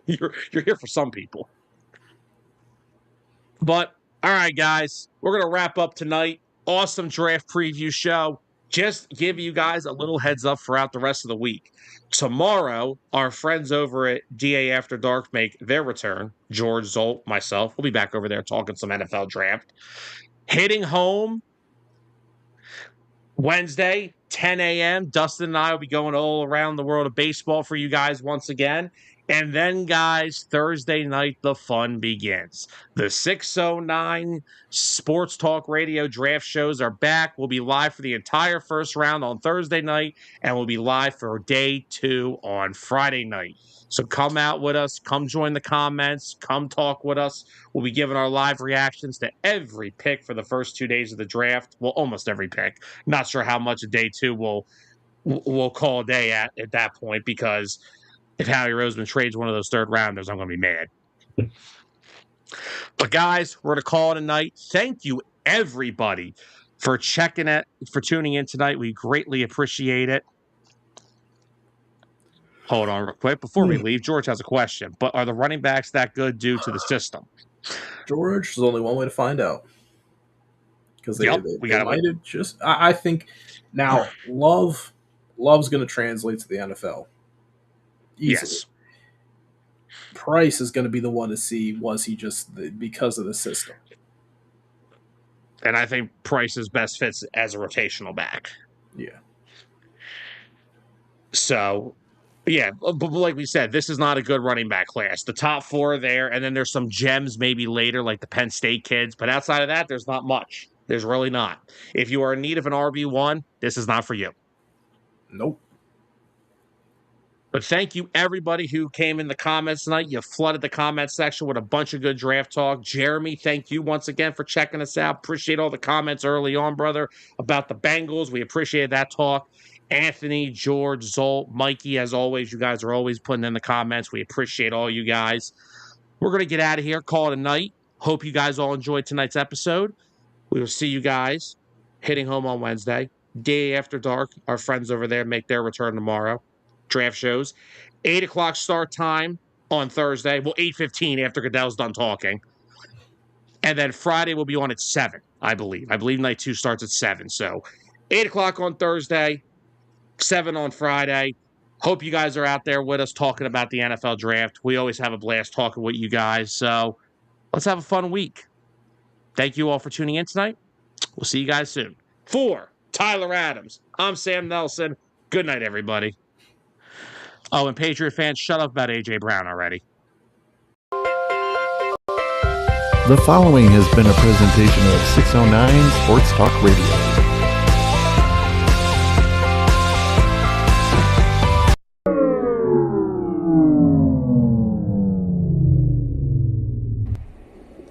You're here for some people. But all right, guys, we're gonna wrap up tonight. Awesome draft preview show. Just give you guys a little heads up throughout the rest of the week. Tomorrow, our friends over at DA After Dark make their return. George, Zolt, myself, we'll be back over there talking some NFL draft. Hitting home Wednesday, 10 a.m. Dustin and I will be going all around the world of baseball for you guys once again. And then, guys, Thursday night, the fun begins. The 609 Sports Talk Radio draft shows are back. We'll be live for the entire first round on Thursday night, and we'll be live for day 2 on Friday night. So come out with us. Come join the comments. Come talk with us. We'll be giving our live reactions to every pick for the first 2 days of the draft. Well, almost every pick. Not sure how much of day 2 we'll call a day at that point, because if Howie Roseman trades one of those third rounders, I'm going to be mad. But guys, we're going to call it a night. Thank you, everybody, for tuning in tonight. We greatly appreciate it. Hold on real quick. Before we leave, George has a question. But are the running backs that good due to the system? George, there's only one way to find out. Because Yep, we got might have just. I think now Love's going to translate to the NFL easily. Yes. Price is going to be the one to see was he just because of the system. And I think Price's best fits as a rotational back. Yeah. So, yeah, but like we said, this is not a good running back class. The top 4 are there, and then there's some gems maybe later, like the Penn State kids. But outside of that, there's not much. There's really not. If you are in need of an RB1, this is not for you. Nope. But thank you, everybody who came in the comments tonight. You flooded the comment section with a bunch of good draft talk. Jeremy, thank you once again for checking us out. Appreciate all the comments early on, brother, about the Bengals. We appreciate that talk. Anthony, George, Zolt, Mikey, as always, you guys are always putting in the comments. We appreciate all you guys. We're going to get out of here, call it a night. Hope you guys all enjoyed tonight's episode. We will see you guys hitting home on Wednesday. Day After Dark. Our friends over there make their return tomorrow. Draft shows. 8 o'clock start time on Thursday. Well, 8:15 after Goodell's done talking. And then Friday will be on at 7, I believe. I believe night 2 starts at 7. So 8 o'clock on Thursday, 7 on Friday. Hope you guys are out there with us talking about the NFL draft. We always have a blast talking with you guys. So let's have a fun week. Thank you all for tuning in tonight. We'll see you guys soon. For Tyler Adams, I'm Sam Nelson. Good night, everybody. Oh, and Patriot fans, shut up about A.J. Brown already. The following has been a presentation of 609 Sports Talk Radio.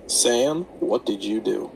Sam, what did you do?